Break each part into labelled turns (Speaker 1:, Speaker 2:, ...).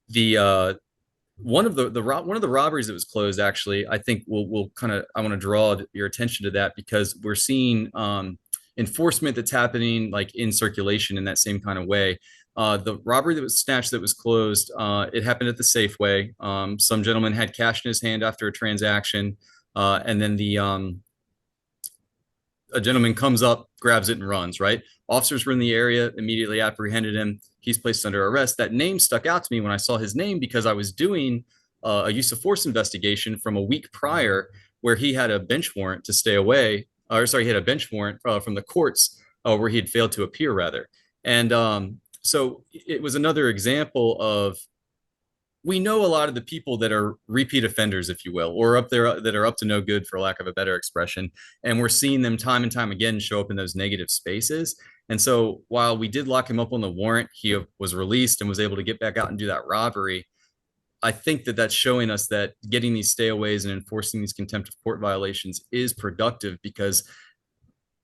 Speaker 1: the one of the robberies that was closed, actually, I think we'll kind of, I want to draw your attention to that because we're seeing enforcement that's happening like in circulation in that same kind of way. The robbery that was snatched that was closed, it happened at the Safeway. Some gentleman had cash in his hand after a transaction, and then a gentleman comes up, grabs it, and runs, right? Officers were in the area, immediately apprehended him. He's placed under arrest. That name stuck out to me when I saw his name because I was doing a use of force investigation from a week prior where he had a bench warrant to stay away, or sorry, he had a bench warrant from the courts where he had failed to appear, rather. And so it was another example of we know a lot of the people that are repeat offenders, if you will, or up there that are up to no good, for lack of a better expression. And we're seeing them time and time again show up in those negative spaces. And so while we did lock him up on the warrant, he was released and was able to get back out and do that robbery. I think that that's showing us that getting these stayaways and enforcing these contempt of court violations is productive because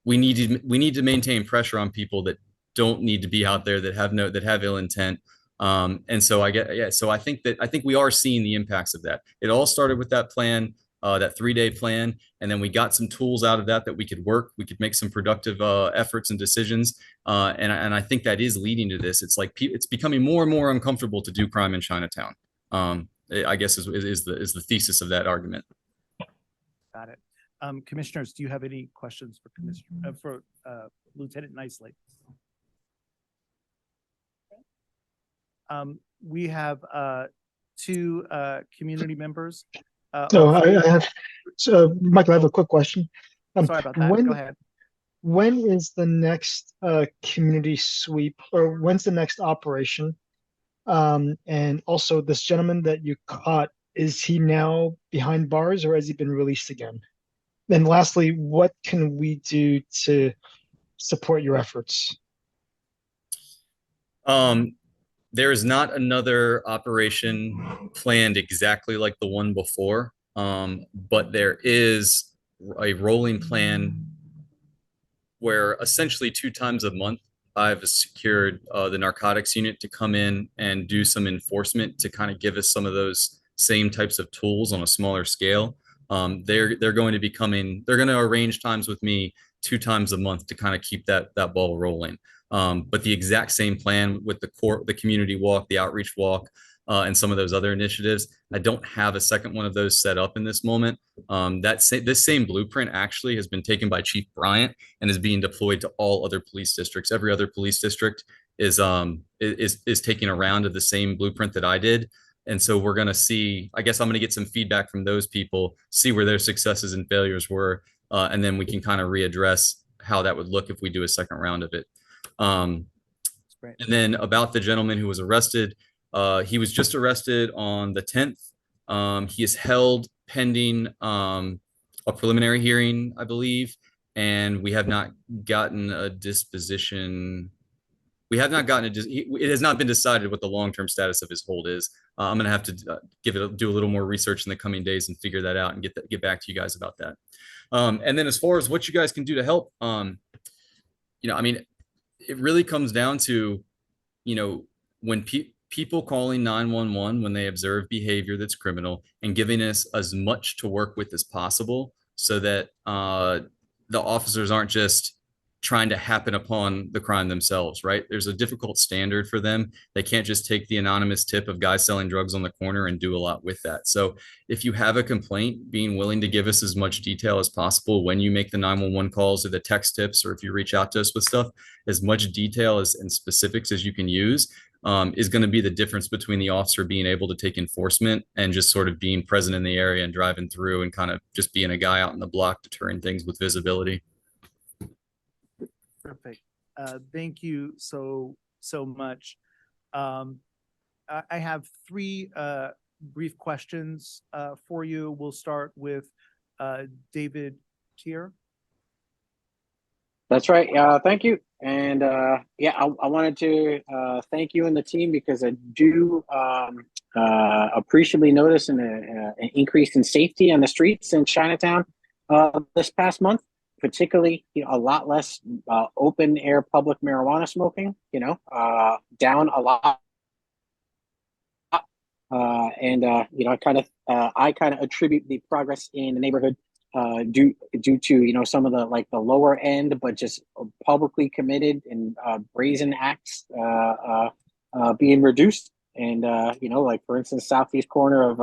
Speaker 1: we need to maintain pressure on people that don't need to be out there, that have ill intent. And so so I think we are seeing the impacts of that. It all started with that plan, that 3-day plan, and then we got some tools out of that we could work. We could make some productive efforts and decisions, and I think that is leading to this. It's like it's becoming more and more uncomfortable to do crime in Chinatown. I guess is the thesis of that argument.
Speaker 2: Got it. Commissioners, do you have any questions for Lieutenant Nicely? We have two community members.
Speaker 3: I have. So, Michael, I have a quick question.
Speaker 2: Sorry about that. Go ahead.
Speaker 3: When is the next community sweep, or when's the next operation? And also, this gentleman that you caught, is he now behind bars, or has he been released again? And lastly, what can we do to support your efforts?
Speaker 1: There is not another operation planned exactly like the one before, but there is a rolling plan where essentially 2 times a month I've secured the narcotics unit to come in and do some enforcement to kind of give us some of those same types of tools on a smaller scale. They're going to be coming. They're going to arrange times with me 2 times a month to kind of keep that ball rolling. But the exact same plan with the community walk, the outreach walk, and some of those other initiatives, I don't have a second one of those set up in this moment. This same blueprint actually has been taken by Chief Bryant and is being deployed to all other police districts. Every other police district is taking a round of the same blueprint that I did. And so we're going to see, I guess I'm going to get some feedback from those people, see where their successes and failures were, and then we can kind of readdress how that would look if we do a second round of it. And then about the gentleman who was arrested, he was just arrested on the 10th. He is held pending a preliminary hearing, I believe, and we have not gotten a disposition. We have not gotten it has not been decided what the long-term status of his hold is. I'm going to have to do a little more research in the coming days and figure that out and get back to you guys about that. And then as far as what you guys can do to help, I mean, it really comes down to, when people calling 911 when they observe behavior that's criminal and giving us as much to work with as possible so that the officers aren't just trying to happen upon the crime themselves, right? There's a difficult standard for them. They can't just take the anonymous tip of guys selling drugs on the corner and do a lot with that. So if you have a complaint, being willing to give us as much detail as possible when you make the 911 calls or the text tips, or if you reach out to us with stuff, as much detail and specifics as you can use, is going to be the difference between the officer being able to take enforcement and just sort of being present in the area and driving through and kind of just being a guy out in the block deterring things with visibility.
Speaker 2: Perfect. Thank you so much. I have three brief questions for you. We'll start with David Tier.
Speaker 4: That's right. Thank you. And yeah, I wanted to thank you and the team because I do appreciably notice an increase in safety on the streets in Chinatown this past month. Particularly, a lot less open air public marijuana smoking, down a lot and I kind of attribute the progress in the neighborhood due to some of the lower end, but just publicly committed and brazen acts being reduced. And for instance, southeast corner of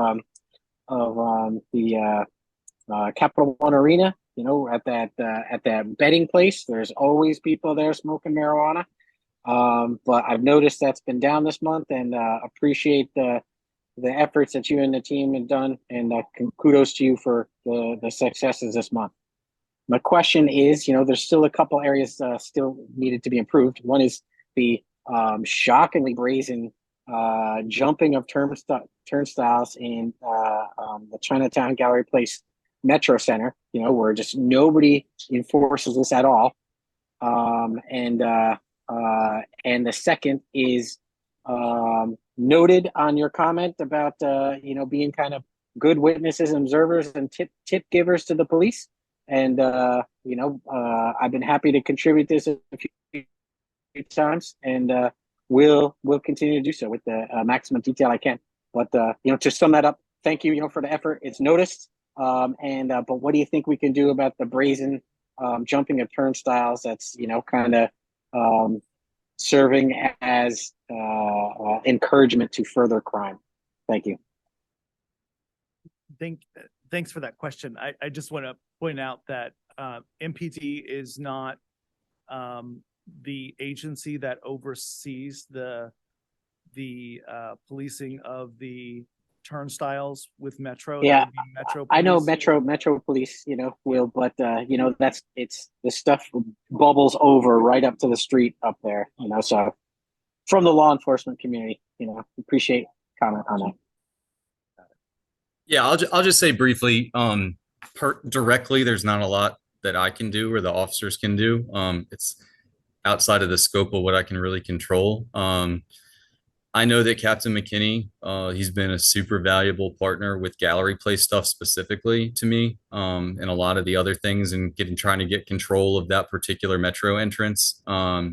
Speaker 4: the Capital One Arena, at that betting place, there's always people there smoking marijuana. But I've noticed that's been down this month, and appreciate the efforts that you and the team have done, and kudos to you for the successes this month. My question is, there's still a couple areas still needed to be improved. One is the shockingly brazen jumping of turnstiles in the Chinatown Gallery Place Metro Center, where just nobody enforces this at all. And the second is noted on your comment about being kind of good witnesses and observers and tip givers to the police. And I've been happy to contribute this a few times, and we'll continue to do so with the maximum detail I can. But to sum that up, thank you, for the effort. It's noticed. But what do you think we can do about the brazen jumping of turnstiles? That's kind of serving as encouragement to further crime. Thank you.
Speaker 2: Thanks for that question. I just want to point out that MPD is not the agency that oversees the policing of the turnstiles with Metro.
Speaker 4: Yeah,
Speaker 2: Metro
Speaker 4: I know
Speaker 2: Police.
Speaker 4: Metro Police, will, but it's the stuff bubbles over right up to the street up there, so from the law enforcement community, appreciate comment on that.
Speaker 1: Yeah, I'll just say briefly, directly, there's not a lot that I can do or the officers can do. It's outside of the scope of what I can really control. I know that Captain McKinney, he's been a super valuable partner with Gallery Place stuff specifically to me, and a lot of the other things, and trying to get control of that particular Metro entrance. I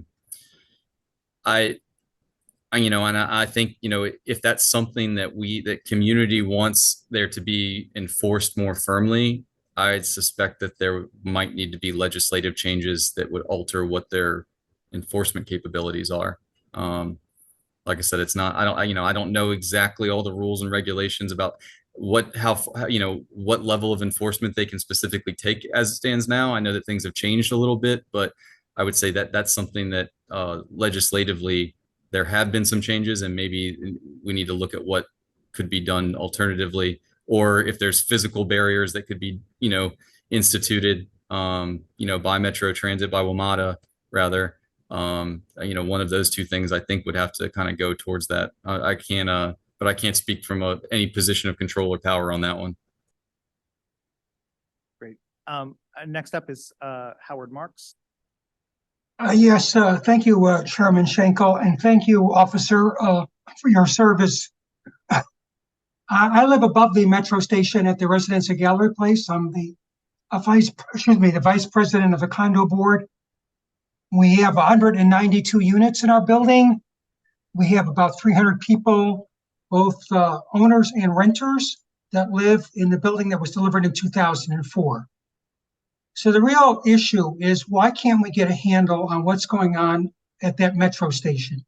Speaker 1: think, if that's something that community wants there to be enforced more firmly, I suspect that there might need to be legislative changes that would alter what their enforcement capabilities are. Like I said, I don't know exactly all the rules and regulations about what level of enforcement they can specifically take as it stands now. I know that things have changed a little bit, but I would say that that's something that legislatively there have been some changes, and maybe we need to look at what could be done alternatively, or if there's physical barriers that could be, instituted, by Metro Transit, by WMATA rather. One of those two things I think would have to kind of go towards that. But I can't speak from any position of control or power on that one.
Speaker 2: Great. Next up is Howard Marks.
Speaker 5: Yes, thank you, Chairman Schenkel, and thank you, Officer, for your service. I live above the Metro station at the Residence of Gallery Place. I'm the vice president of the condo board. We have 192 units in our building. We have about 300 people, both owners and renters, that live in the building that was delivered in 2004. So the real issue is, why can't we get a handle on what's going on at that Metro station?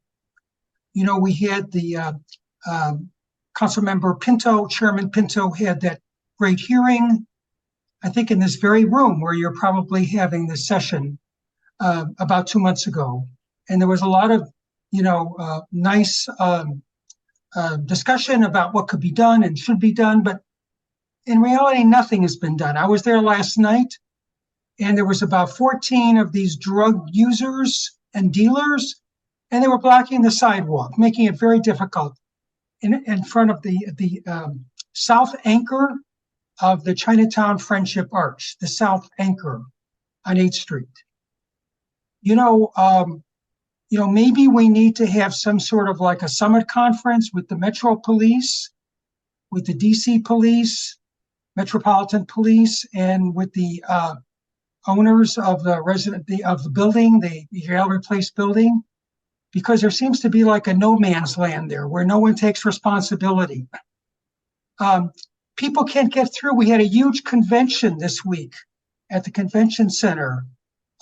Speaker 5: We had the Councilmember Pinto, Chairman Pinto, had that great hearing, I think in this very room where you're probably having this session about 2 months ago. And there was a lot of, nice discussion about what could be done and should be done. But in reality, nothing has been done. I was there last night, and there was about 14 of these drug users and dealers, and they were blocking the sidewalk, making it very difficult in front of the south anchor of the Chinatown Friendship Arch, the south anchor on 8th Street. Maybe we need to have some sort of like a summit conference with the Metro Police, with the DC Police, Metropolitan Police, and with the owners of the building, the Gallery Place building, because there seems to be like a no man's land there where no one takes responsibility. People can't get through. We had a huge convention this week at the convention center.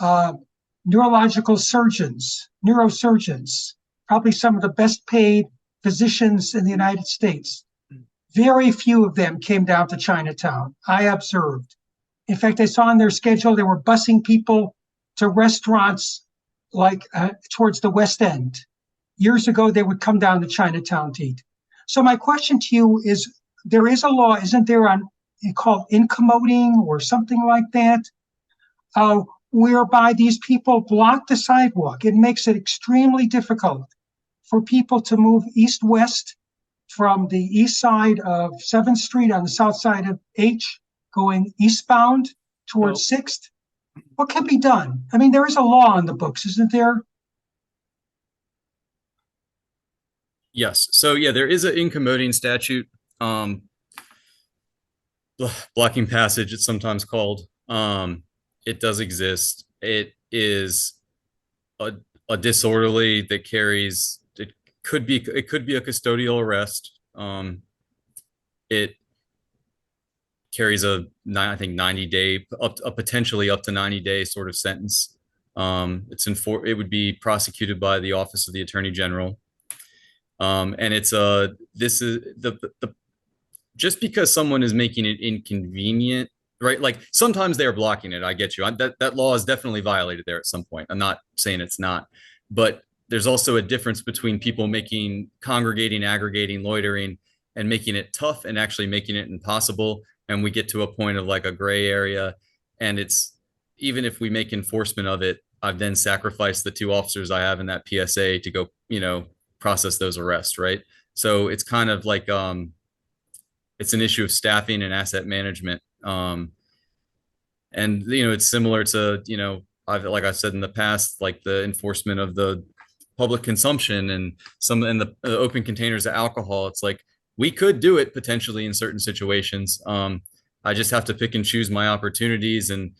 Speaker 5: Neurosurgeons, probably some of the best paid physicians in the United States. Very few of them came down to Chinatown, I observed. In fact, I saw on their schedule they were busing people to restaurants like towards the West End. Years ago, they would come down to Chinatown to eat. So my question to you is, there is a law, isn't there, on called incommoding or something like that, whereby these people block the sidewalk. It makes it extremely difficult for people to move east-west from the east side of 7th Street on the south side of H, going eastbound towards 6th. What can be done? I mean, there is a law on the books, isn't there?
Speaker 1: Yes. So yeah, there is an incommoding statute, blocking passage, it's sometimes called. It does exist. It is a disorderly that carries, it could be a custodial arrest. It carries I think 90-day, potentially up to 90-day sort of sentence. It would be prosecuted by the Office of the Attorney General. And it's this is the just because someone is making it inconvenient, right? Like sometimes they're blocking it. I get you. That law is definitely violated there at some point. I'm not saying it's not, but there's also a difference between people congregating, aggregating, loitering, and making it tough and actually making it impossible. And we get to a point of like a gray area. And it's, even if we make enforcement of it, I've then sacrificed the 2 officers I have in that PSA to go, process those arrests, right? So it's kind of like it's an issue of staffing and asset management. And it's similar to, like I said in the past, like the enforcement of the public consumption and the open containers of alcohol. It's like we could do it potentially in certain situations. I just have to pick and choose my opportunities and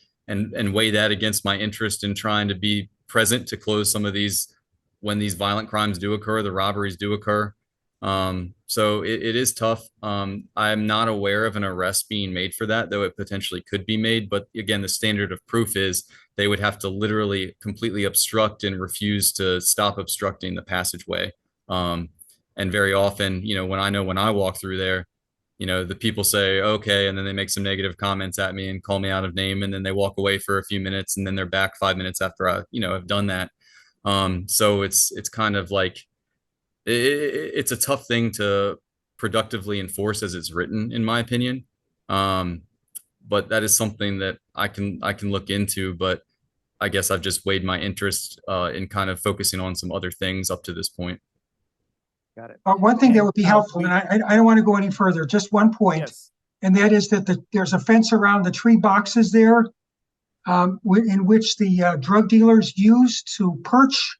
Speaker 1: weigh that against my interest in trying to be present to close some of these when these violent crimes do occur, the robberies do occur. So it is tough. I'm not aware of an arrest being made for that, though it potentially could be made. But again, the standard of proof is they would have to literally completely obstruct and refuse to stop obstructing the passageway. And very often, when I walk through there, the people say, okay, and then they make some negative comments at me and call me out of name, and then they walk away for a few minutes, and then they're back 5 minutes after I, have done that. So it's kind of like, it's a tough thing to productively enforce as it's written, in my opinion. But that is something that I can look into, but I guess I've just weighed my interest in kind of focusing on some other things up to this point.
Speaker 2: Got it.
Speaker 5: One thing that would be helpful, and I don't want to go any further, just one point,
Speaker 2: Yes.
Speaker 5: and that is that there's a fence around the tree boxes there, in which the drug dealers use to perch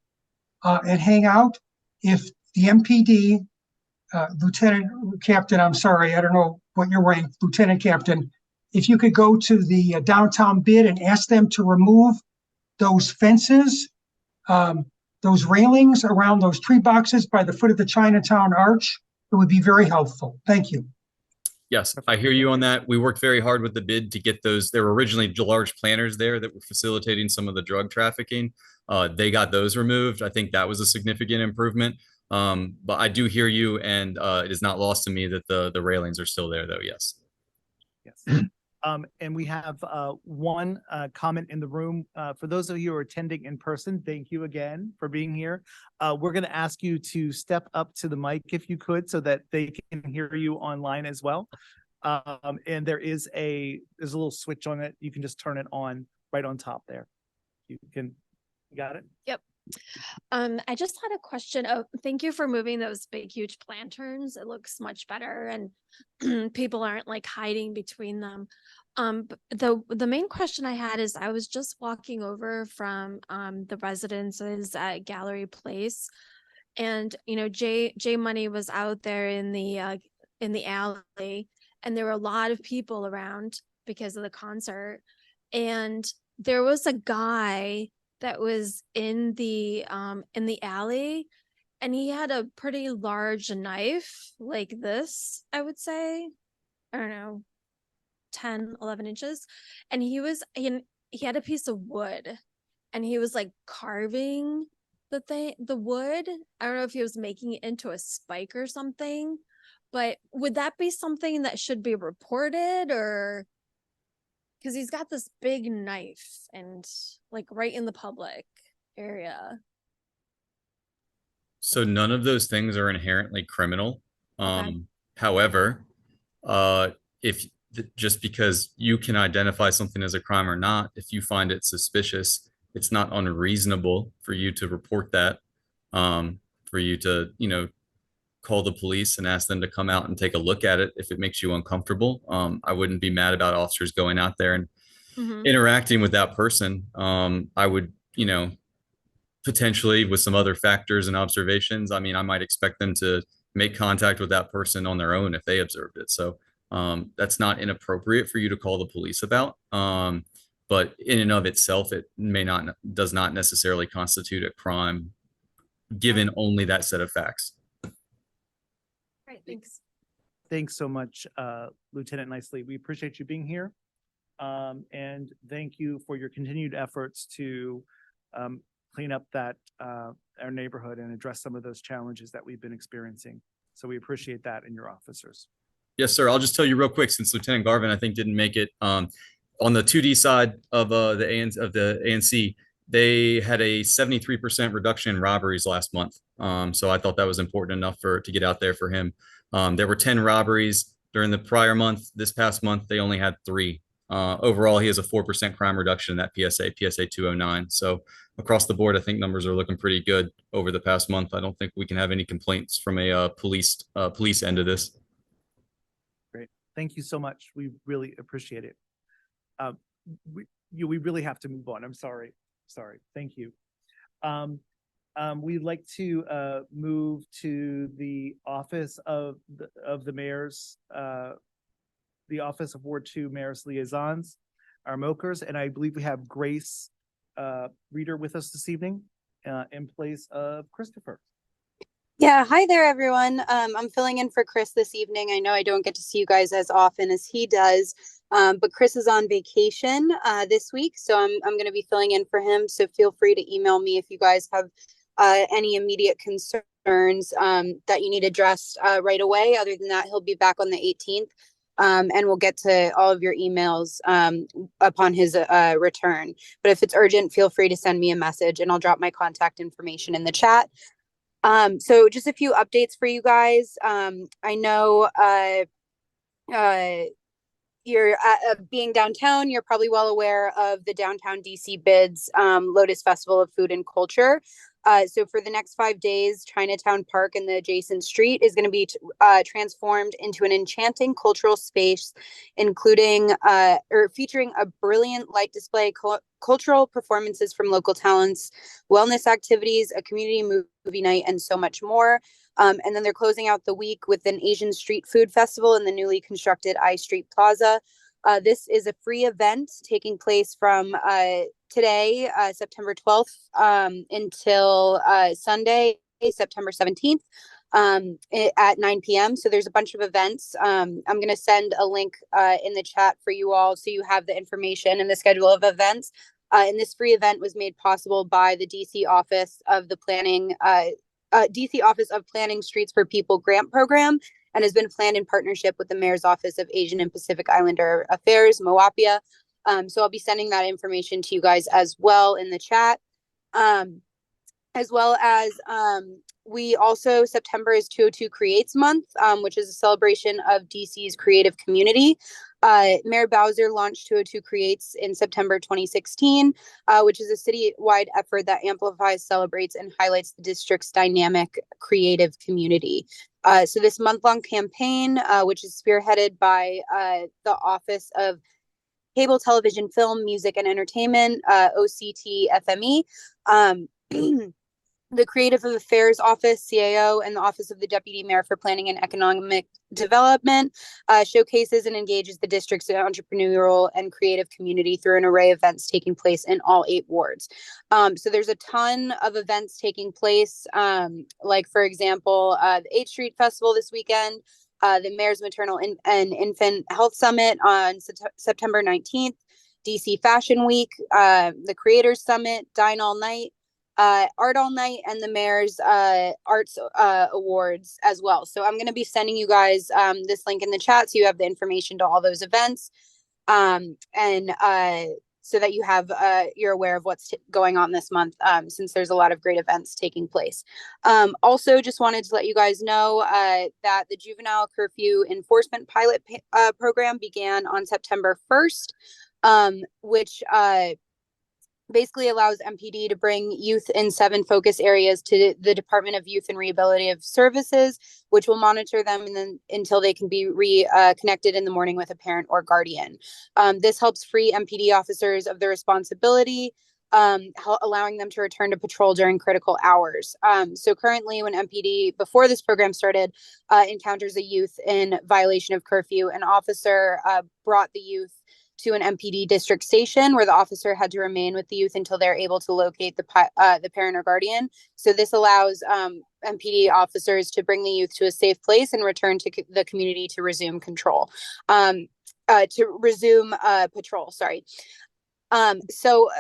Speaker 5: and hang out. If the MPD, Lieutenant Captain, I'm sorry, I don't know what your rank, Lieutenant Captain, if you could go to the downtown bid and ask them to remove those fences, those railings around those tree boxes by the foot of the Chinatown Arch, it would be very helpful. Thank you.
Speaker 1: Yes, I hear you on that. We worked very hard with the bid to get those. There were originally large planters there that were facilitating some of the drug trafficking. They got those removed. I think that was a significant improvement. But I do hear you, and it is not lost to me that the railings are still there, though. Yes.
Speaker 2: Yes. And we have one comment in the room. For those of you who are attending in person, thank you again for being here. We're going to ask you to step up to the mic if you could, so that they can hear you online as well. And there's a little switch on it. You can just turn it on right on top there. You got it?
Speaker 6: Yep. I just had a question. Thank you for moving those big, huge lanterns. It looks much better, and people aren't like hiding between them. But the main question I had is, I was just walking over from the residences at Gallery Place, and J Money was out there in the alley, and there were a lot of people around because of the concert, and there was a guy that was in the alley, and he had a pretty large knife like this, I would say. I don't know, 10, 11 inches. And he had a piece of wood and he was like carving the wood. I don't know if he was making it into a spike or something, but would that be something that should be reported? Or because he's got this big knife and like right in the public area.
Speaker 1: So none of those things are inherently criminal.
Speaker 6: Okay.
Speaker 1: However, if just because you can identify something as a crime or not, if you find it suspicious, it's not unreasonable for you to report that, for you to, call the police and ask them to come out and take a look at it if it makes you uncomfortable. I wouldn't be mad about officers going out there and
Speaker 6: Mm-hmm.
Speaker 1: interacting with that person. I would, potentially with some other factors and observations, I mean, I might expect them to make contact with that person on their own if they observed it. So that's not inappropriate for you to call the police about. But in and of itself, it does not necessarily constitute a crime given only that set of facts.
Speaker 6: Right. Thanks.
Speaker 2: Thanks so much, Lieutenant Nicely. We appreciate you being here. And thank you for your continued efforts to clean up our neighborhood and address some of those challenges that we've been experiencing. So we appreciate that in your officers.
Speaker 1: Yes, sir. I'll just tell you real quick, since Lieutenant Garvin, I think, didn't make it. On the 2D side of the ANC, they had a 73% reduction in robberies last month. So I thought that was important enough to get out there for him. There were 10 robberies during the prior month. This past month, they only had 3. Overall, he has a 4% crime reduction in that PSA 209. So across the board, I think numbers are looking pretty good over the past month. I don't think we can have any complaints from a police end of this.
Speaker 2: Great. Thank you so much. We really appreciate it. We really have to move on. I'm sorry. Thank you. We'd like to move to the office of the mayor's, the office of Ward 2 Mayor's Liaisons, our MOKers, and I believe we have Grace Reeder with us this evening in place of Christopher.
Speaker 7: Yeah, hi there, everyone. I'm filling in for Chris this evening. I know I don't get to see you guys as often as he does, but Chris is on vacation this week, so I'm going to be filling in for him. So feel free to email me if you guys have any immediate concerns that you need addressed right away. Other than that, he'll be back on the 18th, and we'll get to all of your emails upon his return. But if it's urgent, feel free to send me a message, and I'll drop my contact information in the chat. So just a few updates for you guys. I know you're being downtown, you're probably well aware of the downtown DC bids, Lotus Festival of Food and Culture. So for the next 5 days, Chinatown Park and the adjacent street is going to be transformed into an enchanting cultural space, including or featuring a brilliant light display, cultural performances from local talents, wellness activities, a community movie night, and so much more. And then they're closing out the week with an Asian street food festival in the newly constructed I Street Plaza. This is a free event taking place from today, September 12th, until Sunday, September 17th, at 9 p.m. So there's a bunch of events. I'm going to send a link in the chat for you all so you have the information and the schedule of events. And this free event was made possible by the DC Office of Planning Streets for People grant program, and has been planned in partnership with the Mayor's Office of Asian and Pacific Islander Affairs, MOAPIA. So I'll be sending that information to you guys as well in the chat. As well as we also, September is 202 Creates Month, which is a celebration of DC's creative community. Mayor Bowser launched 202 Creates in September 2016, which is a citywide effort that amplifies, celebrates, and highlights the district's dynamic creative community. So this month-long campaign, which is spearheaded by the Office of Cable Television, Film, Music, and Entertainment, OCT-FME, the Creative Affairs Office, CAO, and the Office of the Deputy Mayor for Planning and Economic Development, showcases and engages the district's entrepreneurial and creative community through an array of events taking place in all 8 wards. So there's a ton of events taking place, like, for example, the 8th Street Festival this weekend, the Mayor's Maternal and Infant Health Summit on September 19th, DC Fashion Week, the Creators Summit, Dine All Night, Art All Night, and the Mayor's Arts Awards as well. So I'm going to be sending you guys this link in the chat so you have the information to all those events. So that you have you're aware of what's going on this month, since there's a lot of great events taking place. Also, just wanted to let you guys know that the juvenile curfew enforcement pilot program began on September 1st, which basically allows MPD to bring youth in 7 focus areas to the Department of Youth and Rehabilitative Services, which will monitor them and then until they can be reconnected in the morning with a parent or guardian. This helps free MPD officers of the responsibility, allowing them to return to patrol during critical hours. So currently, when MPD, before this program started, encounters a youth in violation of curfew, an officer brought the youth to an MPD district station where the officer had to remain with the youth until they're able to locate the parent or guardian. So this allows MPD officers to bring the youth to a safe place and return to the community to resume patrol. So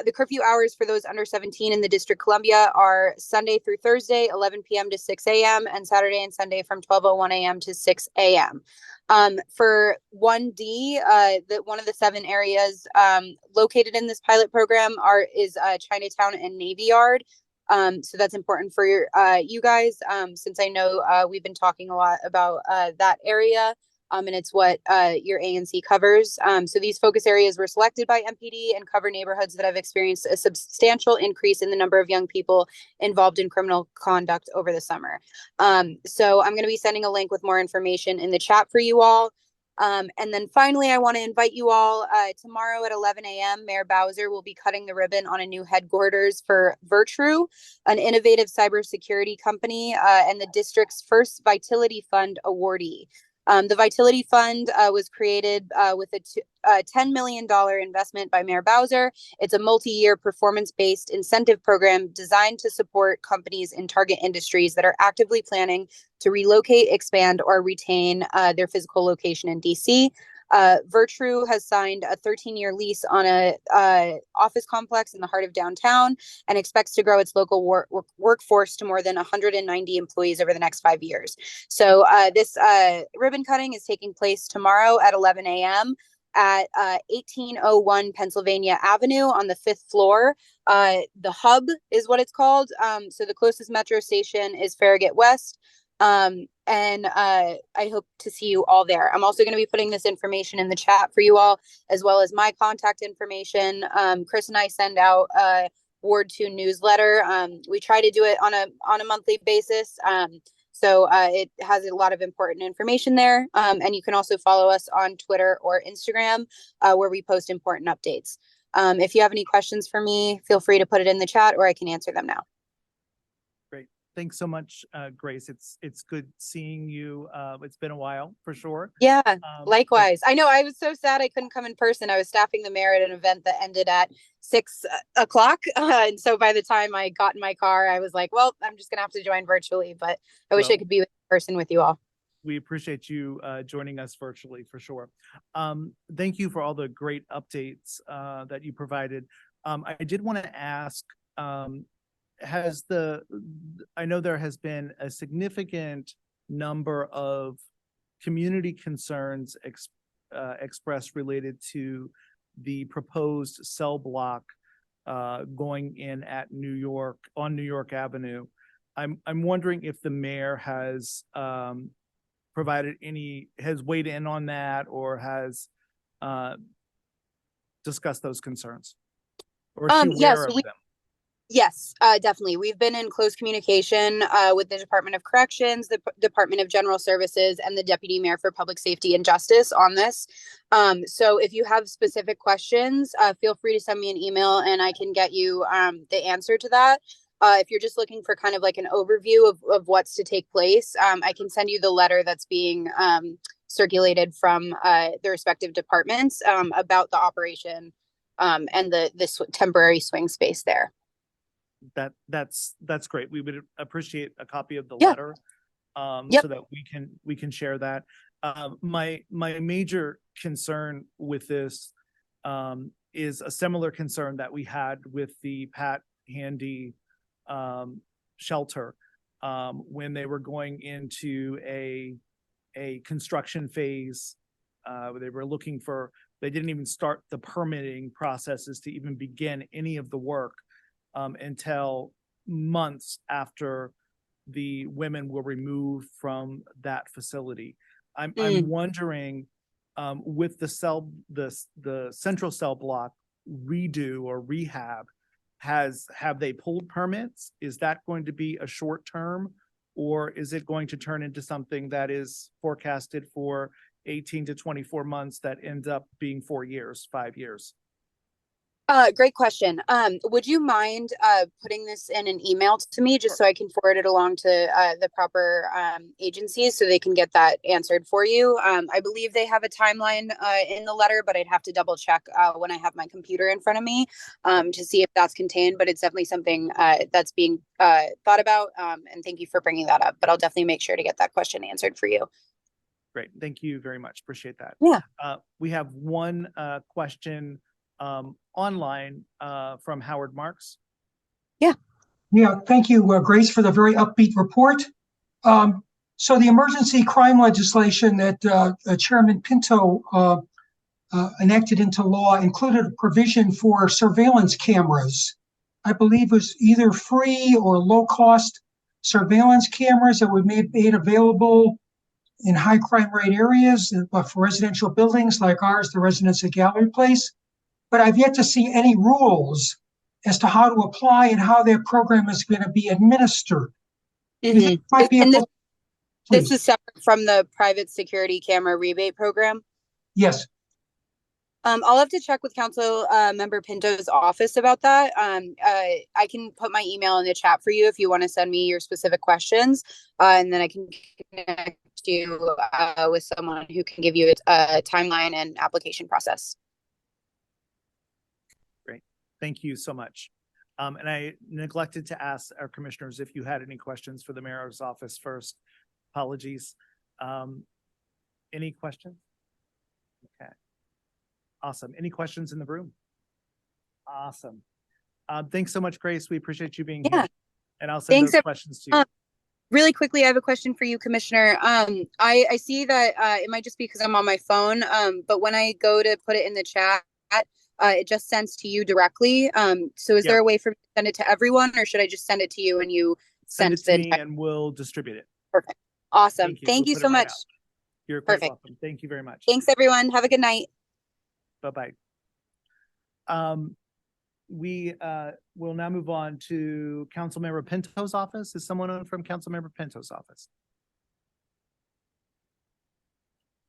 Speaker 7: the curfew hours for those under 17 in the District of Columbia are Sunday through Thursday, 11 p.m. to 6 a.m. and Saturday and Sunday from 12:01 a.m. to 6 a.m. For 1D, one of the 7 areas located in this pilot program is Chinatown and Navy Yard. So that's important for you guys, since I know we've been talking a lot about that area. And it's what your ANC covers. So these focus areas were selected by MPD and cover neighborhoods that have experienced a substantial increase in the number of young people involved in criminal conduct over the summer. So I'm going to be sending a link with more information in the chat for you all. And then finally, I want to invite you all tomorrow at 11 a.m. Mayor Bowser will be cutting the ribbon on a new headquarters for Virtru, an innovative cybersecurity company and the district's first Vitality Fund awardee. The Vitality Fund was created with a $10 million investment by Mayor Bowser. It's a multi-year performance-based incentive program designed to support companies in target industries that are actively planning to relocate, expand, or retain their physical location in DC. Virtru has signed a 13-year lease on a office complex in the heart of downtown and expects to grow its local workforce to more than 190 employees over the next 5 years. So this ribbon cutting is taking place tomorrow at 11 a.m. at 1801 Pennsylvania Avenue on the 5th floor. The Hub is what it's called. So the closest metro station is Farragut West. And I hope to see you all there. I'm also going to be putting this information in the chat for you all, as well as my contact information. Chris and I send out a Ward 2 newsletter. We try to do it on a monthly basis. So it has a lot of important information there. And you can also follow us on Twitter or Instagram, where we post important updates. If you have any questions for me, feel free to put it in the chat or I can answer them now.
Speaker 2: Thanks so much, Grace. It's good seeing you. It's been a while for sure.
Speaker 7: Yeah, likewise. I know I was so sad I couldn't come in person. I was staffing the mayor at an event that ended at 6 o'clock. And so by the time I got in my car, I was like, well, I'm just going to have to join virtually, but I wish I could be in person with you all.
Speaker 2: We appreciate you joining us virtually for sure. Thank you for all the great updates that you provided. I did want to ask, I know there has been a significant number of community concerns expressed related to the proposed cell block going in at New York Avenue. I'm wondering if the mayor has has weighed in on that or has discussed those concerns, or is she aware of them?
Speaker 7: Yes, definitely. We've been in close communication with the Department of Corrections, the Department of General Services, and the Deputy Mayor for Public Safety and Justice on this. So if you have specific questions, feel free to send me an email and I can get you the answer to that. If you're just looking for kind of like an overview of what's to take place, I can send you the letter that's being circulated from the respective departments about the operation and the temporary swing space there.
Speaker 2: That's great. We would appreciate a copy of the letter so that we can share that. My major concern with this is a similar concern that we had with the Pat Handy shelter when they were going into a construction phase. They were looking for, they didn't even start the permitting processes to even begin any of the work until months after the women were removed from that facility. I'm wondering, with the central cell block redo or rehab, have they pulled permits? Is that going to be a short term, or is it going to turn into something that is forecasted for 18 to 24 months that ends up being 4 years, 5 years?
Speaker 7: Great question. Would you mind putting this in an email to me just so I can forward it along to the proper agencies so they can get that answered for you? I believe they have a timeline in the letter, but I'd have to double check when I have my computer in front of me to see if that's contained, but it's definitely something that's being thought about. And thank you for bringing that up, but I'll definitely make sure to get that question answered for you.
Speaker 2: Great. Thank you very much. Appreciate that.
Speaker 7: Yeah.
Speaker 2: We have one question online from Howard Marks.
Speaker 5: Yeah, thank you, Grace, for the very upbeat report. So the emergency crime legislation that Chairman Pinto enacted into law included a provision for surveillance cameras. I believe it was either free or low-cost surveillance cameras that were made available in high crime rate areas, but for residential buildings like ours, the Residence at Gallery Place. But I've yet to see any rules as to how to apply and how their program is going to be administered.
Speaker 7: And this is separate from the private security camera rebate program?
Speaker 5: Yes.
Speaker 7: I'll have to check with Council Member Pinto's office about that. I can put my email in the chat for you if you want to send me your specific questions, and then I can connect you with someone who can give you a timeline and application process.
Speaker 2: Great. Thank you so much. And I neglected to ask our commissioners if you had any questions for the mayor's office first. Apologies. Any questions? Okay. Awesome. Any questions in the room? Awesome. Thanks so much, Grace. We appreciate you being here. And I'll send those questions to you.
Speaker 7: Really quickly, I have a question for you, Commissioner. I see that it might just be because I'm on my phone, but when I go to put it in the chat, it just sends to you directly. So is there a way for me to send it to everyone, or should I just send it to you and you
Speaker 2: send it to me and we'll distribute it?
Speaker 7: Perfect. Awesome. Thank you so much.
Speaker 2: You're quite welcome. Thank you very much.
Speaker 7: Thanks, everyone. Have a good night.
Speaker 2: Bye-bye. We will now move on to Councilmember Pinto's office. Is someone from Councilmember Pinto's office?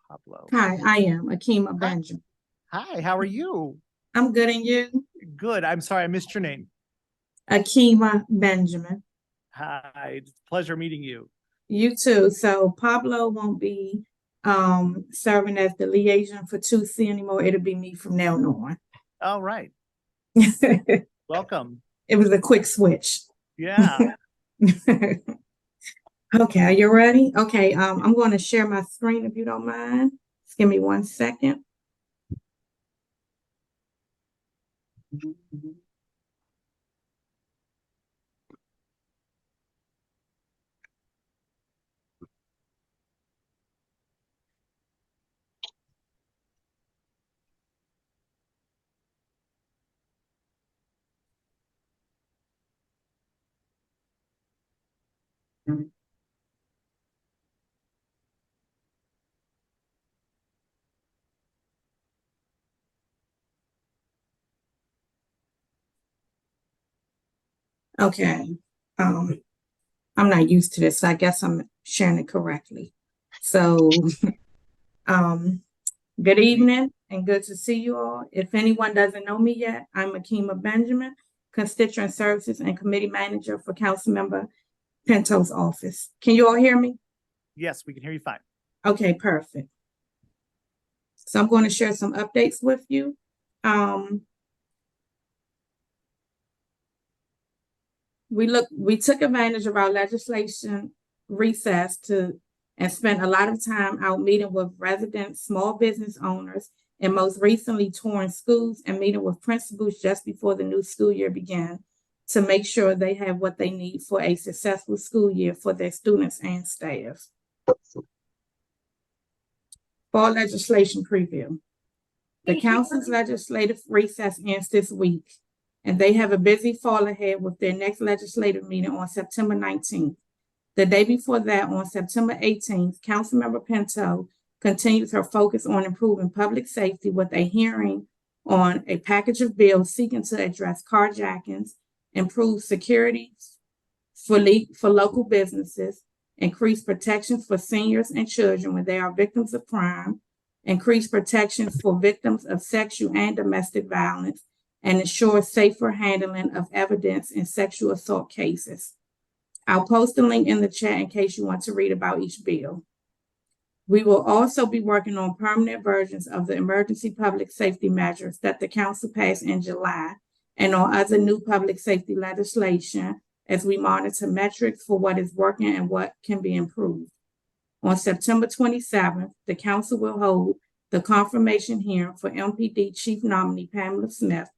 Speaker 2: Pablo.
Speaker 8: Hi, I am Akima Benjamin.
Speaker 2: Hi, how are you?
Speaker 8: I'm good, and you?
Speaker 2: Good. I'm sorry, I missed your name.
Speaker 8: Akima Benjamin.
Speaker 2: Hi, it's a pleasure meeting you.
Speaker 8: You too. So Pablo won't be serving as the liaison for 2C anymore. It'll be me from now on.
Speaker 2: All right. Welcome.
Speaker 8: It was a quick switch.
Speaker 2: Yeah.
Speaker 8: Okay, are you ready? Okay, I'm going to share my screen if you don't mind. Just give me 1 second. Okay. I'm not used to this, so I guess I'm sharing it correctly. So, good evening and good to see you all. If anyone doesn't know me yet, I'm Akima Benjamin, Constituent Services and Committee Manager for Councilmember Pinto's office. Can you all hear me?
Speaker 2: Yes, we can hear you fine.
Speaker 8: Okay, perfect. So I'm going to share some updates with you. We took advantage of our legislation recess to and spent a lot of time out meeting with residents, small business owners, and most recently touring schools and meeting with principals just before the new school year began to make sure they have what they need for a successful school year for their students and staff. Fall legislation preview. The council's legislative recess ends this week, and they have a busy fall ahead with their next legislative meeting on September 19th. The day before that, on September 18th, Councilmember Pinto continues her focus on improving public safety with a hearing on a package of bills seeking to address carjackings, improve security for local businesses, increase protections for seniors and children when they are victims of crime, increase protections for victims of sexual and domestic violence, and ensure safer handling of evidence in sexual assault cases. I'll post a link in the chat in case you want to read about each bill. We will also be working on permanent versions of the emergency public safety measures that the council passed in July and on other new public safety legislation as we monitor metrics for what is working and what can be improved. On September 27th, the council will hold the confirmation hearing for MPD Chief Nominee Pamela Smith.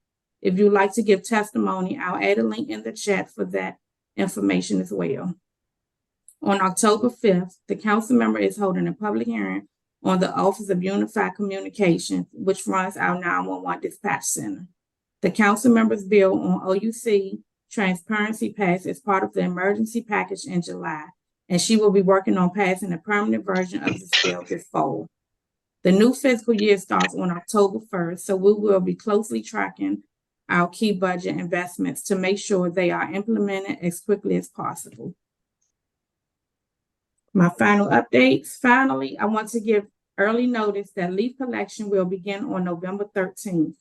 Speaker 8: If you'd like to give testimony, I'll add a link in the chat for that information as well. On October 5th, the council member is holding a public hearing on the Office of Unified Communications, which runs our 911 dispatch center. The council member's bill on OUC transparency passed as part of the emergency package in July, and she will be working on passing a permanent version of this bill this fall. The new fiscal year starts on October 1st, so we will be closely tracking our key budget investments to make sure they are implemented as quickly as possible. My final updates. Finally, I want to give early notice that leaf collection will begin on November 13th.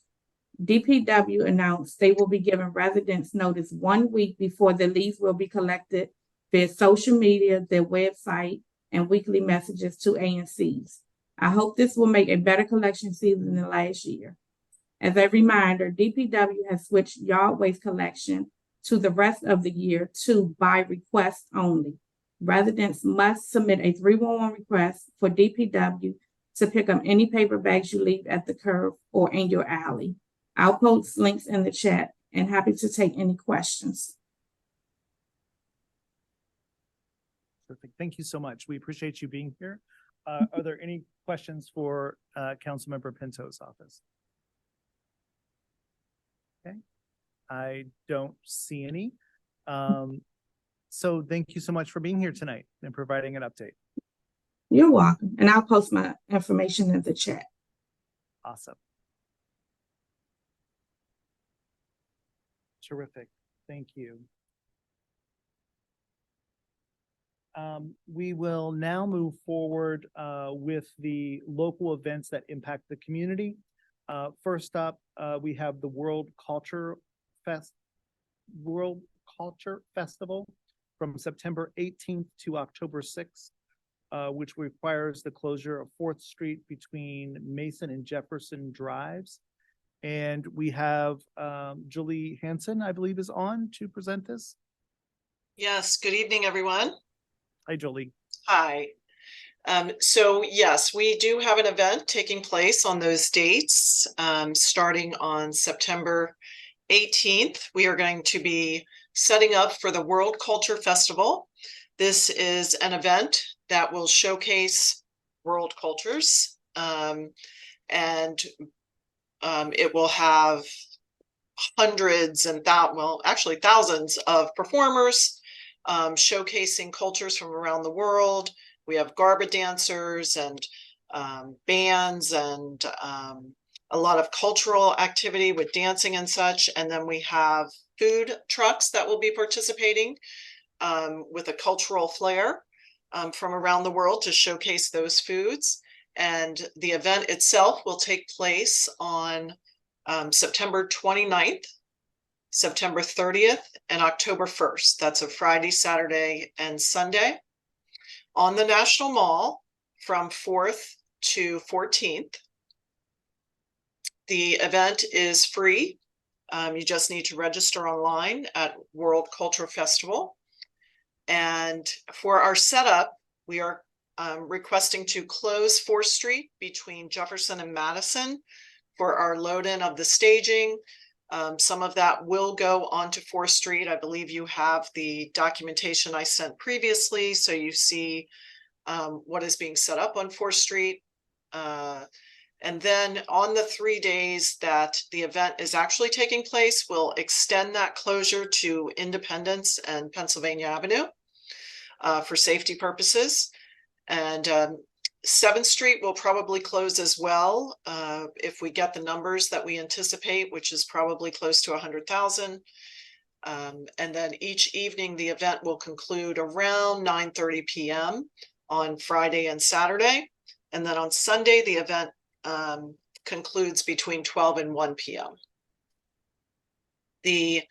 Speaker 8: DPW announced they will be giving residents notice 1 week before the leaves will be collected via social media, their website, and weekly messages to ANCs. I hope this will make a better collection season than last year. As a reminder, DPW has switched yard waste collection to the rest of the year to by request only. Residents must submit a 311 request for DPW to pick up any paper bags you leave at the curb or in your alley. I'll post links in the chat and happy to take any questions.
Speaker 2: Perfect. Thank you so much. We appreciate you being here. Are there any questions for Councilmember Pinto's office? Okay, I don't see any. So thank you so much for being here tonight and providing an update.
Speaker 8: You're welcome. And I'll post my information in the chat.
Speaker 2: Awesome. Terrific. Thank you. We will now move forward with the local events that impact the community. First up, we have the World Culture Festival from September 18th to October 6th, which requires the closure of 4th Street between Mason and Jefferson Drives. And we have Julie Hansen, I believe, is on to present this.
Speaker 9: Yes, good evening, everyone.
Speaker 2: Hi, Jolie.
Speaker 9: Hi. So yes, we do have an event taking place on those dates. Starting on September 18th, we are going to be setting up for the World Culture Festival. This is an event that will showcase world cultures, and it will have hundreds and thousands of performers showcasing cultures from around the world. We have garba dancers and bands and a lot of cultural activity with dancing and such. And then we have food trucks that will be participating with a cultural flair from around the world to showcase those foods. And the event itself will take place on September 29th, September 30th, and October 1st. That's a Friday, Saturday, and Sunday on the National Mall from 4th to 14th. The event is free. You just need to register online at World Culture Festival. And for our setup, we are requesting to close 4th Street between Jefferson and Madison for our load in of the staging. Some of that will go onto 4th Street. I believe you have the documentation I sent previously, so you see what is being set up on 4th Street. And then on the 3 days that the event is actually taking place, we'll extend that closure to Independence and Pennsylvania Avenue for safety purposes. And 7th Street will probably close as well if we get the numbers that we anticipate, which is probably close to 100,000. And then each evening, the event will conclude around 9:30 p.m. on Friday and Saturday. And then on Sunday, the event concludes between 12 and 1 p.m. The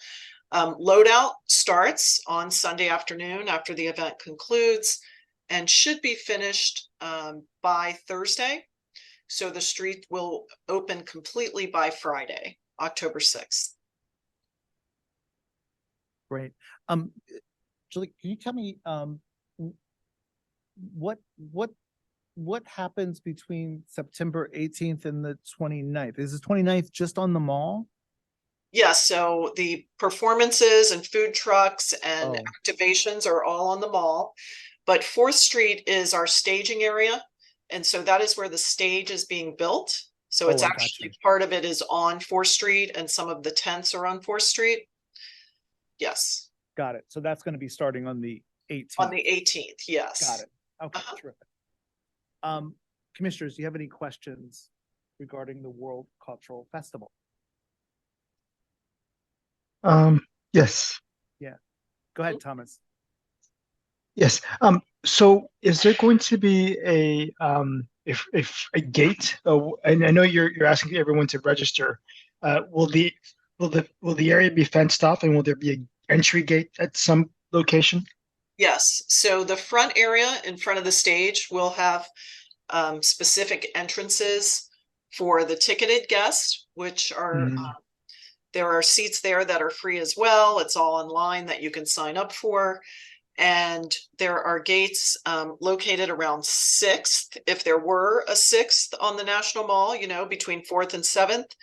Speaker 9: loadout starts on Sunday afternoon after the event concludes and should be finished by Thursday. So the street will open completely by Friday, October 6th.
Speaker 2: Great. Julie, can you tell me what happens between September 18th and the 29th? Is the 29th just on the mall?
Speaker 9: Yes, so the performances and food trucks and activations are all on the mall, but 4th Street is our staging area. And so that is where the stage is being built. So it's actually part of it is on 4th Street and some of the tents are on 4th Street. Yes.
Speaker 2: Got it. So that's going to be starting on the 18th.
Speaker 9: On the 18th, yes.
Speaker 2: Got it. Okay, terrific. Commissioners, do you have any questions regarding the World Cultural Festival?
Speaker 3: Yes.
Speaker 2: Yeah. Go ahead, Thomas.
Speaker 3: Yes. So is there going to be a if a gate? And I know you're asking everyone to register. Will the area be fenced off, and will there be an entry gate at some location?
Speaker 9: Yes. So the front area in front of the stage will have specific entrances for the ticketed guests, which are there are seats there that are free as well. It's all online that you can sign up for. And there are gates located around 6th, if there were a 6th on the National Mall, you know, between 4th and 7th,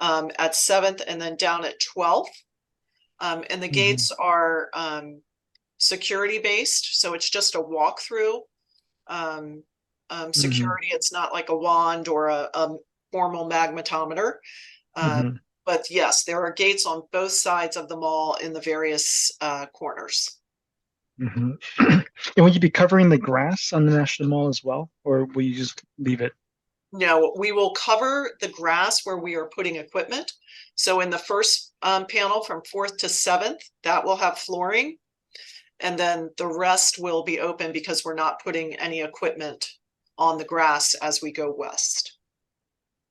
Speaker 9: at 7th and then down at 12th. And the gates are security based. So it's just a walkthrough security. It's not like a wand or a formal magnetometer. But yes, there are gates on both sides of the mall in the various corners.
Speaker 3: And will you be covering the grass on the National Mall as well, or will you just leave it?
Speaker 9: No, we will cover the grass where we are putting equipment. So in the first panel from 4th to 7th, that will have flooring. And then the rest will be open because we're not putting any equipment on the grass as we go west.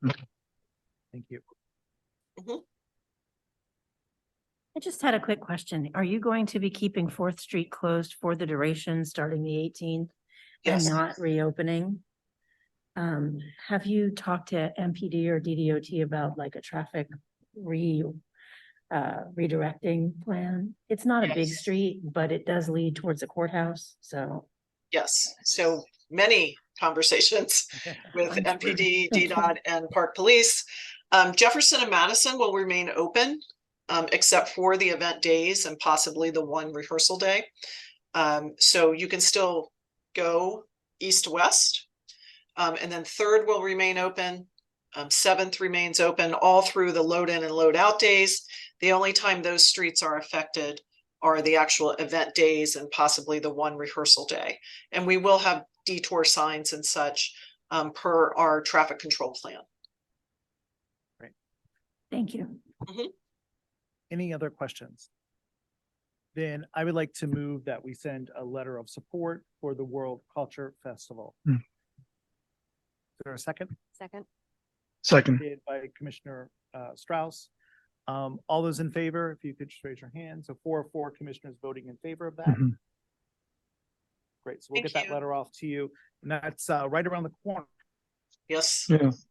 Speaker 2: Thank you.
Speaker 10: I just had a quick question. Are you going to be keeping 4th Street closed for the duration starting the 18th and not reopening? Have you talked to MPD or DDOT about like a traffic redirecting plan? It's not a big street, but it does lead towards a courthouse. So
Speaker 9: yes, so many conversations with MPD, DDOT, and Park Police. Jefferson and Madison will remain open, except for the event days and possibly the one rehearsal day. So you can still go east-west. And then 3rd will remain open. 7th remains open all through the load in and load out days. The only time those streets are affected are the actual event days and possibly the one rehearsal day. And we will have detour signs and such per our traffic control plan.
Speaker 2: Great.
Speaker 10: Thank you.
Speaker 2: Any other questions? Then I would like to move that we send a letter of support for the World Culture Festival. Is there a second?
Speaker 7: Second.
Speaker 2: Seconded by Commissioner Strauss. All those in favor, if you could just raise your hand. So 4 commissioners voting in favor of that. Great. So we'll get that letter off to you. And that's right around the corner.
Speaker 9: Yes.
Speaker 2: Yes.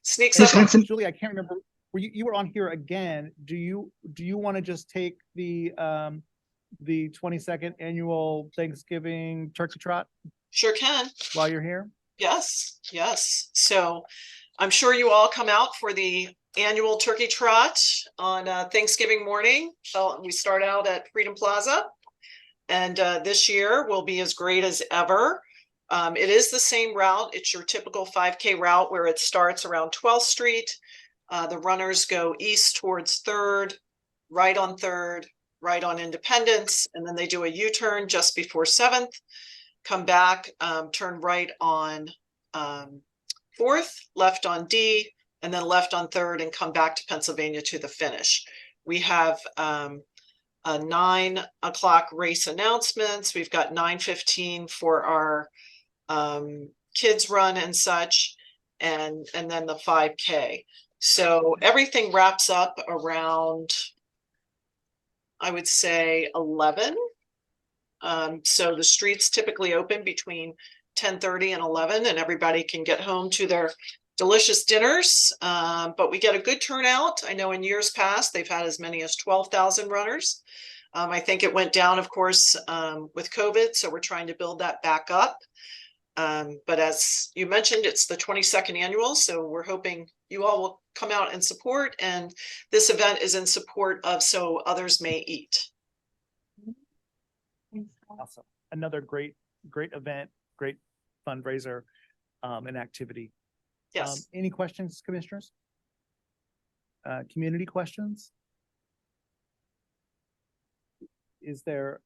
Speaker 9: Sneaks up.
Speaker 2: Julie, I can't remember. You were on here again. Do you want to just take the the 22nd annual Thanksgiving turkey trot
Speaker 9: Sure can.
Speaker 2: while you're here?
Speaker 9: Yes, yes. So I'm sure you all come out for the annual turkey trot on Thanksgiving morning. We start out at Freedom Plaza, and this year will be as great as ever. It is the same route. It's your typical 5K route where it starts around 12th Street. The runners go east towards 3rd, right on 3rd, right on Independence, and then they do a U-turn just before 7th, come back, turn right on 4th, left on D, and then left on 3rd, and come back to Pennsylvania to the finish. We have a 9 o'clock race announcements. We've got 9:15 for our kids run and such, and then the 5K. So everything wraps up around, I would say, 11. So the streets typically open between 10:30 and 11, and everybody can get home to their delicious dinners. But we get a good turnout. I know in years past, they've had as many as 12,000 runners. I think it went down, of course, with COVID. So we're trying to build that back up. But as you mentioned, it's the 22nd annual. So we're hoping you all will come out and support. And this event is in support of So Others May Eat.
Speaker 2: Awesome. Another great event, great fundraiser and activity.
Speaker 9: Yes.
Speaker 2: Any questions, commissioners? Community questions? Is there,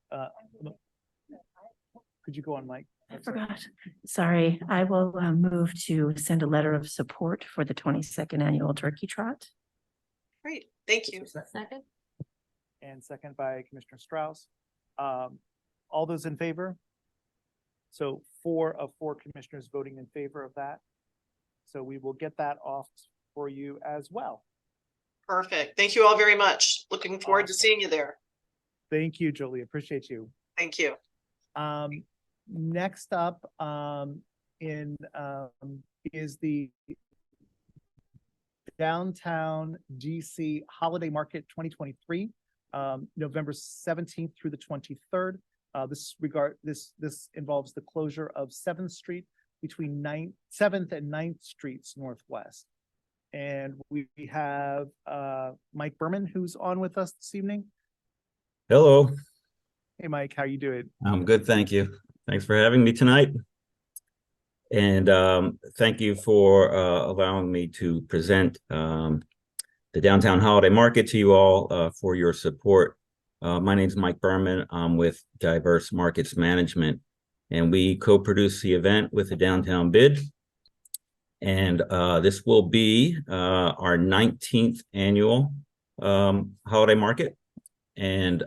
Speaker 2: could you go on, Mike?
Speaker 10: I forgot. Sorry, I will move to send a letter of support for the 22nd annual turkey trot.
Speaker 9: Great. Thank you.
Speaker 10: Second.
Speaker 2: And second by Commissioner Strauss. All those in favor? So 4 of 4 commissioners voting in favor of that. So we will get that off for you as well.
Speaker 9: Perfect. Thank you all very much. Looking forward to seeing you there.
Speaker 2: Thank you, Jolie. Appreciate you.
Speaker 9: Thank you.
Speaker 2: Next up is the Downtown DC Holiday Market 2023, November 17th through the 23rd. This involves the closure of 7th Street between 7th and 9th Streets Northwest. And we have Mike Berman, who's on with us this evening.
Speaker 11: Hello.
Speaker 2: Hey, Mike, how you doing?
Speaker 11: I'm good, thank you. Thanks for having me tonight. And thank you for allowing me to present the Downtown Holiday Market to you all for your support. My name is Mike Berman. I'm with Diverse Markets Management, and we co-produce the event with the Downtown Bid. And this will be our 19th annual holiday market. And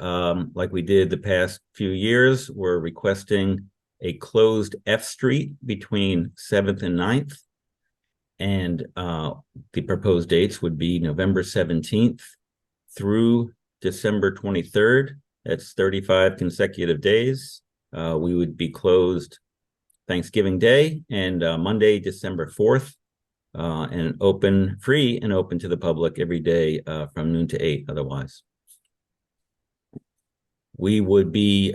Speaker 11: like we did the past few years, we're requesting a closed F Street between 7th and 9th. And the proposed dates would be November 17th through December 23rd. That's 35 consecutive days. We would be closed Thanksgiving Day and Monday, December 4th, and free and open to the public every day from noon to 8 otherwise. We would be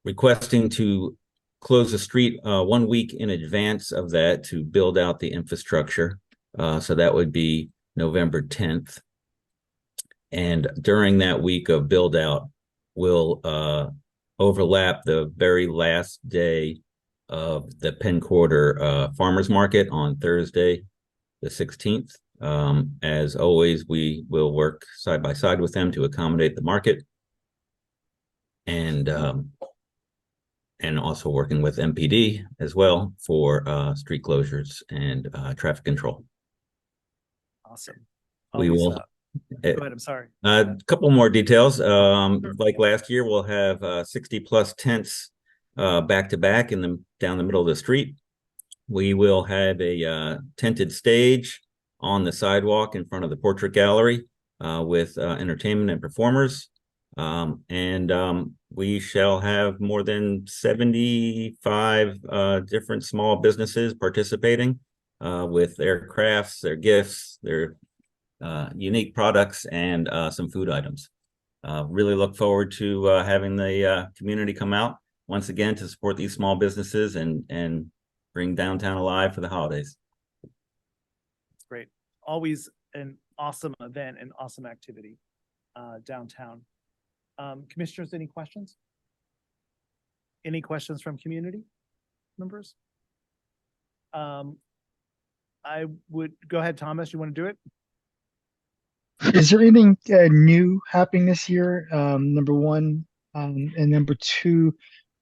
Speaker 11: requesting to close the street 1 week in advance of that to build out the infrastructure. So that would be November 10th. And during that week of build out, we'll overlap the very last day of the Penn Quarter Farmers Market on Thursday, the 16th. As always, we will work side by side with them to accommodate the market. And also working with MPD as well for street closures and traffic control.
Speaker 2: Awesome.
Speaker 11: We will.
Speaker 2: Go ahead. I'm sorry.
Speaker 11: A couple more details. Like last year, we'll have 60 plus tents back to back down the middle of the street. We will have a tented stage on the sidewalk in front of the portrait gallery with entertainment and performers. We shall have more than 75 different small businesses participating with their crafts, their gifts, their unique products, and some food items. really look forward to having the community come out once again to support these small businesses and bring downtown alive for the holidays.
Speaker 2: Great. Always an awesome event and awesome activity downtown. Commissioners, any questions? Any questions from community members? I would go ahead, Thomas. You want to do it?
Speaker 3: Is there anything new happening this year? Number one, and number two,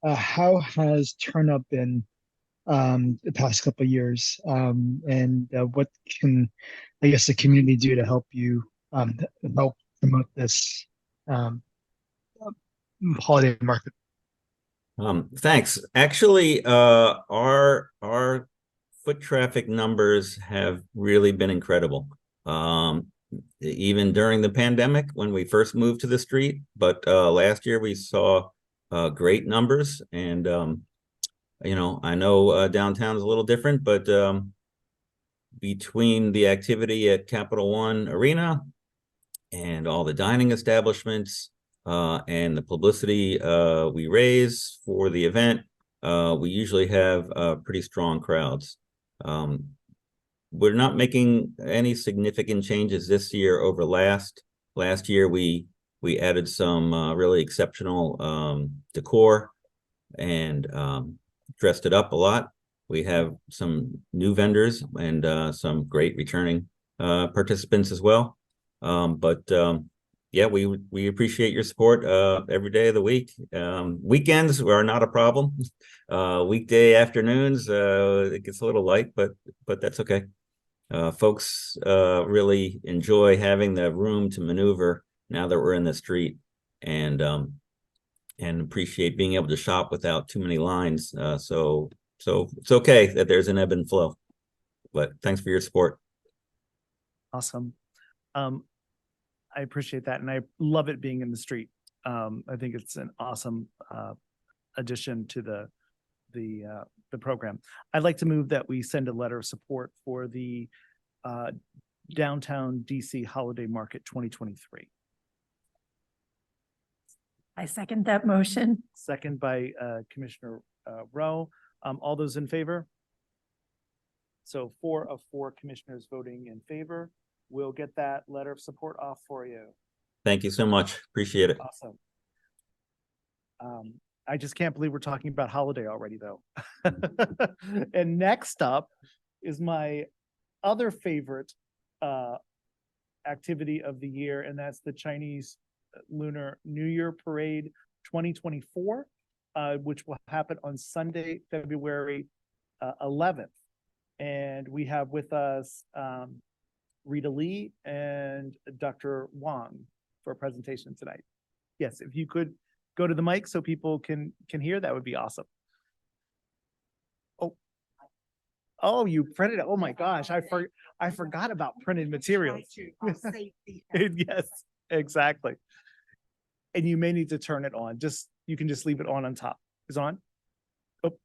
Speaker 3: how has turnout been the past couple of years? And what can, I guess, the community do to help you help promote this holiday market?
Speaker 11: Thanks. Actually, our foot traffic numbers have really been incredible. Even during the pandemic when we first moved to the street, but last year we saw great numbers. And you know, I know downtown is a little different, but between the activity at Capital One Arena and all the dining establishments and the publicity we raise for the event, we usually have pretty strong crowds. We're not making any significant changes this year over last. Last year, we added some really exceptional decor and dressed it up a lot. We have some new vendors and some great returning participants as well. Yeah, we appreciate your support every day of the week. Weekends are not a problem. Weekday afternoons, it gets a little light, but that's okay. Folks really enjoy having the room to maneuver now that we're in the street, and appreciate being able to shop without too many lines. So it's okay that there's an ebb and flow. But thanks for your support.
Speaker 2: Awesome. I appreciate that, and I love it being in the street. I think it's an awesome addition to the program. I'd like to move that we send a letter of support for the Downtown DC Holiday Market 2023.
Speaker 10: I second that motion.
Speaker 2: Second by Commissioner Rowe. All those in favor? So 4 of 4 commissioners voting in favor. We'll get that letter of support off for you.
Speaker 11: Thank you so much. Appreciate it.
Speaker 2: Awesome. I just can't believe we're talking about holiday already, though. And next up is my other favorite activity of the year, and that's the Chinese Lunar New Year Parade 2024, which will happen on Sunday, February 11th. And we have with us Rita Lee and Dr. Wang for a presentation tonight. Yes, if you could go to the mic so people can hear, that would be awesome. Oh, you printed it. Oh my gosh, I forgot about printed materials. Yes, exactly. And you may need to turn it on. You can just leave it on top. Is on? Oh.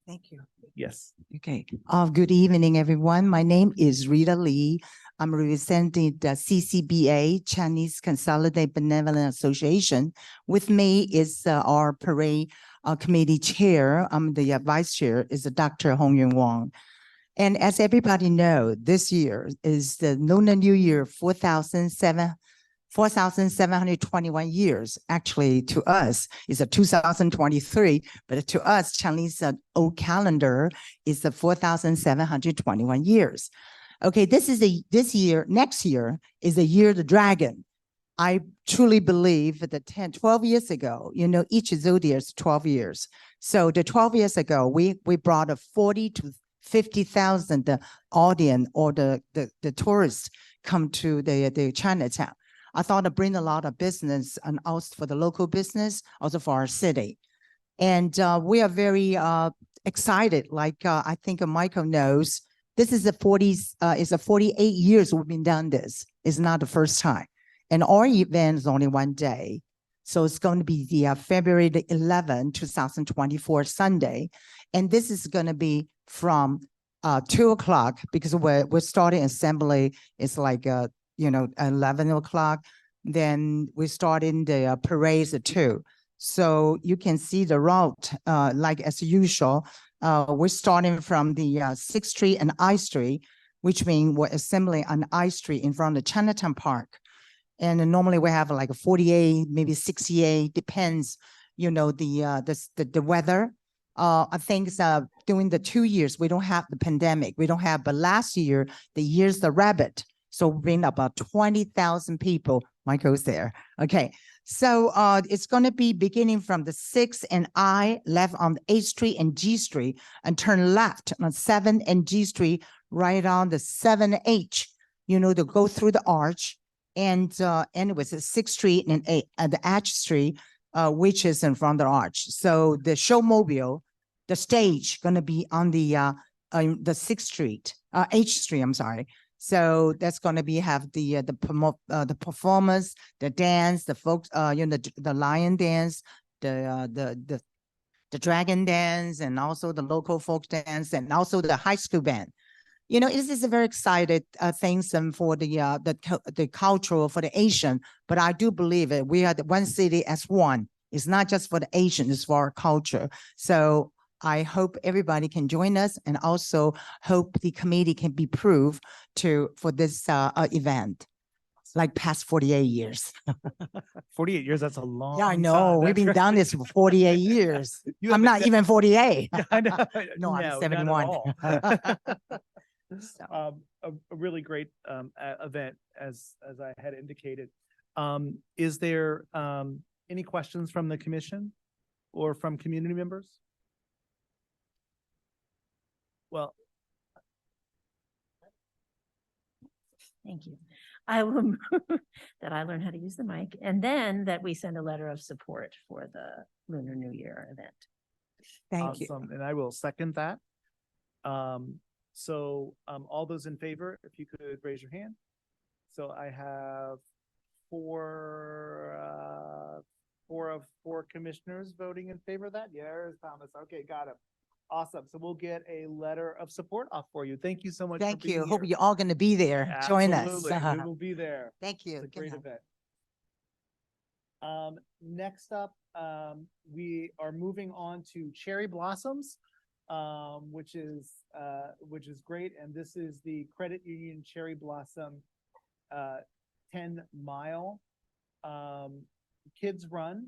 Speaker 12: Thank you.
Speaker 2: Yes.
Speaker 12: Okay. Good evening, everyone. My name is Rita Lee. I'm representing the CCBA, Chinese Consolidated Benevolent Association. With me is our parade committee chair. I'm the vice chair, is Dr. Hongyun Wang. And as everybody knows, this year is the Lunar New Year 4,721 years. Actually, to us, it's a 2023, but to us, Chinese old calendar is the 4,721 years. Okay, next year is the year of the dragon. I truly believe that 12 years ago, each zodiac is 12 years. So the 12 years ago, we brought a 40 to 50,000 audience or the tourists come to the Chinatown. I thought to bring a lot of business and also for the local business, also for our city. And we are very excited. Like I think Michael knows, this is it's a 48 years we've been done this. It's not the first time. And our event is only one day. So it's going to be the February 11, 2024 Sunday. And this is going to be from 2 o'clock because we're starting assembly. It's like 11 o'clock. Then we start in the parades too. So you can see the route, like as usual. We're starting from the 6th Street and I Street, which means we're assembling on I Street in front of Chinatown Park. And normally we have like a 48, maybe 68, depends, you know, the weather. I think during the 2 years, we don't have the pandemic. We don't have, but last year, the year's the rabbit. So we bring about 20,000 people. Michael's there. Okay. So it's going to be beginning from the 6th and I, left on 8th Street and G Street, and turn left on 7th and G Street, right on the 7H, you know, to go through the arch. And it was at 6th Street and the H Street, which is in front of the arch. So the showmobile, the stage, going to be on the 6th Street, H Street, I'm sorry. So that's going to be have the performance, the dance, the folks, you know, the lion dance, the dragon dance, and also the local folk dance, and also the high school band. You know, it is a very excited things for the cultural for the Asian, but I do believe it. We are the one city as one. It's not just for the Asian, it's for our culture. So I hope everybody can join us, and also hope the committee can be approved for this event, like past 48 years.
Speaker 2: 48 years, that's a long
Speaker 12: Yeah, I
Speaker 2: time.
Speaker 12: know. We've been doing this for 48 years. I'm not even 48.
Speaker 2: I know.
Speaker 12: No, I'm
Speaker 2: not
Speaker 12: 71.
Speaker 2: at all.
Speaker 12: So.
Speaker 2: A really great event, as I had indicated. Is there any questions from the commission or from community members? Well,
Speaker 10: Thank you. I will move that I learn how to use the mic, and then that we send a letter of support for the Lunar New Year event.
Speaker 12: Thank you.
Speaker 2: awesome, and I will second that. So all those in favor, if you could raise your hand. So I have four of four commissioners voting in favor of that. Yeah, there's Thomas. Okay, got it. Awesome. So we'll get a letter of support off for you. Thank you so much.
Speaker 12: Thank
Speaker 2: for being
Speaker 12: you. Hope
Speaker 2: here.
Speaker 12: you're all going to be there. Join us.
Speaker 2: Absolutely. We will be there.
Speaker 12: Thank you.
Speaker 2: It's a great
Speaker 12: Good night.
Speaker 2: event. Next up, we are moving on to cherry blossoms, which is great. And this is the Credit Union Cherry Blossom 10-mile kids run,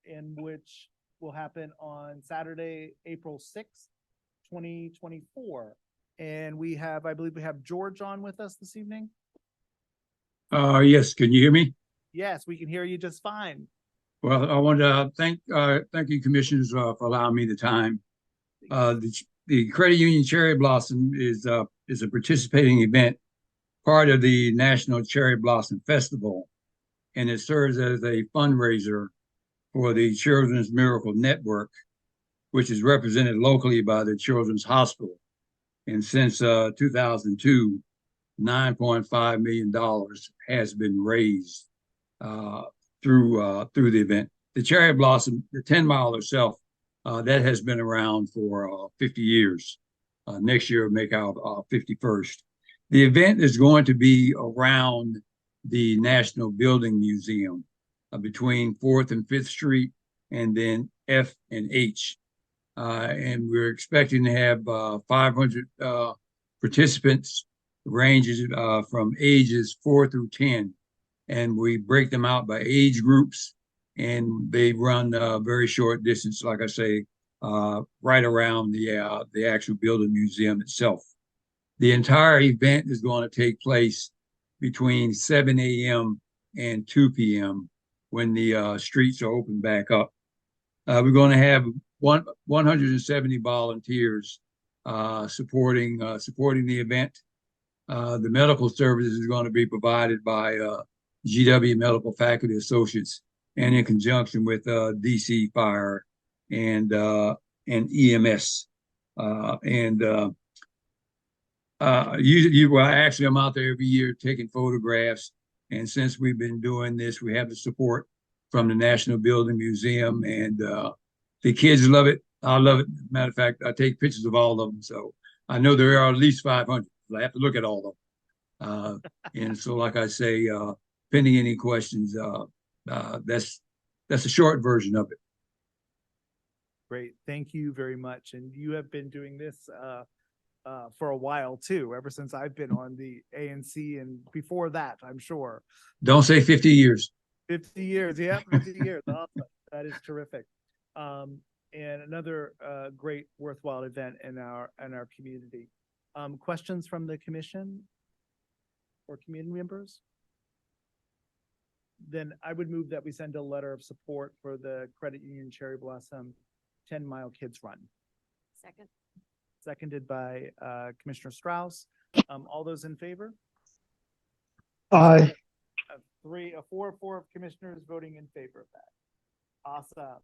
Speaker 2: in which will happen on Saturday, April 6th, 2024. And I believe we have George on with us this evening.
Speaker 13: Yes, can you hear me?
Speaker 2: Yes, we can hear you just fine.
Speaker 13: Well, I want to thank you, commissioners, for allowing me the time. The Credit Union Cherry Blossom is a participating event, part of the National Cherry Blossom Festival, and it serves as a fundraiser for the Children's Miracle Network, which is represented locally by the Children's Hospital. And since 2002, $9.5 million has been raised through the event. The Cherry Blossom, the 10-mile itself, that has been around for 50 years. Next year will make our 51st. The event is going to be around the National Building Museum, between 4th and 5th Street, and then F and H. And we're expecting to have 500 participants, ranges from ages 4 through 10. And we break them out by age groups, and they run a very short distance, like I say, right around the actual building museum itself. The entire event is going to take place between 7 a.m. and 2 p.m. when the streets are open back up. We're going to have 170 volunteers supporting the event. The medical services is going to be provided by GW Medical Faculty Associates, and in conjunction with DC Fire and EMS. Actually, I'm out there every year taking photographs. And since we've been doing this, we have the support from the National Building Museum, and the kids love it. I love it. Matter of fact, I take pictures of all of them. So I know there are at least 500. I have to look at all of them. And so, like I say, pending any questions. That's a short version of it.
Speaker 2: Great. Thank you very much. And you have been doing this for a while too, ever since I've been on the ANC and before that, I'm sure.
Speaker 13: Don't say 50 years.
Speaker 2: 50 years. Yeah, 50 years. Awesome. That is terrific. And another great worthwhile event in our community. Questions from the commission or community members? Then I would move that we send a letter of support for the Credit Union Cherry Blossom 10-mile kids run.
Speaker 6: Second.
Speaker 2: Seconded by Commissioner Strauss. All those in favor?
Speaker 3: Aye.
Speaker 2: Four commissioners voting in favor of that. Awesome.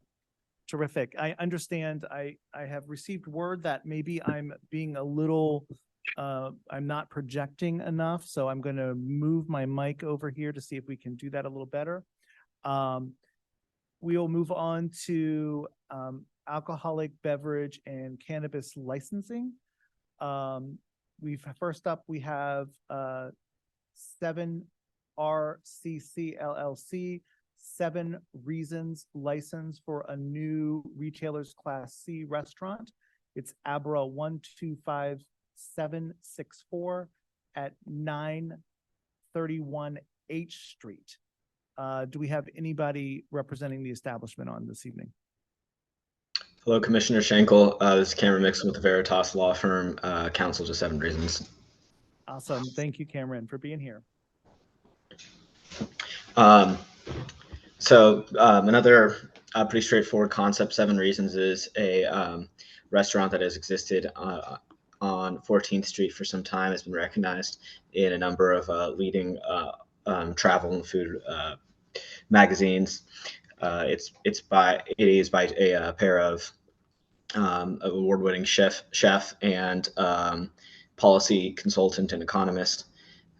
Speaker 2: Terrific. I understand. I have received word that maybe I'm being a little, I'm not projecting enough. So I'm going to move my mic over here to see if we can do that a little better. We'll move on to alcoholic beverage and cannabis licensing. First up, we have 7 RCC LLC, 7 Reasons license for a new retailer's Class C restaurant. It's Abra 125764 at 931 H Street. Do we have anybody representing the establishment on this evening?
Speaker 14: Hello, Commissioner Schenkel. This is Cameron Mixon with the Veritas Law Firm, counsel to 7 Reasons.
Speaker 2: Awesome. Thank you, Cameron, for being here.
Speaker 14: Another pretty straightforward concept. 7 Reasons is a restaurant that has existed on 14th Street for some time. Has been recognized in a number of leading travel and food magazines. It is by a pair of award-winning chef and policy consultant and economist.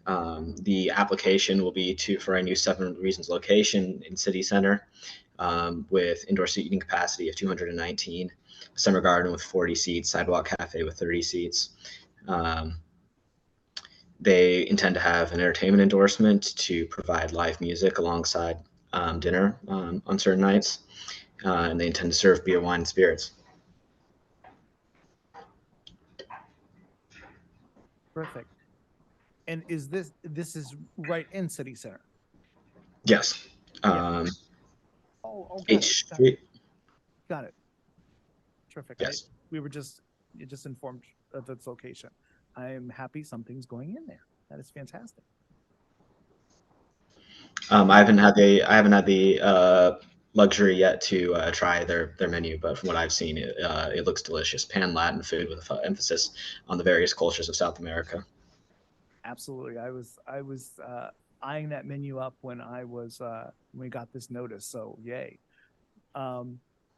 Speaker 14: The application will be for a new 7 Reasons location in City Center with indoor seating capacity of 219, summer garden with 40 seats, sidewalk cafe with 30 seats. They intend to have an entertainment endorsement to provide live music alongside dinner on certain nights, and they intend to serve beer, wine, and spirits.
Speaker 2: Perfect. And is this is right in City Center?
Speaker 14: Yes.
Speaker 2: Got
Speaker 14: H Street.
Speaker 2: Got it. Terrific.
Speaker 14: Yes.
Speaker 2: You just informed of its location. I am happy something's going in there. That is fantastic.
Speaker 14: I haven't had the luxury yet to try their menu, but from what I've seen, it looks delicious. Pan Latin food with an emphasis on the various cultures of South America.
Speaker 2: Absolutely. I was eyeing that menu up when we got this notice. So yay.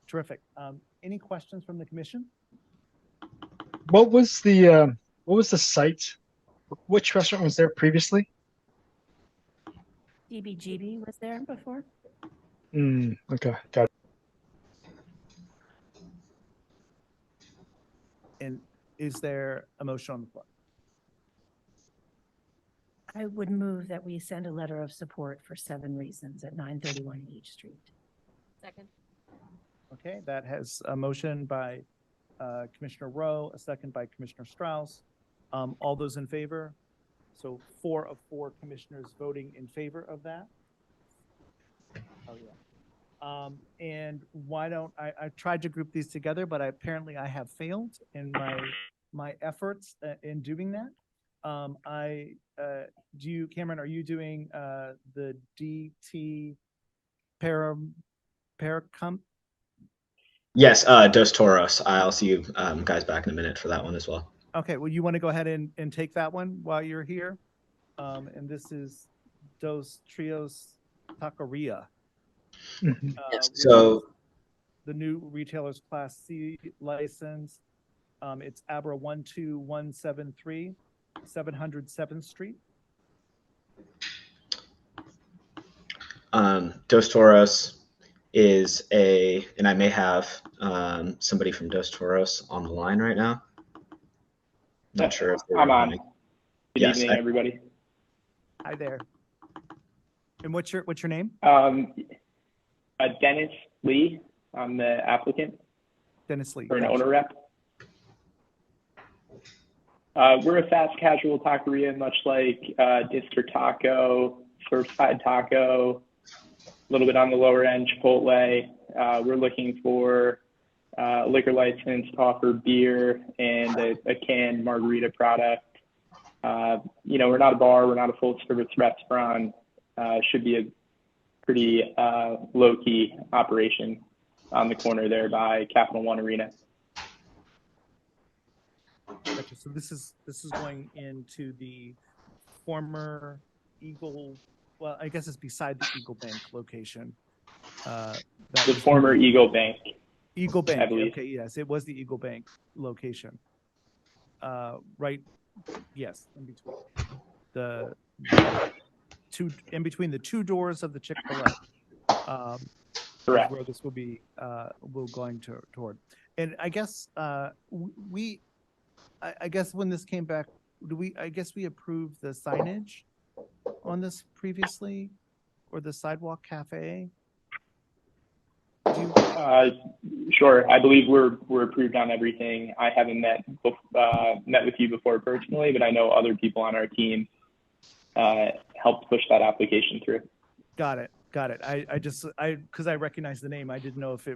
Speaker 2: Terrific. Any questions from the commission?
Speaker 3: What was the site? Which restaurant was there previously?
Speaker 10: DBGB was there before.
Speaker 3: Okay, got it.
Speaker 2: And is there a motion on the floor?
Speaker 10: I would move that we send a letter of support for 7 Reasons at 931 H Street.
Speaker 6: Second.
Speaker 2: Okay, that has a motion by Commissioner Rowe, a second by Commissioner Strauss. All those in favor? So 4 of 4 commissioners voting in favor of that. Oh yeah. And why don't I tried to group these together, but apparently I have failed in my efforts in doing that. Cameron, are you doing the DT Paracump?
Speaker 14: Yes, Dos Toros. I'll see you guys back in a minute for that one as well.
Speaker 2: Okay, well, you want to go ahead and take that one while you're here? And this is Dos Trios Taqueria.
Speaker 14: Yes, so
Speaker 2: the new retailer's Class C license. It's Abra 12173, 707th Street.
Speaker 14: Dos Toros is and I may have somebody from Dos Toros on the line right now. Not sure if
Speaker 15: I'm on. Good
Speaker 14: yes,
Speaker 15: evening, everybody.
Speaker 2: Hi there. And what's your name?
Speaker 15: Dennis Lee. I'm the applicant.
Speaker 2: Dennis Lee.
Speaker 15: Or an
Speaker 2: Gotcha.
Speaker 15: owner rep. We're a fast casual taqueria, much like District Taco, Surfside Taco, a little bit on the lower end, Chipotle. We're looking for a liquor license to offer beer and a canned margarita product. You know, we're not a bar, we're not a full service restaurant. Should be a pretty low key operation on the corner there by Capital One Arena.
Speaker 2: Gotcha. So this is going into the former Eagle. Well, I guess it's beside the Eagle Bank location.
Speaker 15: The former Eagle Bank.
Speaker 2: Eagle Bank.
Speaker 15: I believe.
Speaker 2: Okay, yes, it was the Eagle Bank location. Right. Yes, in between the two, in between the two doors of the Chick-fil-A.
Speaker 15: Correct.
Speaker 2: Where this will be will going toward. And I guess I guess when this came back, I guess we approved the signage on this previously, or the sidewalk cafe?
Speaker 15: Sure. I believe we're approved on everything. I haven't met with you before personally, but I know other people on our team helped push that application through.
Speaker 2: Got it. Because I recognize the name, I didn't know if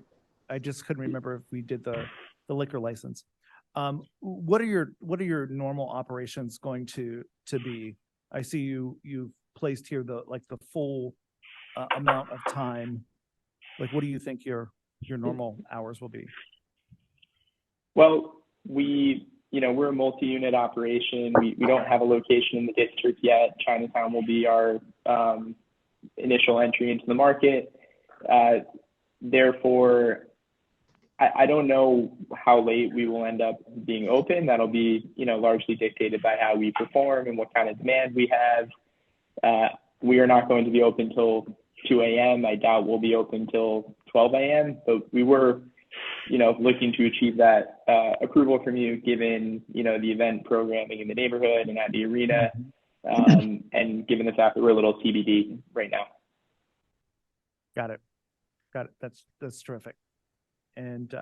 Speaker 2: I just couldn't remember if we did the liquor license. What are your normal operations going to be? I see you've placed here the full amount of time. Like, what do you think your normal hours will be?
Speaker 15: Well, we're a multi-unit operation. We don't have a location in the district yet. Chinatown will be our initial entry into the market. Therefore, I don't know how late we will end up being open. That'll be, largely dictated by how we perform and what kind of demand we have. We are not going to be open till 2 a.m. I doubt we'll be open till 12 a.m. But we were, looking to achieve that approval from you, given, the event programming in the neighborhood and at the arena, and given the fact that we're a little TBD right now.
Speaker 2: Got it. That's terrific. And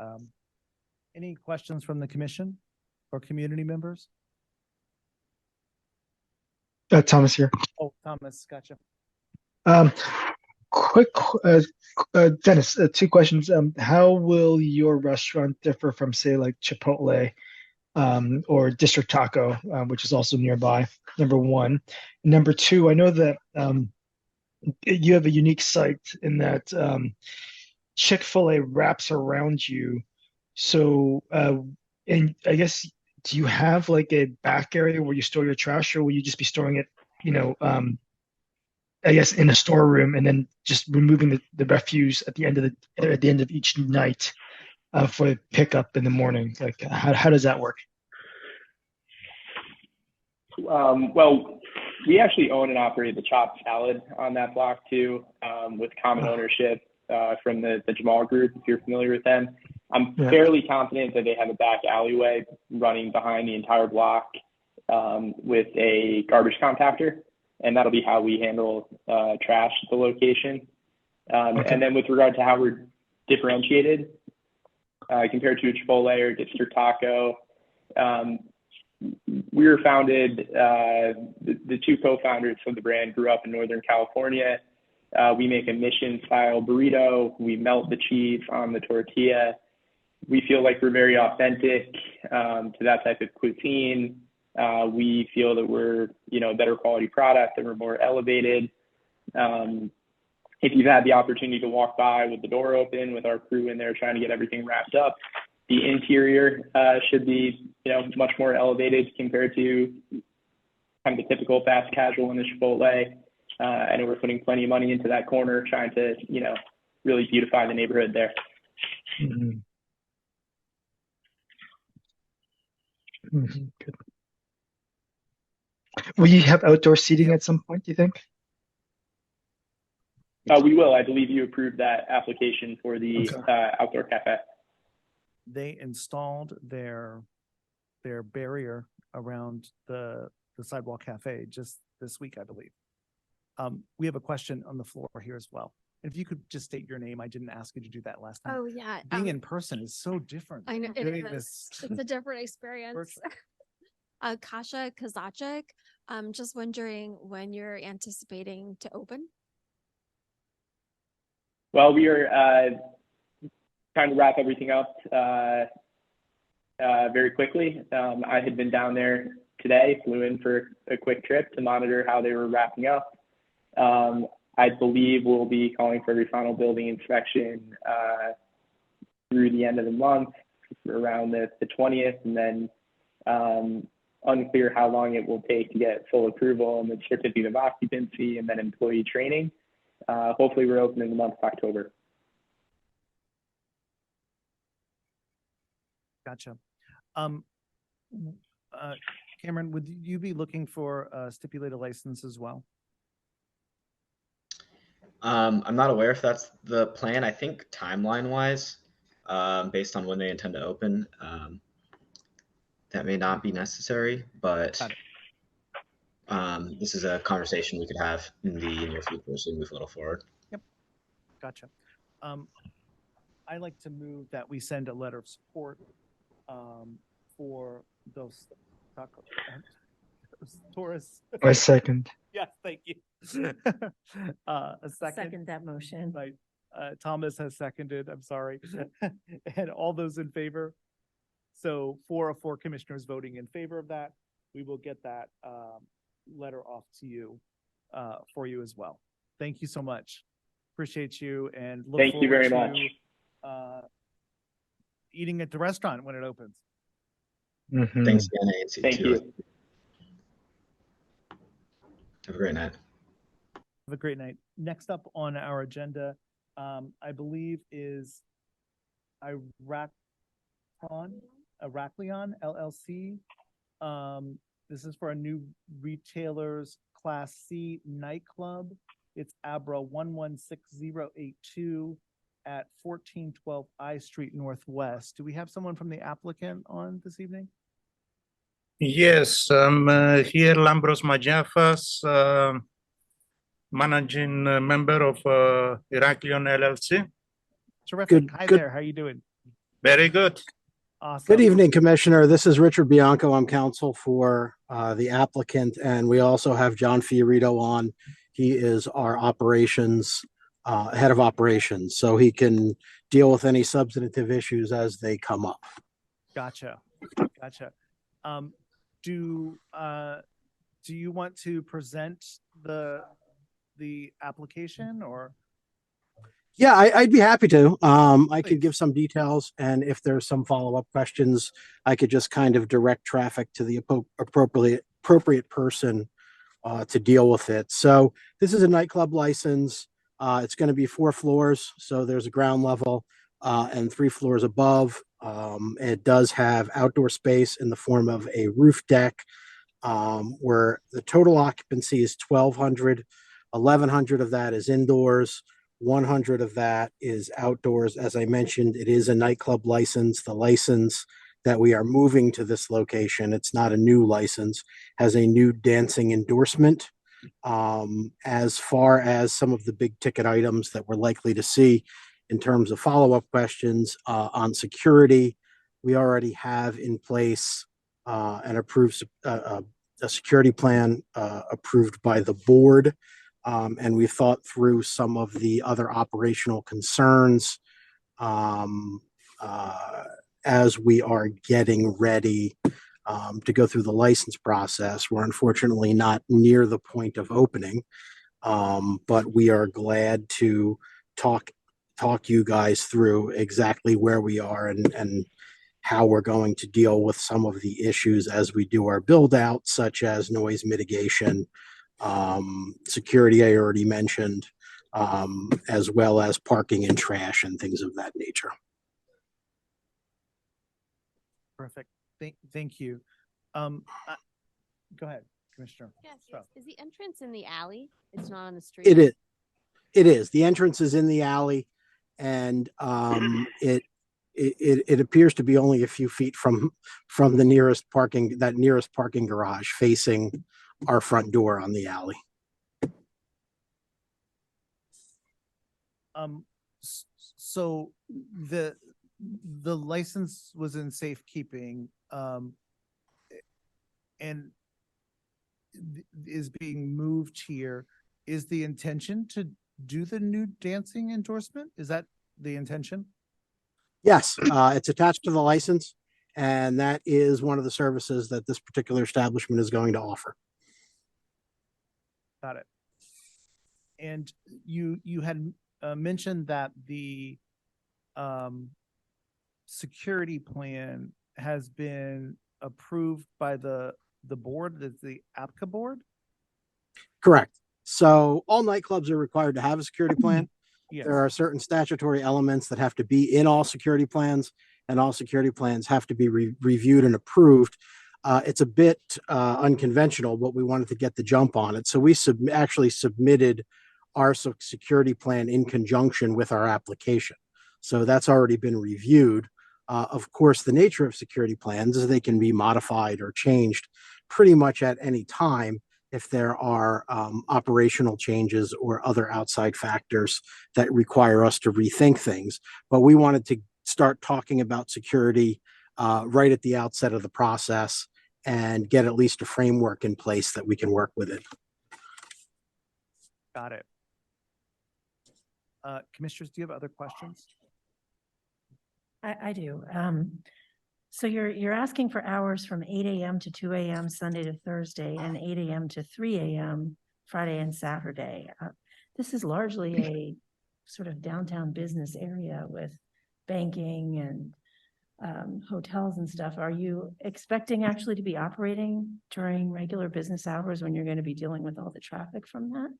Speaker 2: any questions from the commission or community members?
Speaker 3: Thomas here.
Speaker 2: Oh, Thomas, gotcha.
Speaker 3: Quick, Dennis, two questions. How will your restaurant differ from, say, like Chipotle or District Taco, which is also nearby? Number one. Number two, I know that you have a unique site in that Chick-fil-A wraps around you. So, and I guess, do you have like a back area where you store your trash, or will you just be storing it, I guess, in a storeroom and then just removing the refuse at the end of each night for pickup in the morning? Like, how does that work?
Speaker 15: Well, we actually own and operate the Chopped Salad on that block too, with common ownership from the Jamal Group, if you're familiar with them. I'm fairly confident that they have a back alleyway running behind the entire block with a garbage compactor, and that'll be how we handle trash at the location. And then with regard to how we're differentiated compared to a Chipotle or District Taco, we were founded, the two co-founders of the brand grew up in Northern California. We make a mission style burrito. We melt the cheese on the tortilla. We feel like we're very authentic to that type of cuisine. We feel that we're, a better quality product, that we're more elevated. If you've had the opportunity to walk by with the door open, with our crew in there trying to get everything wrapped up, the interior should be, much more elevated compared to kind of the typical fast casual in the Chipotle. I know we're putting plenty of money into that corner, trying to, really beautify the neighborhood there.
Speaker 3: Mm-hmm. Mm-hmm. Good. Will you have outdoor seating at some point, do you think?
Speaker 15: We will. I believe you approved that application for the outdoor cafe.
Speaker 2: They installed their barrier around the sidewalk cafe just this week, I believe. We have a question on the floor here as well. If you could just state your name, I didn't ask you to do that last time.
Speaker 6: Oh, yeah.
Speaker 2: Being in person is so different.
Speaker 6: I know it
Speaker 2: doing
Speaker 6: is.
Speaker 2: this.
Speaker 6: It's a different experience.
Speaker 2: Virtual.
Speaker 6: Kasha Kazachik, I'm just wondering when you're anticipating to open?
Speaker 15: Well, we are trying to wrap everything up very quickly. I had been down there today, flew in for a quick trip to monitor how they were wrapping up. I believe we'll be calling for every final building inspection through the end of the month, around the 20th, and then unclear how long it will take to get full approval and the certificate of occupancy and then employee training. Hopefully we're open in the month of October.
Speaker 2: Gotcha. Cameron, would you be looking for a stipulated license as well?
Speaker 14: I'm not aware if that's the plan. I think timeline wise, based on when they intend to open, that may not be necessary, but this is a conversation we could have in the near future as we move a little forward.
Speaker 2: Yep. Gotcha. I like to move that we send a letter of support for those tourists.
Speaker 3: I second.
Speaker 2: Yes, thank you. A
Speaker 10: Second that motion.
Speaker 2: Right. Thomas has seconded. I'm sorry. And all those in favor? So 4 of 4 commissioners voting in favor of that. We will get that letter off to you for you as well. Thank you so much. Appreciate you and look
Speaker 15: Thank you very
Speaker 2: forward
Speaker 15: much.
Speaker 2: to eating at the restaurant when it opens.
Speaker 14: Thanks again, ANC.
Speaker 15: Thank you.
Speaker 14: Have a great night.
Speaker 2: Have a great night. Next up on our agenda, I believe is Iraklion LLC. This is for a new retailers Class C nightclub. It's Abra 116082 at 1412 I Street Northwest. Do we have someone from the applicant on this evening?
Speaker 16: Yes, I'm here, Lambros Majafas, managing member of Iraklion LLC.
Speaker 2: Terrific. Hi there. How are you doing?
Speaker 16: Very good.
Speaker 2: Awesome.
Speaker 17: Good evening, Commissioner. This is Richard Bianco. I'm counsel for the applicant, and we also have John Fiorito on. He is our operations head of operations, so he can deal with any substantive issues as they come up.
Speaker 2: Gotcha. Gotcha. Do you want to present the application or?
Speaker 17: Yeah, I'd be happy to. I could give some details, and if there's some follow-up questions, I could just kind of direct traffic to the appropriate person to deal with it. So this is a nightclub license. It's going to be 4 floors, so there's a ground level and 3 floors above. It does have outdoor space in the form of a roof deck, where the total occupancy is 1,200. 1,100 of that is indoors. 100 of that is outdoors. As I mentioned, it is a nightclub license. The license that we are moving to this location, it's not a new license, has a new dancing endorsement. As far as some of the big ticket items that we're likely to see in terms of follow-up questions on security, we already have in place an approved a security plan approved by the board. And we've thought through some of the other operational concerns as we are getting ready to go through the license process. We're unfortunately not near the point of opening, but we are glad to talk you guys through exactly where we are and how we're going to deal with some of the issues as we do our build out, such as noise mitigation, security I already mentioned, as well as parking and trash and things of that nature.
Speaker 2: Perfect. Thank you. Go ahead, Commissioner.
Speaker 18: Yes, is the entrance in the alley? It's not on the street?
Speaker 17: It is. It is. The entrance is in the alley, and it appears to be only a few feet from the nearest parking garage facing our front door on the alley.
Speaker 2: So the license was in safekeeping, and is being moved here. Is the intention to do the new dancing endorsement? Is that the intention?
Speaker 17: Yes, it's attached to the license, and that is one of the services that this particular establishment is going to offer.
Speaker 2: Got it. And you had mentioned that the security plan has been approved by the board, that's the APCA board?
Speaker 17: Correct. So all nightclubs are required to have a security plan.
Speaker 2: Yes.
Speaker 17: There are certain statutory elements that have to be in all security plans, and all security plans have to be reviewed and approved. It's a bit unconventional, but we wanted to get the jump on it. So we actually submitted our security plan in conjunction with our application. So that's already been reviewed. Of course, the nature of security plans is they can be modified or changed pretty much at any time if there are operational changes or other outside factors that require us to rethink things. But we wanted to start talking about security right at the outset of the process and get at least a framework in place that we can work with it.
Speaker 2: Got it. Commissioners, do you have other questions?
Speaker 10: I do. So you're asking for hours from 8 a.m. to 2 a.m. Sunday to Thursday and 8 a.m. to 3 a.m. Friday and Saturday. This is largely a sort of downtown business area with banking and hotels and stuff. Are you expecting actually to be operating during regular business hours when you're going to be dealing with all the traffic from that?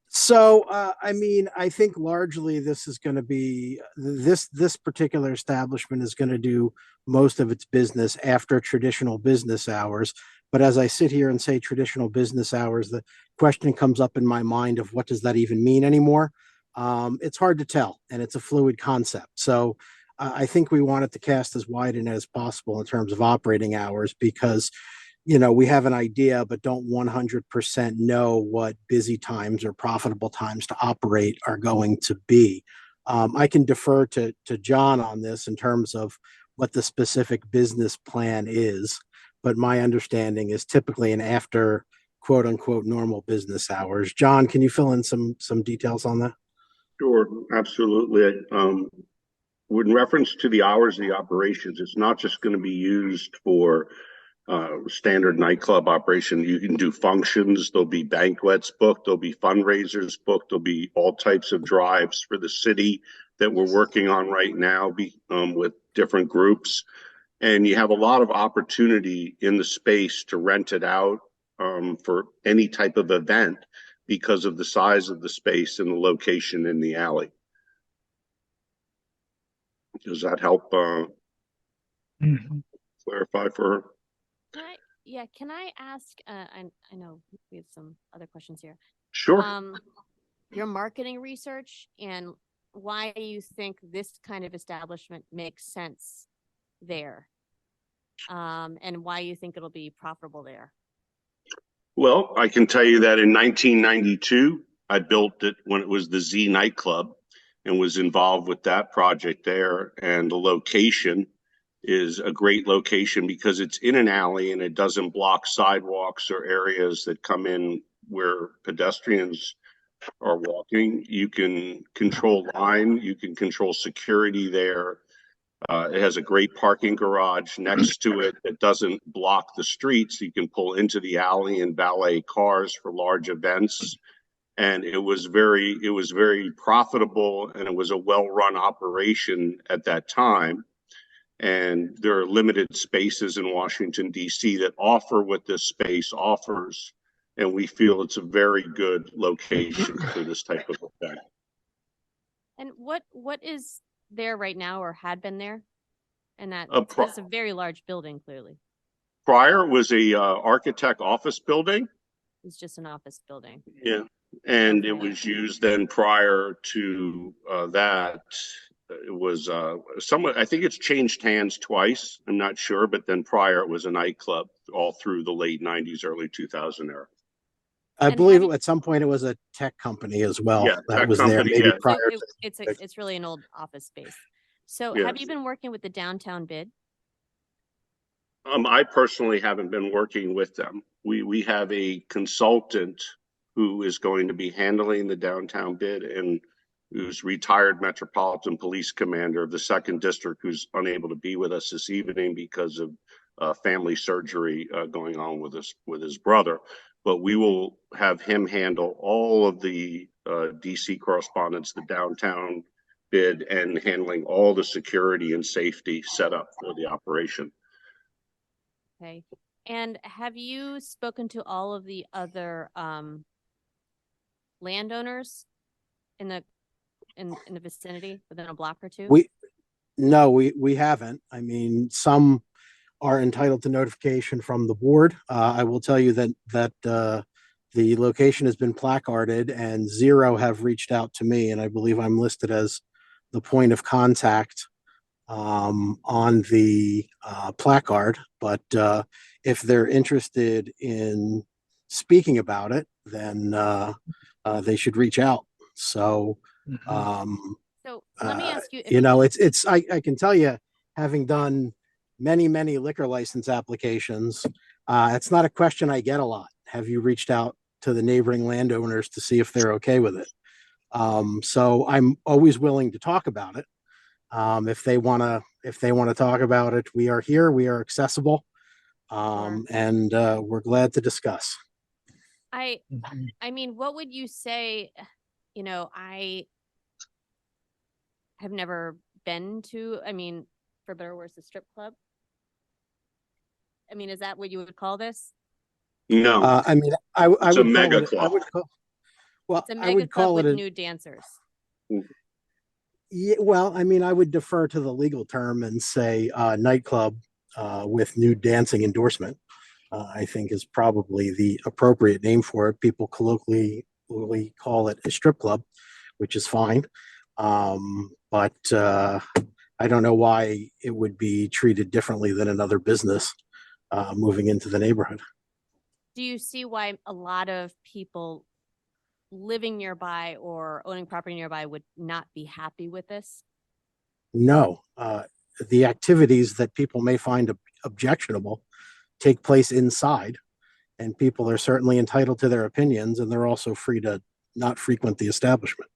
Speaker 17: So, I mean, I think largely this is going to be this particular establishment is going to do most of its business after traditional business hours. But as I sit here and say traditional business hours, the question comes up in my mind of what does that even mean anymore? It's hard to tell, and it's a fluid concept. So I think we want it to cast as wide a net as possible in terms of operating hours because we have an idea, but don't 100% know what busy times or profitable times to operate are going to be. I can defer to John on this in terms of what the specific business plan is, but my understanding is typically an after quote unquote normal business hours. John, can you fill in some details on that?
Speaker 19: Sure, absolutely. With reference to the hours of the operations, it's not just going to be used for standard nightclub operation. You can do functions. There'll be banquets booked. There'll be fundraisers booked. There'll be all types of drives for the city that we're working on right now with different groups. And you have a lot of opportunity in the space to rent it out for any type of event because of the size of the space and the location in the alley. Does that help clarify for her?
Speaker 18: Can I ask, I know we have some other questions here.
Speaker 19: Sure.
Speaker 18: Your marketing research and why you think this kind of establishment makes sense there, and why you think it'll be profitable there.
Speaker 19: Well, I can tell you that in 1992, I built it when it was the Z nightclub and was involved with that project there. And the location is a great location because it's in an alley and it doesn't block sidewalks or areas that come in where pedestrians are walking. You can control line, you can control security there. It has a great parking garage next to it that doesn't block the streets. You can pull into the alley and valet cars for large events. And it was very profitable, and it was a well-run operation at that time. And there are limited spaces in Washington, D.C. that offer what this space offers. And we feel it's a very good location for this type of event.
Speaker 18: And what is there right now or had been there? And that it's a very large building, clearly.
Speaker 19: Prior was a architect office building.
Speaker 18: It's just an office building.
Speaker 19: Yeah. And it was used then prior to that. It was somewhat, I think it's changed hands twice. I'm not sure. But then prior it was a nightclub all through the late 90s, early 2000 era.
Speaker 17: I
Speaker 18: And
Speaker 17: believe
Speaker 18: have you,
Speaker 17: at some point it was a tech company as well
Speaker 19: Yeah,
Speaker 17: that
Speaker 19: tech
Speaker 17: was there
Speaker 19: company,
Speaker 17: maybe
Speaker 19: yeah.
Speaker 17: prior
Speaker 18: so
Speaker 17: to.
Speaker 18: it's really an old office space. So
Speaker 19: Yeah.
Speaker 18: have you been working with the downtown bid?
Speaker 19: I personally haven't been working with them. We have a consultant who is going to be handling the downtown bid and who's retired Metropolitan Police Commander of the Second District, who's unable to be with us this evening because of family surgery going on with his brother. But we will have him handle all of the DC correspondence, the downtown bid, and handling all the security and safety setup for the operation.
Speaker 18: Okay. And have you spoken to all of the other landowners in the in the vicinity within a block or two?
Speaker 17: We haven't. I mean, some are entitled to notification from the board. I will tell you that the location has been placarded and 0 have reached out to me, and I believe I'm listed as the point of contact on the placard. But if they're interested in speaking about it, then they should reach out. So,
Speaker 18: So let me ask you, if
Speaker 17: you know, I can tell you, having done many liquor license applications, it's not a question I get a lot. Have you reached out to the neighboring landowners to see if they're okay with it? So I'm always willing to talk about it. If they want to talk about it, we are here, we are accessible, and we're glad to discuss.
Speaker 18: I mean, what would you say? You know, I have never been to, I mean, for better or worse, a strip club. I mean, is that what you would call this?
Speaker 19: No.
Speaker 17: I mean, I would
Speaker 19: It's a
Speaker 17: call
Speaker 19: mega
Speaker 17: it,
Speaker 19: club.
Speaker 18: It's a mega club with nude dancers.
Speaker 17: Yeah, well, I mean, I would defer to the legal term and say nightclub with nude dancing endorsement. I think is probably the appropriate name for it. People colloquially call it a strip club, which is fine. But I don't know why it would be treated differently than another business moving into the neighborhood.
Speaker 18: Do you see why a lot of people living nearby or owning property nearby would not be happy with this?
Speaker 17: No, the activities that people may find objectionable take place inside, and people are certainly entitled to their opinions, and they're also free to not frequent the establishment.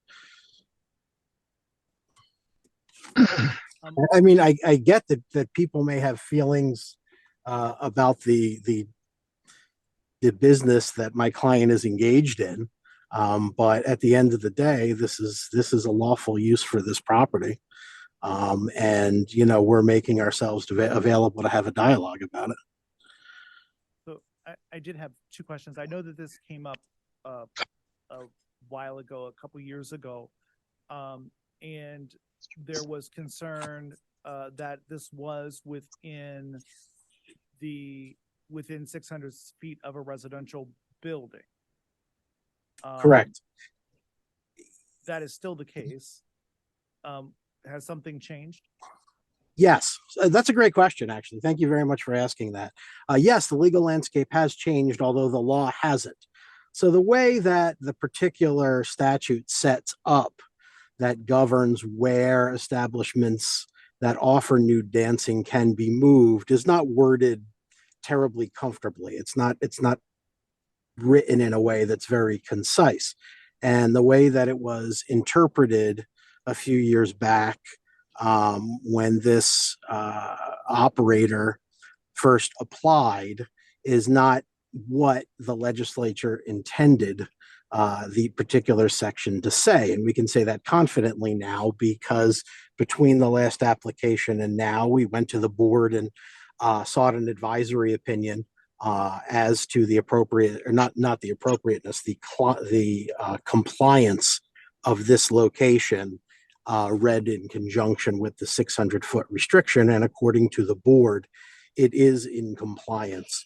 Speaker 17: I mean, I get that people may have feelings about the business that my client is engaged in, but at the end of the day, this is a lawful use for this property, and you know, we're making ourselves available to have a dialogue about it.
Speaker 2: So I did have 2 questions. I know that this came up a while ago, a couple years ago, and there was concern that this was within 600 feet of a residential building.
Speaker 17: Correct.
Speaker 2: That is still the case. Has something changed?
Speaker 17: Yes, that's a great question, actually. Thank you very much for asking that. Yes, the legal landscape has changed, although the law hasn't. So the way that the particular statute sets up that governs where establishments that offer nude dancing can be moved is not worded terribly comfortably. It's not written in a way that's very concise. And the way that it was interpreted a few years back, when this operator first applied, is not what the legislature intended the particular section to say. And we can say that confidently now, because between the last application and now, we went to the board and sought an advisory opinion as to the appropriate, or not the appropriateness, the compliance of this location, read in conjunction with the 600-foot restriction. And according to the board, it is in compliance,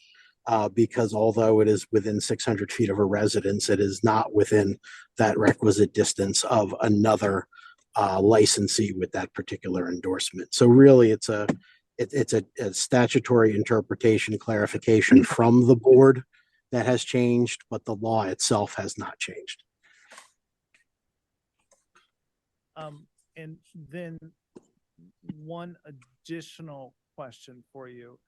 Speaker 17: because although it is within 600 feet of a residence, it is not within that requisite distance of another licensee with that particular endorsement. So really, it's a statutory interpretation clarification from the board that has changed, but the law itself has not changed.
Speaker 2: And then one additional question for you.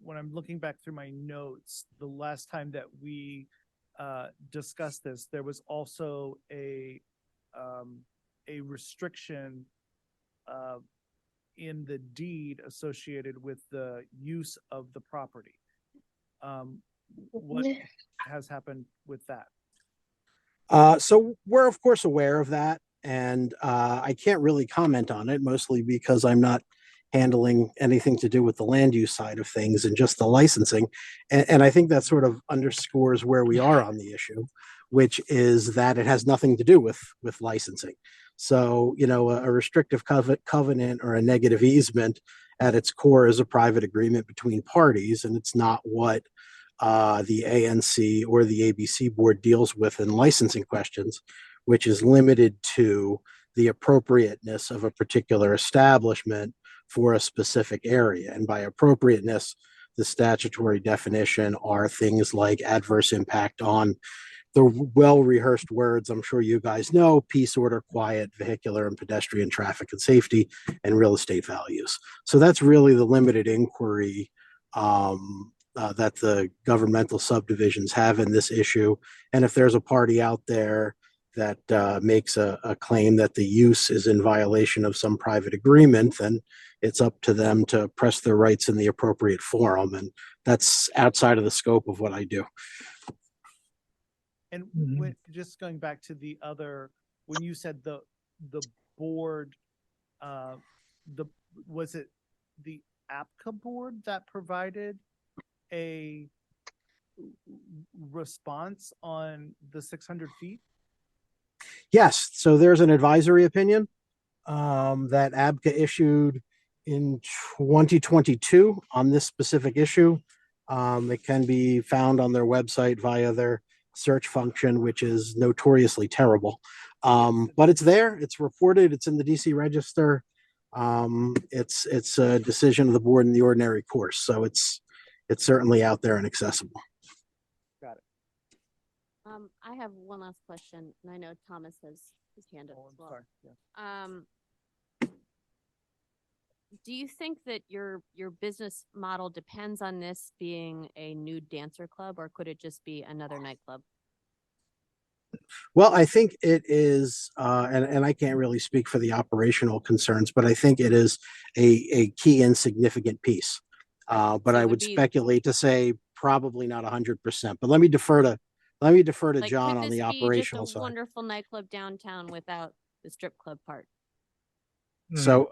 Speaker 2: When I'm looking back through my notes, the last time that we discussed this, there was also a restriction in the deed associated with the use of the property. What has happened with that?
Speaker 17: So we're of course aware of that, and I can't really comment on it, mostly because I'm not handling anything to do with the land use side of things and just the licensing. And I think that sort of underscores where we are on the issue, which is that it has nothing to do with licensing. So, you know, a restrictive covenant or a negative easement at its core is a private agreement between parties, and it's not what the ANC or the ABC board deals with in licensing questions, which is limited to the appropriateness of a particular establishment for a specific area. And by appropriateness, the statutory definition are things like adverse impact on the well-rehearsed words I'm sure you guys know: peace, order, quiet, vehicular and pedestrian traffic and safety, and real estate values. So that's really the limited inquiry that the governmental subdivisions have in this issue. And if there's a party out there that makes a claim that the use is in violation of some private agreement, then it's up to them to press their rights in the appropriate forum. And that's outside of the scope of what I do.
Speaker 2: And just going back to the other, when you said the board, was it the APCA board that provided a response on the 600 feet?
Speaker 17: Yes. So there's an advisory opinion that ABCA issued in 2022 on this specific issue. It can be found on their website via their search function, which is notoriously terrible. But it's there, it's reported, it's in the DC Register. It's a decision of the board in the ordinary course. So it's certainly out there and accessible.
Speaker 2: Got it.
Speaker 18: I have one last question, and I know Thomas has his hand up as well.
Speaker 2: Sorry. Yeah.
Speaker 18: Do you think that your business model depends on this being a nude dancer club, or could it just be another nightclub?
Speaker 17: Well, I think it is, and I can't really speak for the operational concerns, but I think it is a key and significant piece. But I would speculate to say probably not 100%. But let me defer to
Speaker 18: Like,
Speaker 17: John
Speaker 18: could
Speaker 17: on
Speaker 18: this
Speaker 17: the
Speaker 18: be
Speaker 17: operational
Speaker 18: just a
Speaker 17: side.
Speaker 18: wonderful nightclub downtown without the strip club part?
Speaker 17: So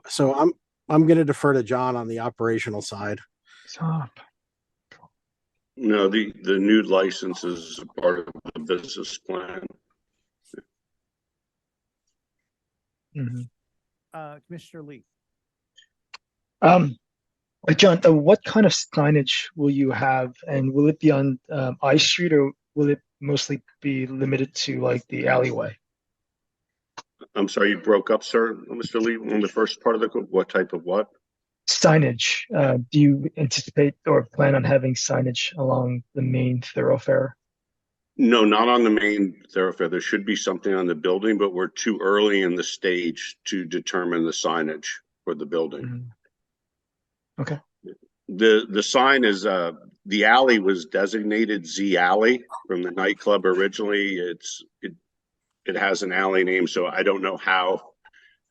Speaker 17: I'm going to defer to John on the operational side.
Speaker 3: Stop.
Speaker 19: No, the nude license is a part of the business plan.
Speaker 2: Commissioner Lee.
Speaker 3: John, what kind of signage will you have, and will it be on I Street, or will it mostly be limited to like the alleyway?
Speaker 19: I'm sorry, you broke up, sir, Mr. Lee, on the first part of the, what type of what?
Speaker 3: Signage. Do you anticipate or plan on having signage along the main thoroughfare?
Speaker 19: No, not on the main thoroughfare. There should be something on the building, but we're too early in the stage to determine the signage for the building.
Speaker 3: Okay.
Speaker 19: The sign is the alley was designated Z Alley from the nightclub originally. It has an alley name, so I don't know how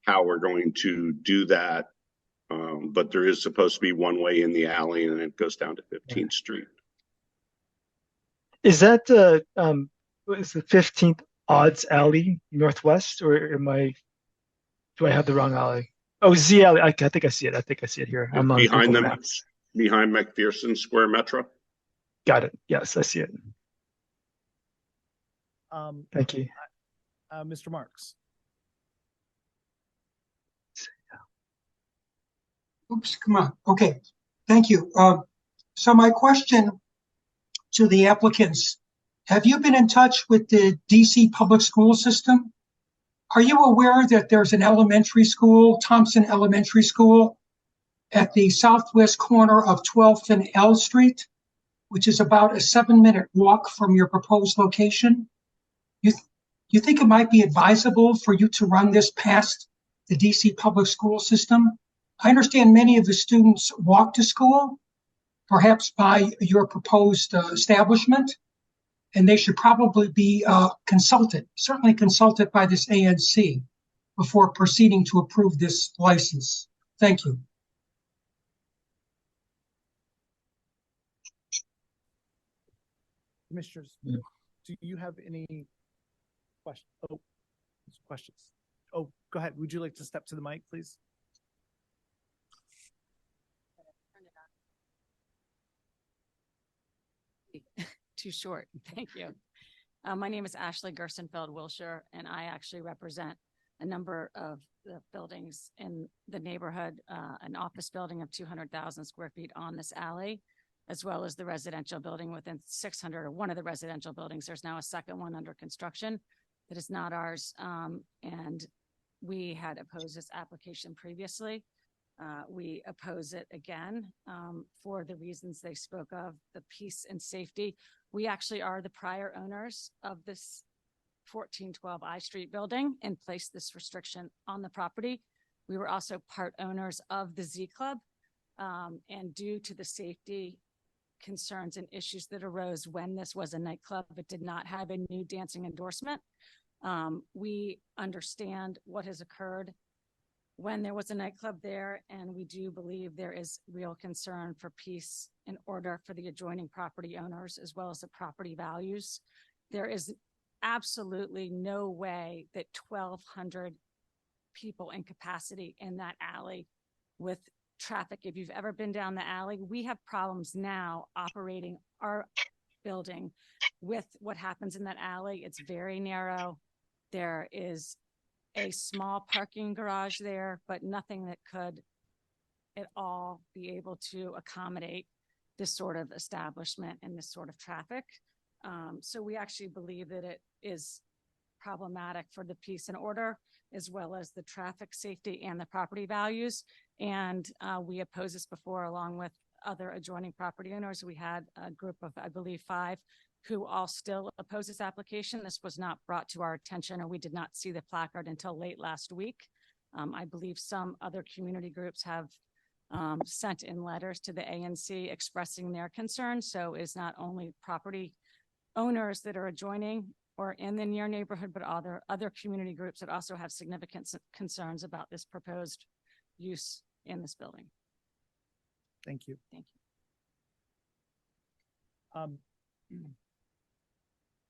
Speaker 19: we're going to do that. But there is supposed to be one way in the alley, and it goes down to 15th Street.
Speaker 3: Is that is the 15th Odds Alley Northwest, or do I have the wrong alley? Oh, Z Alley. I think I see it. I think I see it here. I'm on
Speaker 19: Behind
Speaker 3: Google
Speaker 19: them,
Speaker 3: Maps.
Speaker 19: behind McPherson Square Metro.
Speaker 3: Got it. Yes, I see it. Thank you.
Speaker 2: Mr. Marks.
Speaker 5: Oops, come on. Okay, thank you. So my question to the applicants, have you been in touch with the DC public school system? Are you aware that there's an elementary school, Thompson Elementary School, at the southwest corner of 12th and L Street? which is about a 7-minute walk from your proposed location. You think it might be advisable for you to run this past the DC public school system? I understand many of the students walk to school, perhaps by your proposed establishment, and they should probably be certainly consulted by this ANC before proceeding to approve this license. Thank you.
Speaker 2: Commissioners, do you have any questions? Oh, go ahead. Would you like to step to the mic, please?
Speaker 20: Too short. Thank you. My name is Ashley Gerstenfeld Wilshire, and I actually represent a number of the buildings in the neighborhood, an office building of 200,000 square feet on this alley, as well as the residential building within 600, or one of the residential buildings. There's now a second one under construction that is not ours. And we had opposed this application previously. We oppose it again for the reasons they spoke of, the peace and safety. We actually are the prior owners of this 1412 I Street building and placed this restriction on the property. We were also part owners of the Z Club, and due to the safety concerns and issues that arose when this was a nightclub, it did not have a new dancing endorsement. We understand what has occurred when there was a nightclub there, and we do believe there is real concern for peace and order for the adjoining property owners, as well as the property values. There is absolutely no way that 1,200 people in capacity in that alley with traffic. If you've ever been down the alley, we have problems now operating our building with what happens in that alley. It's very narrow. There is a small parking garage there, but nothing that could at all be able to accommodate this sort of establishment and this sort of traffic. So we actually believe that it is problematic for the peace and order, as well as the traffic safety and the property values. And we opposed this before, along with other adjoining property owners. We had a group of, I believe, 5 who all still oppose this application. This was not brought to our attention, or we did not see the placard until late last week. I believe some other community groups have sent in letters to the ANC expressing their concerns. So it's not only property owners that are adjoining or in the near neighborhood, but other community groups that also have significant concerns about this proposed use in this building.
Speaker 2: Thank you.
Speaker 20: Thank
Speaker 2: you.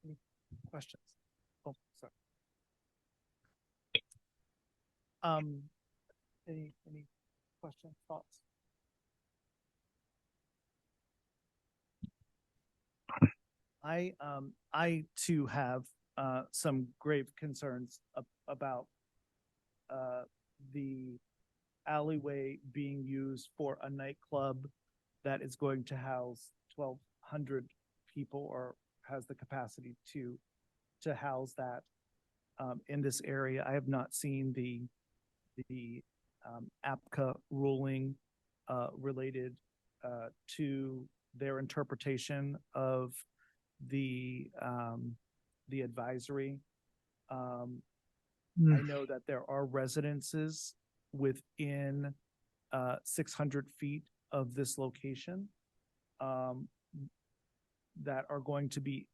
Speaker 2: Any questions? Oh, sorry. Any questions, thoughts? I too have some grave concerns about the alleyway being used for a nightclub that is going to house 1,200 people, or has the capacity to house that in this area. I have not seen the APCA ruling related to their interpretation of the advisory. I know that there are residences within 600 feet of this location that are going to be,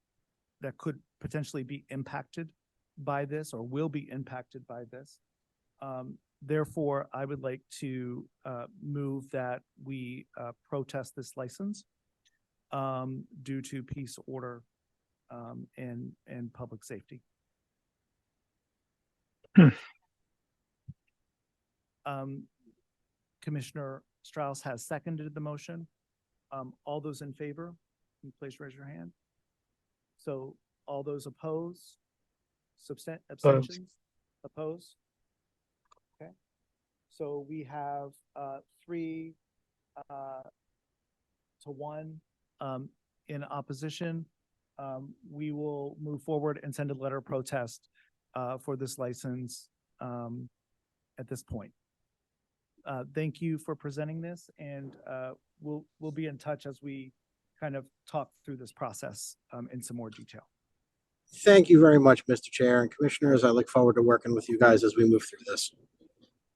Speaker 2: that could potentially be impacted by this, or will be impacted by this. Therefore, I would like to move that we protest this license due to peace, order, and public safety. Commissioner Strauss has seconded the motion. All those in favor, can you please raise your hand? So all those opposed, abstentions, opposed? Okay. So we have 3 to 1 in opposition. We will move forward and send a letter of protest for this license at this point. Thank you for presenting this, and we'll be in touch as we kind of talk through this process in some more detail.
Speaker 17: Thank you very much, Mr. Chair and Commissioners. I look forward to working with you guys as we move through this.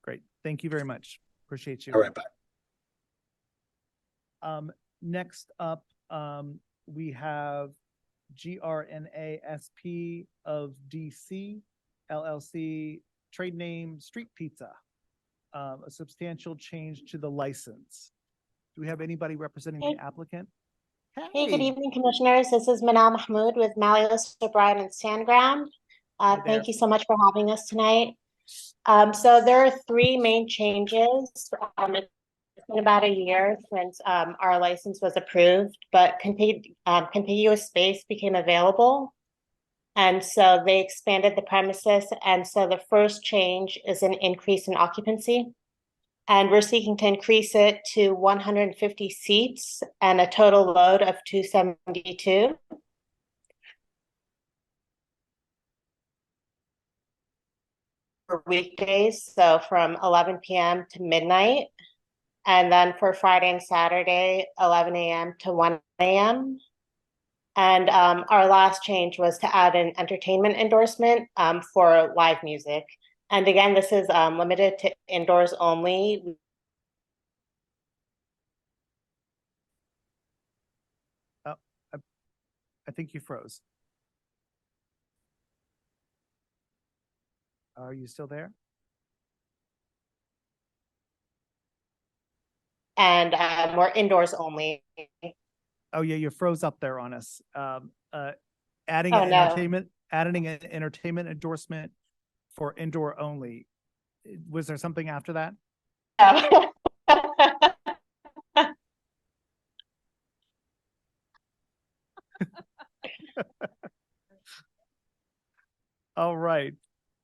Speaker 2: Great. Thank you very much. Appreciate you.
Speaker 17: All right, bye.
Speaker 2: Next up, we have GRNASP of DC, LLC, trade name Street Pizza, a substantial change to the license. Do we have anybody representing the applicant?
Speaker 21: Hey, good evening, commissioners. This is Manal Mahmood with Malleus O'Brien and Sandground. Thank you so much for having us tonight. So there are three main changes. It's been about a year since our license was approved, but contiguous space became available. And so they expanded the premises. And so the first change is an increase in occupancy. And we're seeking to increase it to 150 seats and a total load of 272. For weekdays, so from 11 p.m. to midnight. And then for Friday and Saturday, 11 a.m. to 1 a.m. And our last change was to add an entertainment endorsement for live music. And again, this is limited to indoors only.
Speaker 2: Oh, I think you froze. Are you still there?
Speaker 21: And we're indoors only.
Speaker 2: Oh yeah, you froze up there on us. Adding
Speaker 21: Oh,
Speaker 2: an
Speaker 21: no.
Speaker 2: adding an entertainment endorsement for indoor only. Was there something after that?
Speaker 21: No.
Speaker 2: All right.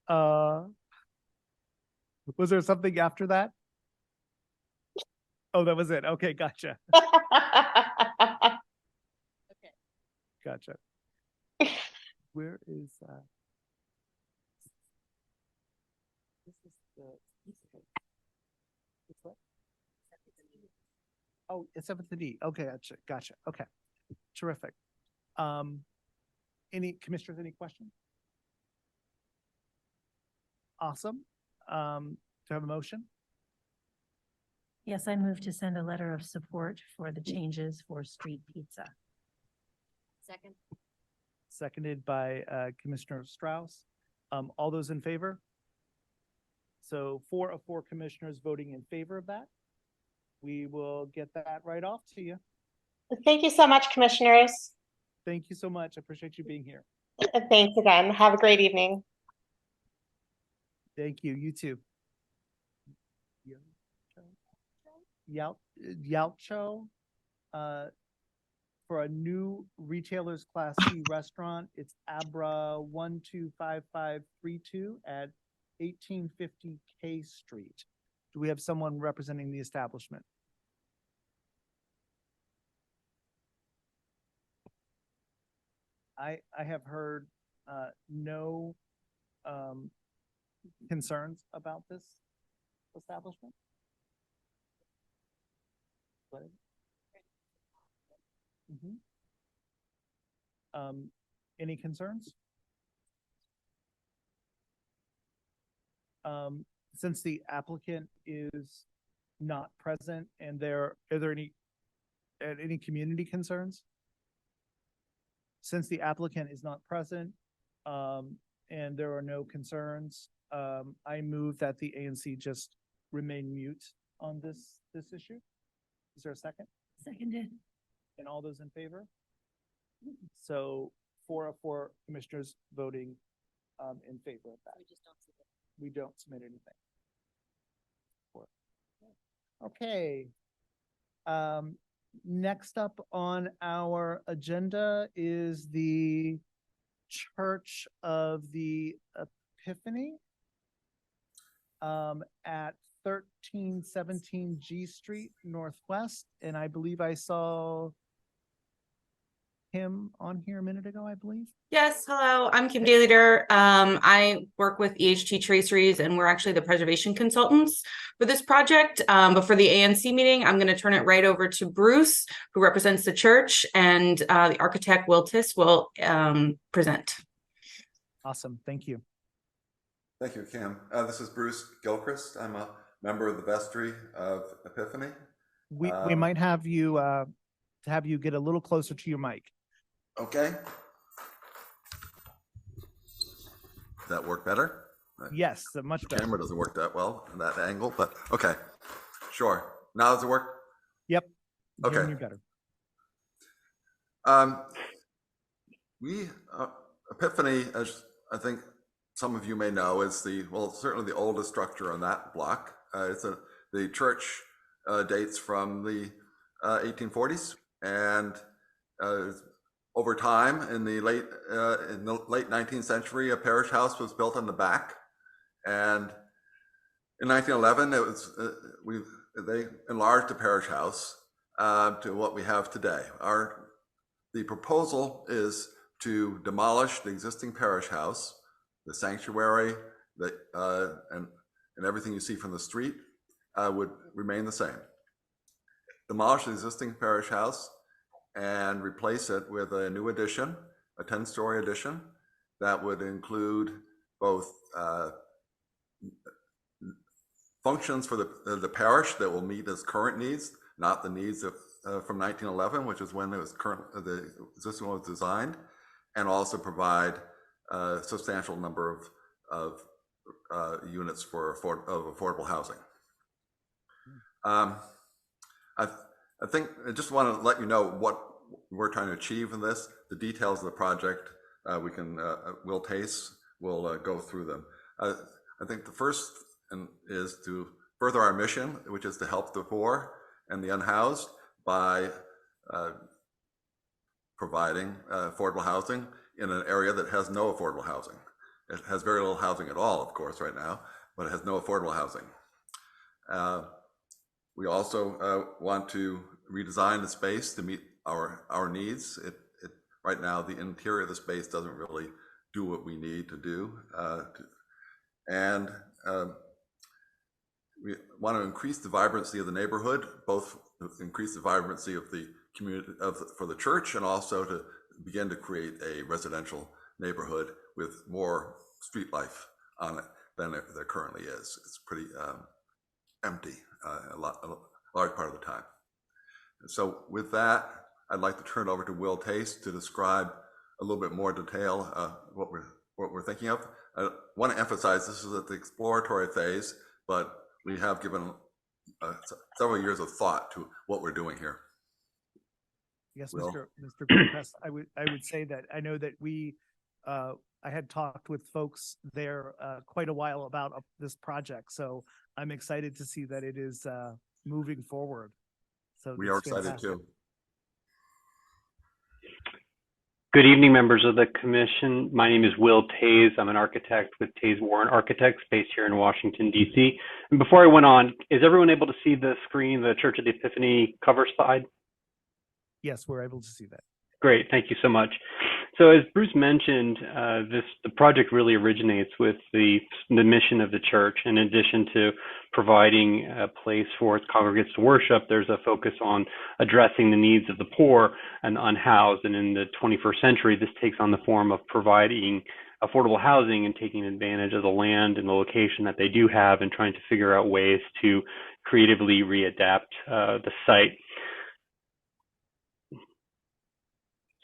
Speaker 2: Was there something after that? Oh, that was it. Okay, gotcha. Gotcha. Where is this is the it's what? Oh, it's 7th and D. Okay, gotcha. Okay. Terrific. Any commissioners, any questions? Awesome. Do I have a motion?
Speaker 10: Yes, I move to send a letter of support for the changes for Street Pizza.
Speaker 18: Second.
Speaker 2: Seconded by Commissioner Strauss. All those in favor? So 4 of 4 commissioners voting in favor of that. We will get that right off to you.
Speaker 21: Thank you so much, commissioners.
Speaker 2: Thank you so much. I appreciate you being here.
Speaker 21: Thanks again. Have a great evening.
Speaker 2: Thank you. You too. Yalcho, for a new retailers class C restaurant. It's Abra 125532 at 1850 K Street. Do we have someone representing the establishment? I have heard no concerns about this establishment. Any concerns? Since the applicant is not present and are there any community concerns? Since the applicant is not present, and there are no concerns, I move that the ANC just remain mute on this issue. Is there a second?
Speaker 10: Seconded.
Speaker 2: And all those in favor? So 4 of 4 commissioners voting in favor of that. We don't submit anything. Okay. Next up on our agenda is the Church of the Epiphany at 1317 G Street Northwest. And I believe I saw Kim on here a minute ago, I believe.
Speaker 4: Yes, hello, I'm Kim Dalyder. I work with EHT Traceries and we're actually the preservation consultants for this project. But for the ANC meeting, I'm going to turn it right over to Bruce, who represents the church, and the architect Will Tiss will present.
Speaker 2: Awesome, thank you.
Speaker 22: Thank you, Kim. This is Bruce Gilchrist. I'm a member of the vestry of Epiphany.
Speaker 2: We might have you get a little closer to your mic.
Speaker 22: Okay. Does that work better?
Speaker 2: Yes, much better.
Speaker 22: Camera doesn't work that well in that angle, but okay. Sure. Now does it work?
Speaker 2: Yep.
Speaker 22: Okay.
Speaker 2: Hearing you better.
Speaker 22: Epiphany, as I think some of you may know, is certainly the oldest structure on that block. The church dates from the 1840s, and over time, in the late 19th century, a parish house was built on the back, and in 1911, they enlarged the parish house to what we have today. The proposal is to demolish the existing parish house, the sanctuary, and everything you see from the street would remain the same. Demolish the existing parish house and replace it with a new addition, a 10-story addition that would include both functions for the parish that will meet its current needs, not the needs of from 1911, which is when the existing one was designed, and also provide a substantial number of units for affordable housing. I think I just want to let you know what we're trying to achieve in this. The details of the project, Will Tace will go through them. I think the first is to further our mission, which is to help the poor and the unhoused by providing affordable housing in an area that has no affordable housing. It has very little housing at all, of course, right now, but it has no affordable housing. We also want to redesign the space to meet our needs. Right now, the interior of the space doesn't really do what we need to do. We want to increase the vibrancy of the neighborhood, both increase the vibrancy of the community for the church, and also to begin to create a residential neighborhood with more street life on it than there currently is. It's pretty empty a large part of the time. So with that, I'd like to turn it over to Will Tace to describe a little bit more detail what we're thinking of. I want to emphasize this is at the exploratory phase, but we have given several years of thought to what we're doing here.
Speaker 2: Yes,
Speaker 22: Will?
Speaker 2: Mr. Gilchrist, I would say that I know that I had talked with folks there quite a while about this project, so I'm excited to see that it is moving forward. So
Speaker 22: we are excited too.
Speaker 23: Good evening, members of the commission. My name is Will Taze. I'm an architect with Taze Warren Architects based here in Washington, D.C. And before I went on, is everyone able to see the screen, the Church of the Epiphany cover slide?
Speaker 2: Yes, we're able to see that.
Speaker 23: Great, thank you so much. So as Bruce mentioned, the project really originates with the mission of the church. In addition to providing a place for its congregants to worship, there's a focus on addressing the needs of the poor and the unhoused. And in the 21st century, this takes on the form of providing affordable housing and taking advantage of the land and the location that they do have and trying to figure out ways to creatively readapt the site.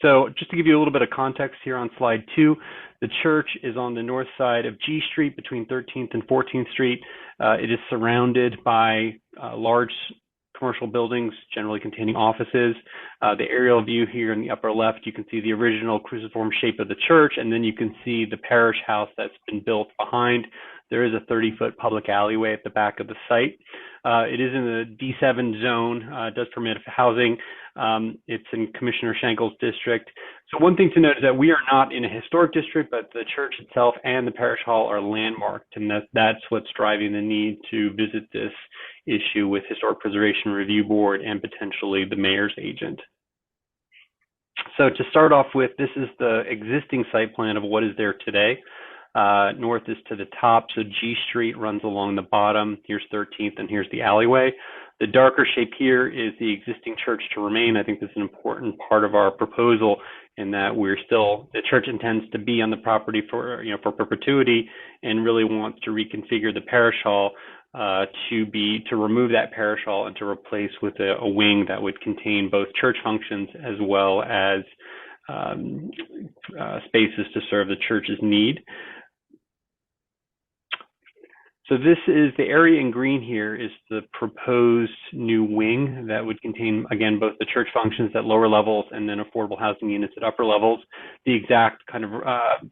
Speaker 23: So just to give you a little bit of context here on slide 2, the church is on the north side of G Street between 13th and 14th Street. It is surrounded by large commercial buildings, generally containing offices. The aerial view here in the upper left, you can see the original cruciform shape of the church, and then you can see the parish house that's been built behind. There is a 30-foot public alleyway at the back of the site. It is in the D7 zone, does permit housing. It's in Commissioner Schenkel's district. So one thing to note is that we are not in a historic district, but the church itself and the parish hall are landmarked, and that's what's driving the need to visit this issue with Historic Preservation Review Board and potentially the mayor's agent. So to start off with, this is the existing site plan of what is there today. North is to the top, so G Street runs along the bottom. Here's 13th, and here's the alleyway. The darker shape here is the existing church to remain. I think this is an important part of our proposal in that the church intends to be on the property for perpetuity, and really wants to reconfigure the parish hall to remove that parish hall and to replace with a wing that would contain both church functions as well as spaces to serve the church's need. So this is the area in green here is the proposed new wing that would contain, again, both the church functions at lower levels and then affordable housing units at upper levels. The exact kind of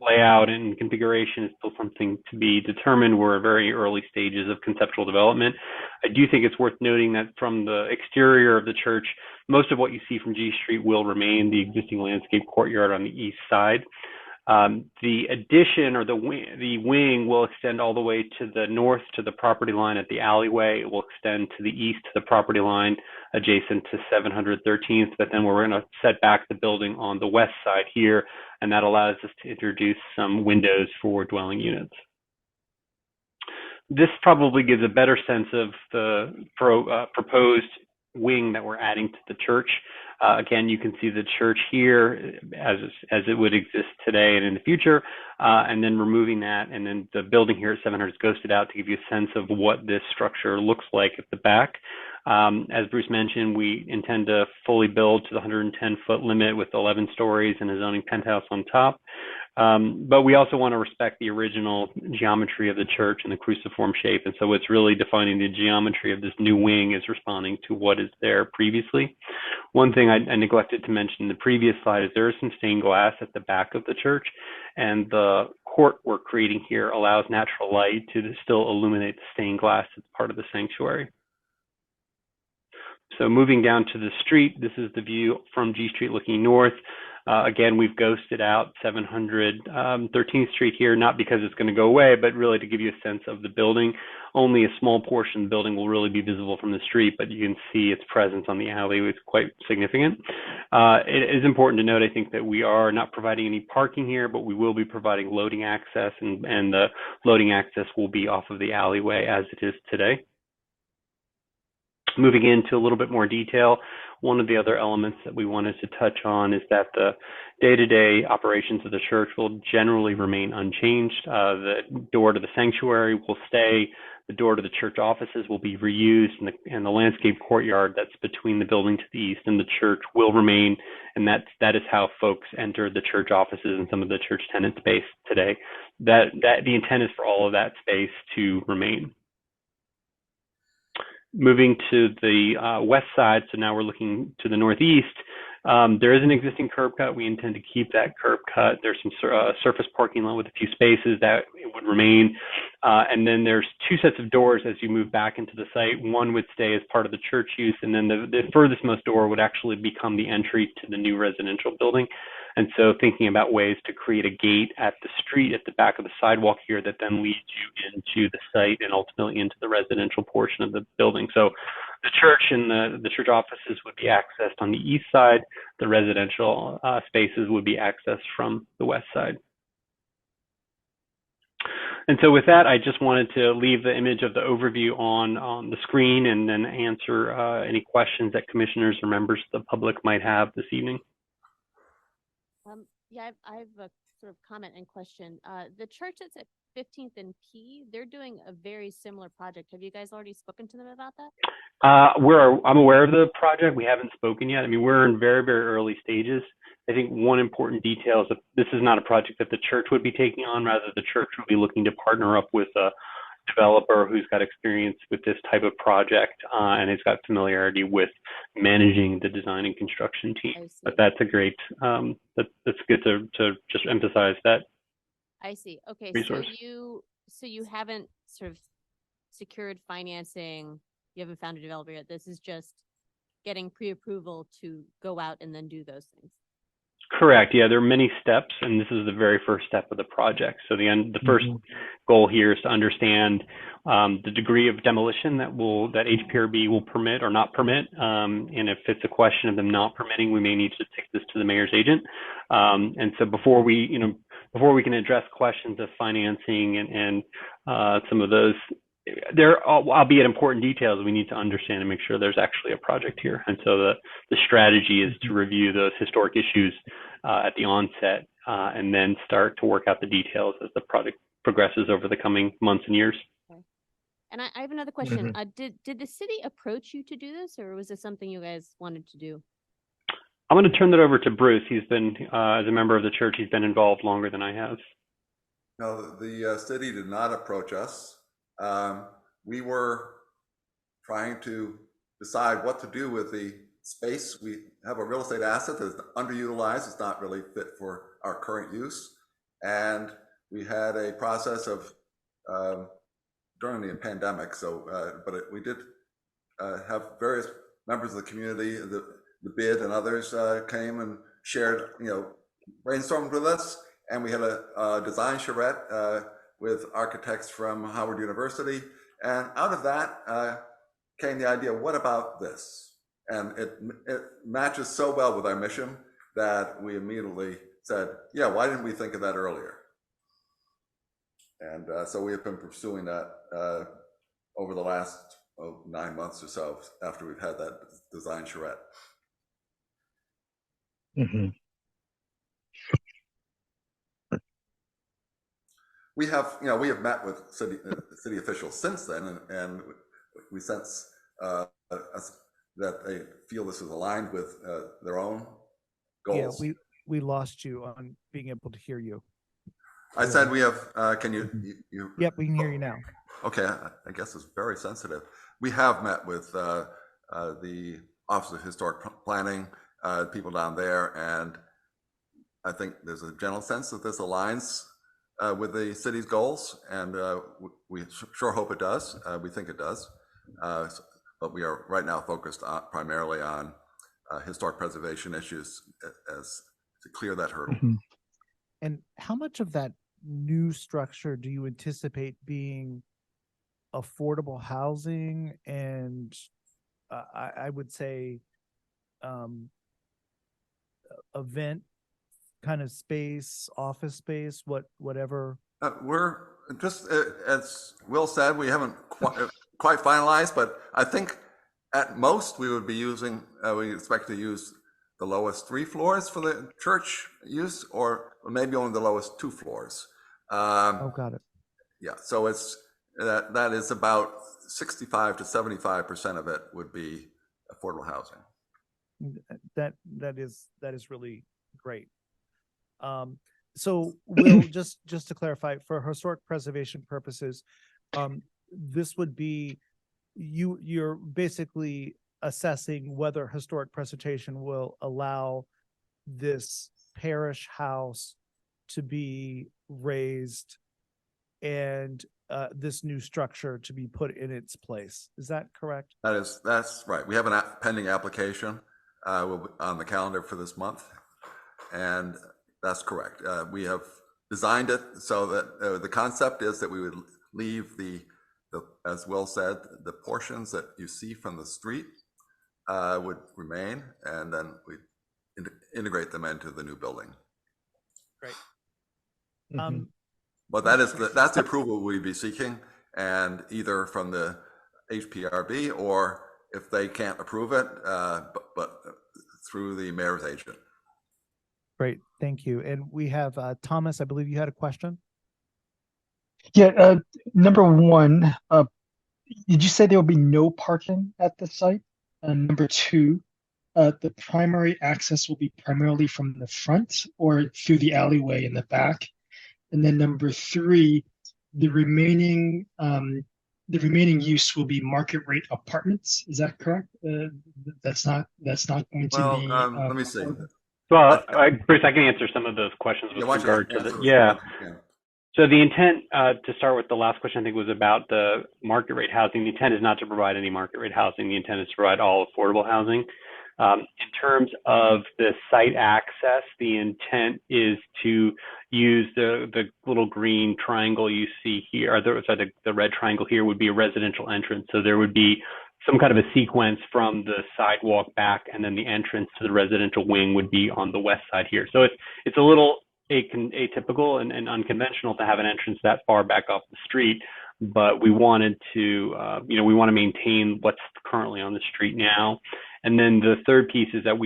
Speaker 23: layout and configuration is still something to be determined. We're at very early stages of conceptual development. I do think it's worth noting that from the exterior of the church, most of what you see from G Street will remain the existing landscape courtyard on the east side. The addition or the wing will extend all the way to the north to the property line at the alleyway. It will extend to the east to the property line adjacent to 713th, but then we're going to set back the building on the west side here, and that allows us to introduce some windows for dwelling units. This probably gives a better sense of the proposed wing that we're adding to the church. Again, you can see the church here as it would exist today and in the future, and then removing that, and then the building here at 700 is ghosted out to give you a sense of what this structure looks like at the back. As Bruce mentioned, we intend to fully build to the 110-foot limit with 11 stories and a zoning penthouse on top. But we also want to respect the original geometry of the church and the cruciform shape. And so what's really defining the geometry of this new wing is responding to what is there previously. One thing I neglected to mention in the previous slide is there is some stained glass at the back of the church, and the court we're creating here allows natural light to still illuminate the stained glass as part of the sanctuary. So moving down to the street, this is the view from G Street looking north. Again, we've ghosted out 713th Street here, not because it's going to go away, but really to give you a sense of the building. Only a small portion of the building will really be visible from the street, but you can see its presence on the alley is quite significant. It is important to note, I think, that we are not providing any parking here, but we will be providing loading access, and the loading access will be off of the alleyway as it is today. Moving into a little bit more detail, one of the other elements that we wanted to touch on is that the day-to-day operations of the church will generally remain unchanged. The door to the sanctuary will stay. The door to the church offices will be reused, and the landscape courtyard that's between the building to the east and the church will remain. And that is how folks enter the church offices and some of the church tenant space today. The intent is for all of that space to remain. Moving to the west side, so now we're looking to the northeast, there is an existing curb cut. We intend to keep that curb cut. There's some surface parking lot with a few spaces that would remain. And then there's two sets of doors as you move back into the site. One would stay as part of the church use, and then the furthest most door would actually become the entry to the new residential building. And so thinking about ways to create a gate at the street at the back of the sidewalk here that then leads you into the site and ultimately into the residential portion of the building. So the church and the church offices would be accessed on the east side. The residential spaces would be accessed from the west side. And so with that, I just wanted to leave the image of the overview on the screen and then answer any questions that commissioners or members of the public might have this evening.
Speaker 18: Yeah, I have a sort of comment and question. The church that's at 15th and P, they're doing a very similar project. Have you guys already spoken to them about that?
Speaker 23: I'm aware of the project. We haven't spoken yet. I mean, we're in very, very early stages. I think one important detail is that this is not a project that the church would be taking on. Rather, the church would be looking to partner up with a developer who's got experience with this type of project and has got familiarity with managing the design and construction team. But that's a great, that's good to just emphasize that.
Speaker 18: I see. Okay,
Speaker 23: resource.
Speaker 18: so you haven't sort of secured financing. You haven't found a developer yet. This is just getting pre-approval to go out and then do those things.
Speaker 23: Correct. Yeah, there are many steps, and this is the very first step of the project. So the first goal here is to understand the degree of demolition that HPRB will permit or not permit. And if it's a question of them not permitting, we may need to take this to the mayor's agent. And so before we can address questions of financing and some of those, there, albeit important details, we need to understand and make sure there's actually a project here. And so the strategy is to review those historic issues at the onset and then start to work out the details as the project progresses over the coming months and years.
Speaker 18: Okay. And I have another question. Did the city approach you to do this, or was this something you guys wanted to do?
Speaker 23: I'm going to turn that over to Bruce. He's been, as a member of the church, he's been involved longer than I have.
Speaker 22: No, the city did not approach us. We were trying to decide what to do with the space. We have a real estate asset that's underutilized. It's not really fit for our current use. And we had a process of, during the pandemic, we did have various members of the community, the bid and others came and shared, brainstormed with us. And we had a design charrette with architects from Howard University. And out of that came the idea, what about this? And it matches so well with our mission that we immediately said, yeah, why didn't we think of that earlier? And so we have been pursuing that over the last 9 months or so after we've had that design charrette. We have met with city officials since then, and we sense that they feel this is aligned with their own goals.
Speaker 2: Yeah, we lost you on being able to hear you.
Speaker 22: I said we have. Can you?
Speaker 2: Yep, we can hear you now.
Speaker 22: Okay, I guess it's very sensitive. We have met with the Office of Historic Planning, people down there, and I think there's a general sense that this aligns with the city's goals, and we sure hope it does. We think it does, but we are right now focused primarily on historic preservation issues as to clear that hurdle.
Speaker 2: And how much of that new structure do you anticipate being affordable housing and I would say event kind of space, office space, whatever?
Speaker 22: We're just, as Will said, we haven't quite finalized, but I think at most we would be using, we expect to use the lowest 3 floors for the church use, or maybe only the lowest 2 floors.
Speaker 2: Oh, got it.
Speaker 22: Yeah, so it's that is about 65 to 75% of it would be affordable housing.
Speaker 2: That is really great. So Will, just to clarify, for historic preservation purposes, this would be you're basically assessing whether historic preservation will allow this parish house to be raised and this new structure to be put in its place. Is that correct?
Speaker 22: That's right. We have a pending application will be on the calendar for this month, and that's correct. We have designed it so that the concept is that we would leave the as Will said, the portions that you see from the street would remain, and then we integrate them into the new building.
Speaker 2: Great.
Speaker 22: But that's the approval we'd be seeking, and either from the HPRB or if they can't approve it, but through the mayor's agent.
Speaker 2: Great, thank you. And we have Thomas, I believe you had a question.
Speaker 3: Yeah, number one, did you say there will be no parking at the site? And number two, the primary access will be primarily from the front or through the alleyway in the back? And then number three, the remaining use will be market rate apartments. Is that correct? That's not going to be.
Speaker 22: Let me see.
Speaker 23: Well, Bruce, I can answer some of those questions with regard to the. So the intent, to start with the last question, I think was about the market rate housing. The intent is not to provide any market rate housing. The intent is to provide all affordable housing. In terms of the site access, the intent is to use the little green triangle you see here, or the red triangle here would be a residential entrance. So there would be some kind of a sequence from the sidewalk back, and then the entrance to the residential wing would be on the west side here. So it's a little atypical and unconventional to have an entrance that far back off the street, but we wanted to, we want to maintain what's currently on the street now. And then the third piece is that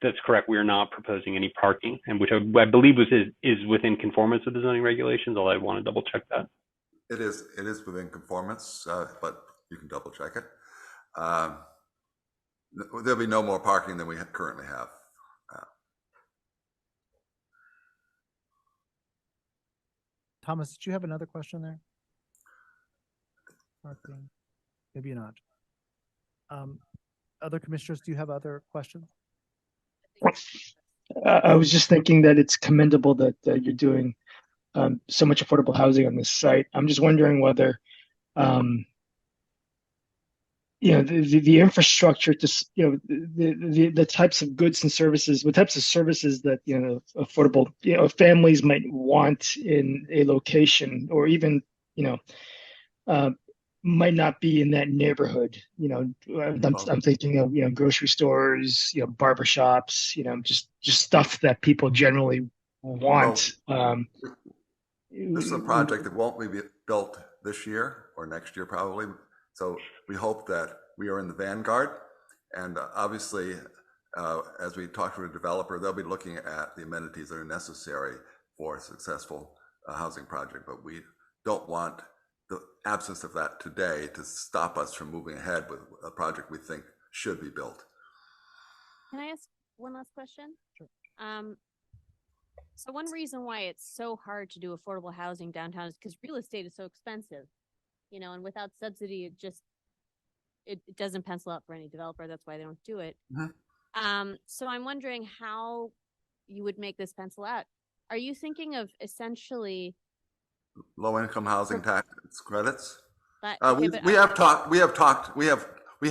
Speaker 23: that's correct, we are not proposing any parking, and which I believe is within conformance with the zoning regulations, although I want to double check that.
Speaker 22: It is within conformance, but you can double check it. There'll be no more parking than we currently have.
Speaker 2: Thomas, did you have another question there? Parking. Maybe not. Other commissioners, do you have other questions?
Speaker 3: I was just thinking that it's commendable that you're doing so much affordable housing on this site. I'm just wondering whether, the infrastructure to, the types of goods and services, what types of services that, affordable, families might want in a location, or even, might not be in that neighborhood. I'm thinking of, grocery stores, barbershops, just stuff that people generally want.
Speaker 22: This is a project that won't be built this year or next year probably. So we hope that we are in the vanguard, and obviously, as we talk to a developer, they'll be looking at the amenities that are necessary for a successful housing project. But we don't want the absence of that today to stop us from moving ahead with a project we think should be built.
Speaker 18: Can I ask one last question? Sure. So one reason why it's so hard to do affordable housing downtown is because real estate is so expensive. And without subsidy, it doesn't pencil out for any developer. That's why they don't do it. Mm-hmm. So I'm wondering how you would make this pencil out. Are you thinking of essentially
Speaker 22: low-income housing tax credits?
Speaker 18: We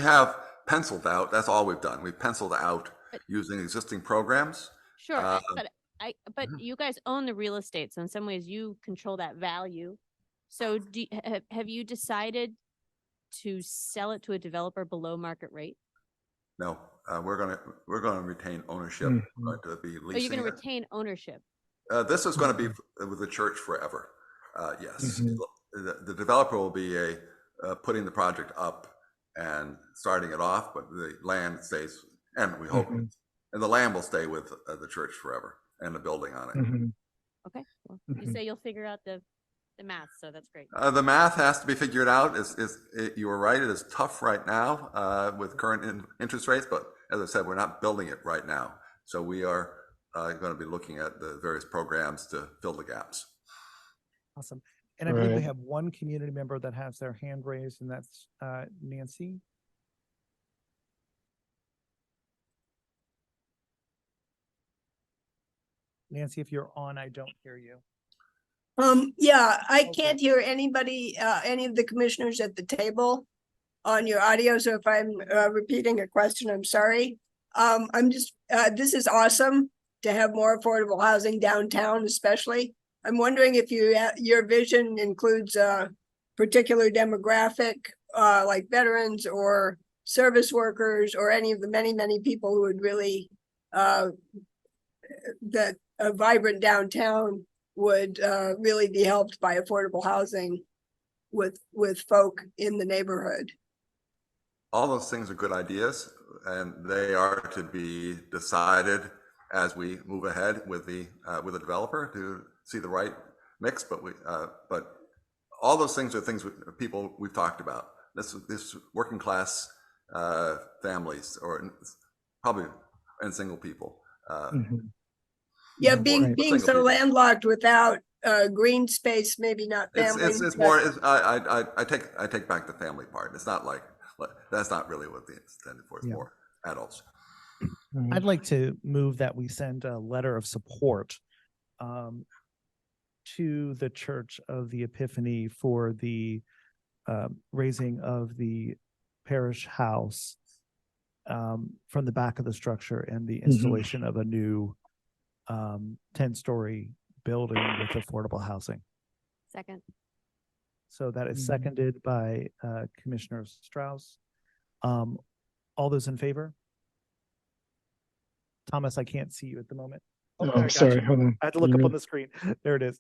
Speaker 22: have penciled out. That's all we've done. We've penciled out using existing programs.
Speaker 18: Sure, but you guys own the real estate, so in some ways you control that value. So have you decided to sell it to a developer below market rate?
Speaker 22: No, we're gonna retain ownership. To be leasing.
Speaker 18: Oh, you're gonna retain ownership.
Speaker 22: This is going to be with the church forever. Yes, the developer will be putting the project up and starting it off, but the land stays, and we hope, and the land will stay with the church forever and the building on it.
Speaker 18: Okay, well, you say you'll figure out the math, so that's great.
Speaker 22: The math has to be figured out. You were right, it is tough right now with current interest rates, but as I said, we're not building it right now. So we are going to be looking at the various programs to fill the gaps.
Speaker 2: Awesome. And I believe we have one community member that has their hand raised, and that's Nancy. Nancy, if you're on, I don't hear you.
Speaker 1: Yeah, I can't hear anybody, any of the commissioners at the table on your audio. So if I'm repeating a question, I'm sorry. I'm just, this is awesome to have more affordable housing downtown, especially. I'm wondering if your vision includes a particular demographic, like veterans or service workers, or any of the many, many people who would really, that a vibrant downtown would really be helped by affordable housing with folk in the neighborhood.
Speaker 22: All those things are good ideas, and they are to be decided as we move ahead with the developer to see the right mix. But all those things are things people we've talked about. This working class families, or probably, and single people.
Speaker 1: Yeah, being so landlocked without green space, maybe not family.
Speaker 22: It's more. I take back the family part. It's not like that's not really what it's intended for. It's more adults.
Speaker 2: I'd like to move that we send a letter of support to the Church of the Epiphany for the raising of the parish house from the back of the structure and the installation of a new 10-story building with affordable housing.
Speaker 18: Second.
Speaker 2: So that is seconded by Commissioner Strauss. All those in favor? Thomas, I can't see you at the moment.
Speaker 3: Oh,
Speaker 2: I got
Speaker 3: sorry.
Speaker 2: you.
Speaker 3: Hold on.
Speaker 2: I had to look up on the screen. There it is.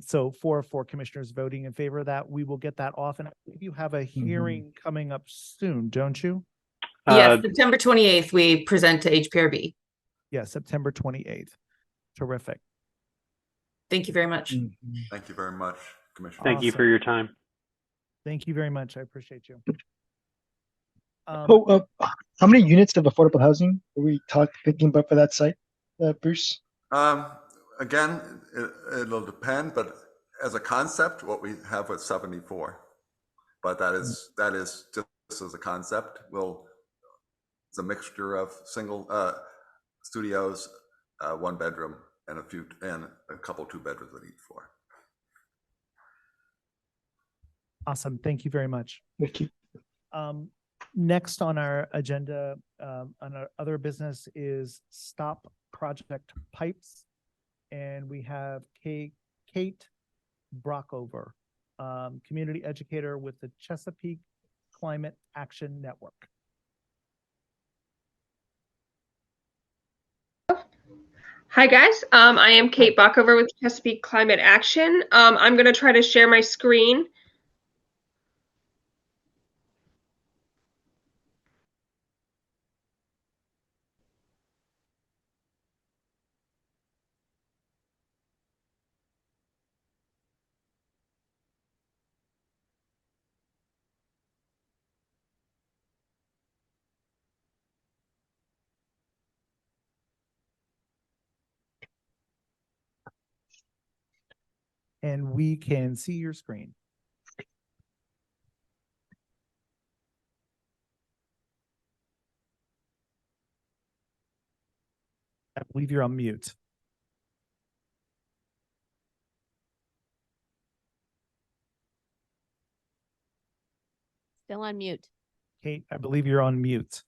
Speaker 2: So 4 commissioners voting in favor of that. We will get that off. And I believe you have a hearing coming up soon, don't you?
Speaker 4: Yes, September 28th, we present to HPRB.
Speaker 2: Yeah, September 28th. Terrific.
Speaker 4: Thank you very much.
Speaker 22: Thank you very much, Commissioner.
Speaker 23: Thank you for your time.
Speaker 2: Thank you very much. I appreciate you.
Speaker 3: How many units of affordable housing are we thinking about for that site, Bruce?
Speaker 22: Again, it'll depend, but as a concept, what we have was 74. But that is just as a concept. It's a mixture of single studios, 1 bedroom, and a couple 2 bedrooms on each floor.
Speaker 2: Awesome. Thank you very much.
Speaker 3: Thank you.
Speaker 2: Next on our agenda, on our other business is Stop Project Pipes. And we have Kate Brockover, community educator with the Chesapeake Climate Action Network.
Speaker 7: Hi guys, I am Kate Brockover with Chesapeake Climate Action. I'm going to try to share my screen.
Speaker 2: And we can see your screen. I believe you're on mute.
Speaker 18: Still on mute.
Speaker 2: Kate, I believe you're on mute.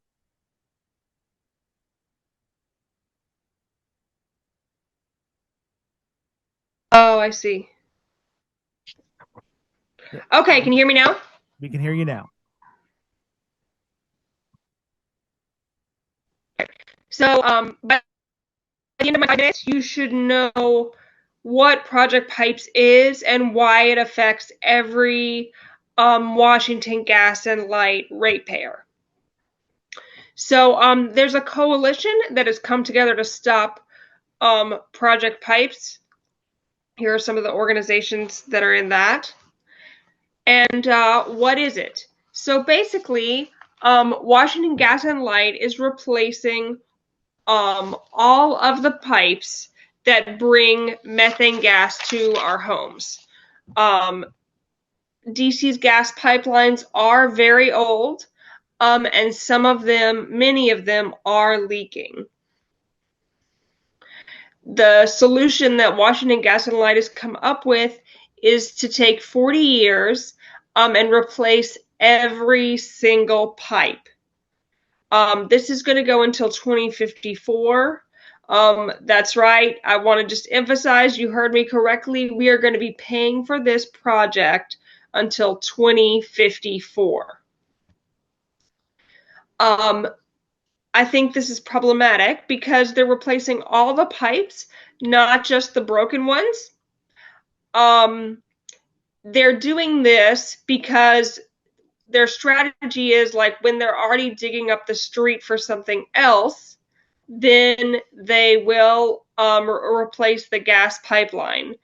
Speaker 7: Oh, I see. Okay, can you hear me now?
Speaker 2: We can hear you now.
Speaker 7: So, by the end of my 5 minutes, you should know what Project Pipes is and why it affects every Washington Gas and Light ratepayer. So, there's a coalition that has come together to stop Project Pipes. Here are some of the organizations that are in that. And what is it? So basically, Washington Gas and Light is replacing all of the pipes that bring methane gas to our homes. DC's gas pipelines are very old, and many of them are leaking. The solution that Washington Gas and Light has come up with is to take 40 years and replace every single pipe. This is going to go until 2054. That's right. I want to just emphasize, you heard me correctly. We are going to be paying for this project until 2054. I think this is problematic because they're replacing all the pipes, not just the broken ones. They're doing this because their strategy is like when they're already digging up the street for something else, then they will replace the gas pipeline.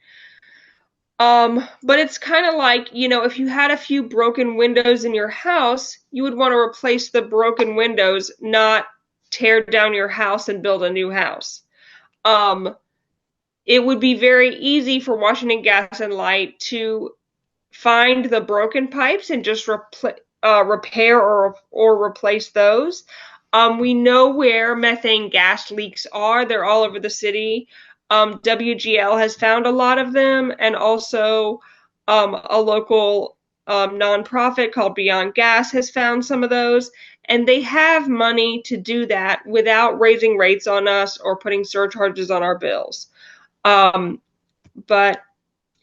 Speaker 7: But it's kind of like, if you had a few broken windows in your house, you would want to replace the broken windows, not tear down your house and build a new house. It would be very easy for Washington Gas and Light to find the broken pipes and just repair or replace those. We know where methane gas leaks are. They're all over the city. WGL has found a lot of them, and also a local nonprofit called Beyond Gas has found some of those. And they have money to do that without raising rates on us or putting surcharges on our bills. But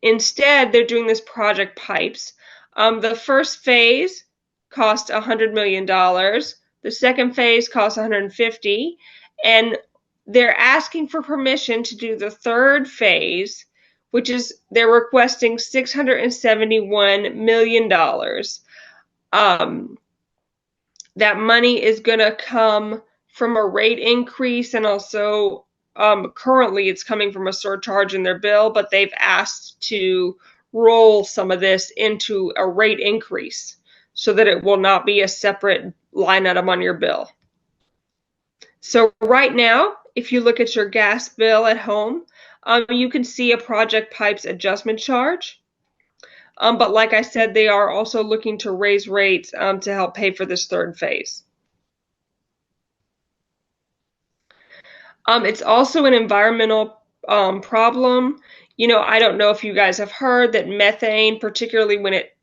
Speaker 7: instead, they're doing this Project Pipes. The first phase cost $100 million. The second phase costs 150, and they're asking for permission to do the third phase, which is they're requesting $671 million. That money is going to come from a rate increase, and also currently it's coming from a surcharge in their bill, but they've asked to roll some of this into a rate increase so that it will not be a separate line item on your bill. So right now, if you look at your gas bill at home, you can see a Project Pipes adjustment charge. But like I said, they are also looking to raise rates to help pay for this third phase. It's also an environmental problem. You know, I don't know if you guys have heard that methane, particularly when it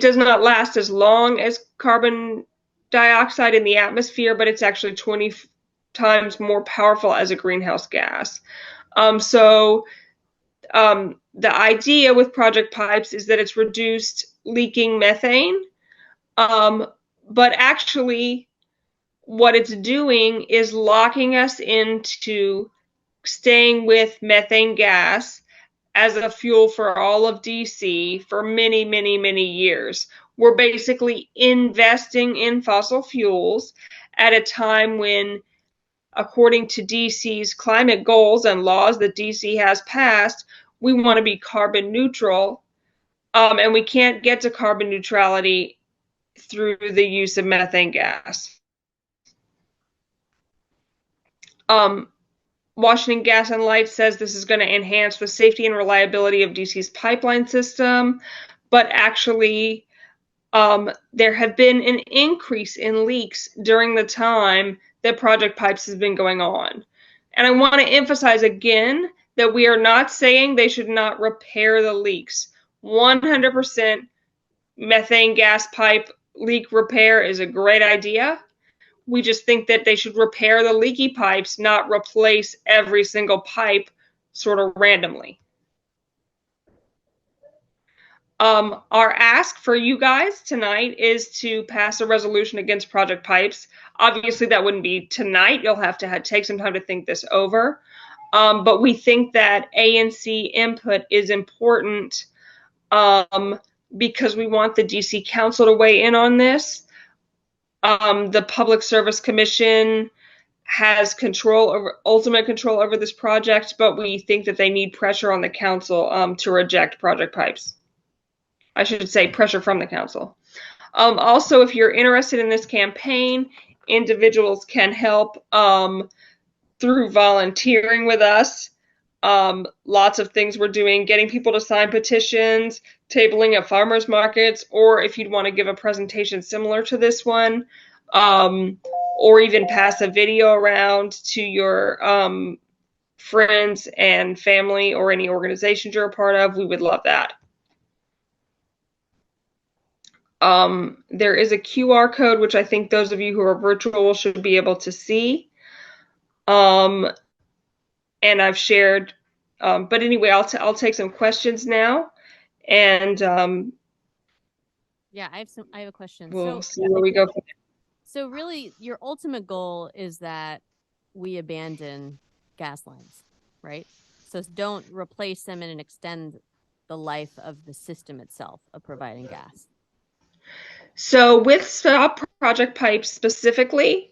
Speaker 7: does not last as long as carbon dioxide in the atmosphere, but it's actually 20 times more powerful as a greenhouse gas. The idea with Project Pipes is that it's reduced leaking methane, but actually what it's doing is locking us into staying with methane gas as a fuel for all of DC for many, many, many years. We're basically investing in fossil fuels at a time when, according to DC's climate goals and laws that DC has passed, we want to be carbon neutral, and we can't get to carbon neutrality through the use of methane gas. Washington Gas and Light says this is going to enhance the safety and reliability of DC's pipeline system, but actually there have been an increase in leaks during the time that Project Pipes has been going on. And I want to emphasize again that we are not saying they should not repair the leaks. 100% methane gas pipe leak repair is a great idea. We just think that they should repair the leaky pipes, not replace every single pipe sort of randomly. Our ask for you guys tonight is to pass a resolution against Project Pipes. Obviously, that wouldn't be tonight. You'll have to take some time to think this over. But we think that ANC input is important because we want the DC Council to weigh in on this. The Public Service Commission has ultimate control over this project, but we think that they need pressure on the council to reject Project Pipes. I should say pressure from the council. Also, if you're interested in this campaign, individuals can help through volunteering with us. Lots of things we're doing, getting people to sign petitions, tabling at farmers markets, or if you'd want to give a presentation similar to this one, or even pass a video around to your friends and family or any organizations you're a part of, we would love that. There is a QR code, which I think those of you who are virtual should be able to see. And I've shared, but anyway, I'll take some questions now, and
Speaker 18: yeah, I have a question.
Speaker 7: We'll see where we go from there.
Speaker 18: So really, your ultimate goal is that we abandon gas lines, right? So don't replace them and extend the life of the system itself of providing gas.
Speaker 7: So with Stop Project Pipes specifically,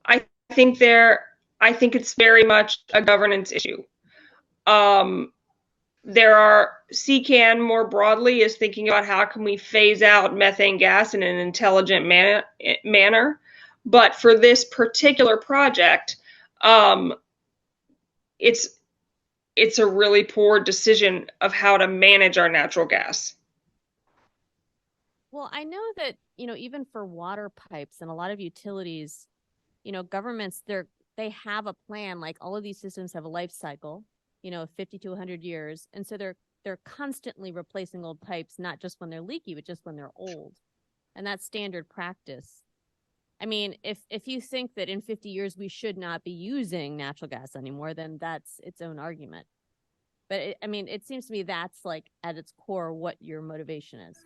Speaker 7: I think it's very much a governance issue. There are CCAN more broadly is thinking about how can we phase out methane gas in an intelligent manner. But for this particular project, it's a really poor decision of how to manage our natural gas.
Speaker 18: Well, I know that, even for water pipes and a lot of utilities, governments, they have a plan, like all of these systems have a life cycle, 50 to 100 years. And so they're constantly replacing old pipes, not just when they're leaky, but just when they're old. And that's standard practice. I mean, if you think that in 50 years we should not be using natural gas anymore, then that's its own argument. But I mean, it seems to me that's like at its core what your motivation is.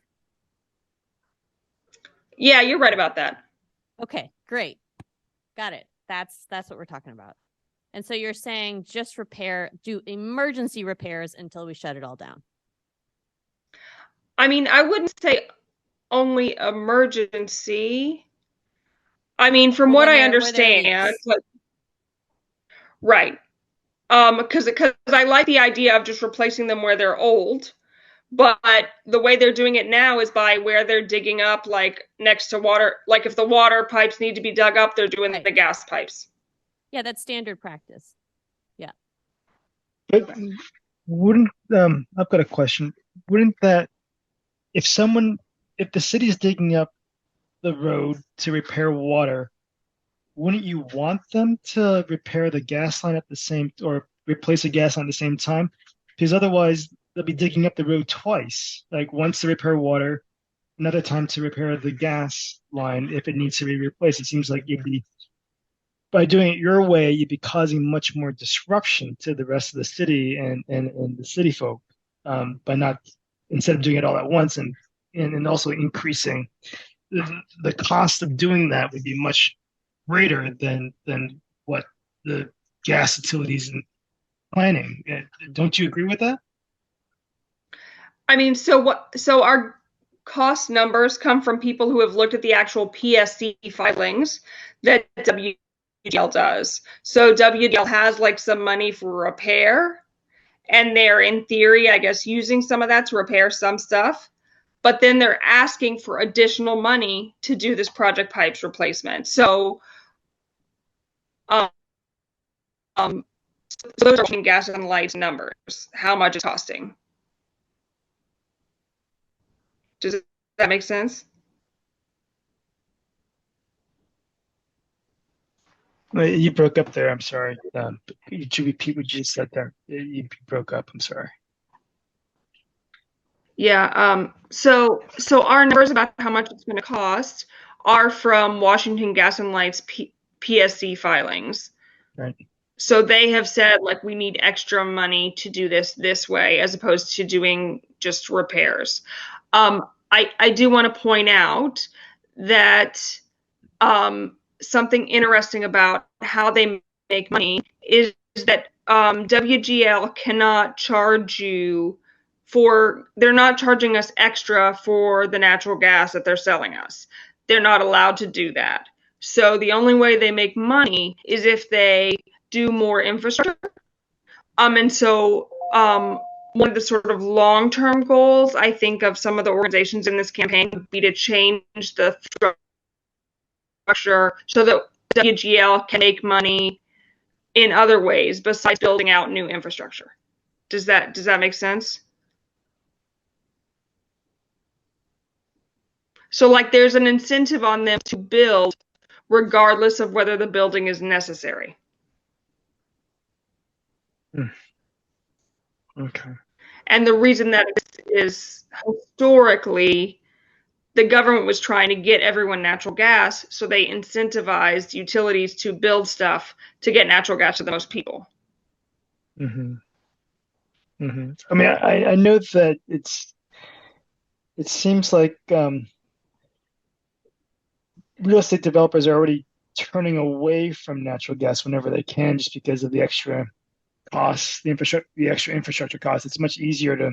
Speaker 7: Yeah, you're right about that.
Speaker 18: Okay, great. Got it. That's what we're talking about. And so you're saying just do emergency repairs until we shut it all down.
Speaker 7: I mean, I wouldn't say only emergency. I mean, from what I understand, right. Because I like the idea of just replacing them where they're old, but the way they're doing it now is by where they're digging up, like next to water. Like if the water pipes need to be dug up, they're doing the gas pipes.
Speaker 18: Yeah, that's standard practice. Yeah.
Speaker 3: But wouldn't I've got a question. Wouldn't that if the city is digging up the road to repair water, wouldn't you want them to repair the gas line at the same or replace the gas line at the same time? Because otherwise they'll be digging up the road twice. Like once to repair water, another time to repair the gas line if it needs to be replaced. It seems like by doing it your way, you'd be causing much more disruption to the rest of the city and the city folk by not instead of doing it all at once and also increasing the cost of doing that would be much greater than what the gas utilities and planning. Don't you agree with that?
Speaker 7: I mean, so our cost numbers come from people who have looked at the actual PSC filings that WGL does. So WGL has like some money for repair, and they're in theory, I guess, using some of that to repair some stuff. But then they're asking for additional money to do this project pipes replacement. So, those are gas and light numbers. How much it's costing? Does that make sense?
Speaker 3: You broke up there. I'm sorry. Could you repeat what you said there? You broke up. I'm sorry.
Speaker 7: Yeah. So our numbers about how much it's going to cost are from Washington Gas and Light's PSC filings.
Speaker 3: Right.
Speaker 7: So they have said like we need extra money to do this way as opposed to doing just repairs. I do want to point out that something interesting about how they make money is that WGL cannot charge you they're not charging us extra for the natural gas that they're selling us. They're not allowed to do that. So the only way they make money is if they do more infrastructure. And so one of the sort of long-term goals, I think, of some of the organizations in this campaign would be to change the structure so that WGL can make money in other ways besides building out new infrastructure. Does that make sense? So like there's an incentive on them to build regardless of whether the building is necessary.
Speaker 3: Okay.
Speaker 7: And the reason that is historically the government was trying to get everyone natural gas, so they incentivized utilities to build stuff to get natural gas to the most people.
Speaker 3: Mm-hmm. Mm-hmm. I mean, I know that it seems like real estate developers are already turning away from natural gas whenever they can, just because of the extra costs, the extra infrastructure costs. It's much easier to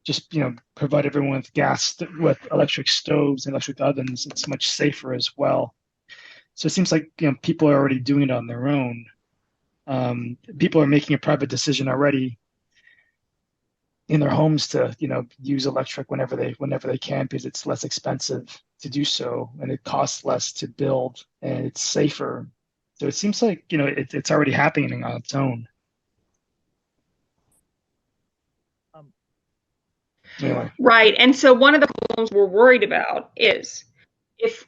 Speaker 3: just provide everyone with gas with electric stoves and electric ovens. It's much safer as well. So it seems like people are already doing it on their own. People are making a private decision already in their homes to use electric whenever they can, because it's less expensive to do so and it costs less to build and it's safer. So it seems like it's already happening on its own. Anyway.
Speaker 7: Right. And so one of the problems we're worried about is if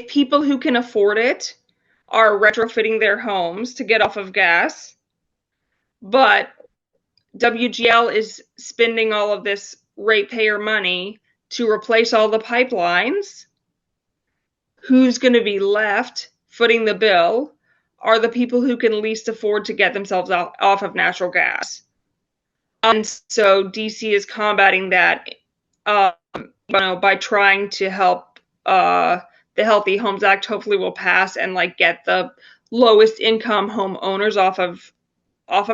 Speaker 7: people who can afford it are retrofitting their homes to get off of gas, but WGL is spending all of this ratepayer money to replace all the pipelines, who's going to be left footing the bill are the people who can least afford to get themselves off of natural gas. And so DC is combating that, by trying to help. The Healthy Homes Act hopefully will pass and like get the lowest income homeowners off of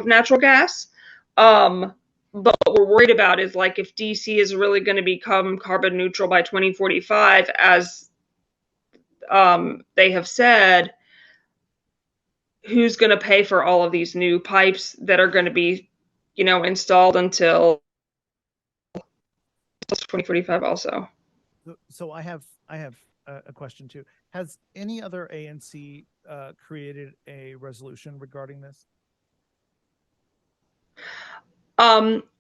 Speaker 7: natural gas. But what we're worried about is like if DC is really going to become carbon neutral by 2045, as they have said, who's going to pay for all of these new pipes that are going to be, installed until 2045 also.
Speaker 2: So I have a question too. Has any other ANC created a resolution regarding this?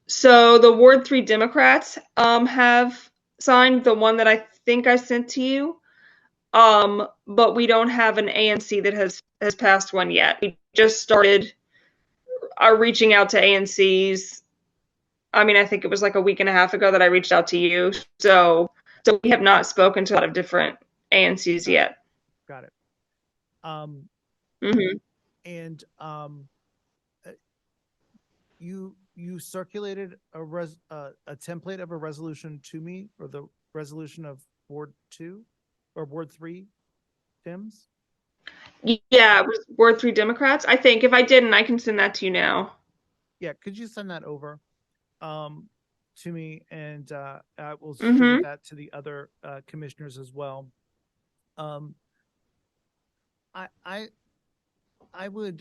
Speaker 7: So the Ward 3 Democrats have signed the one that I think I sent to you. But we don't have an ANC that has passed one yet. We just started reaching out to ANCs. I mean, I think it was like a week and a half ago that I reached out to you. So we have not spoken to a lot of different ANCs yet.
Speaker 2: Got it. And you circulated a template of a resolution to me, or the resolution of Ward 2 or Ward 3, Tim's?
Speaker 7: Yeah, it was Ward 3 Democrats. I think if I didn't, I can send that to you now.
Speaker 2: Yeah, could you send that over to me, and I will share that to the other commissioners as well. I would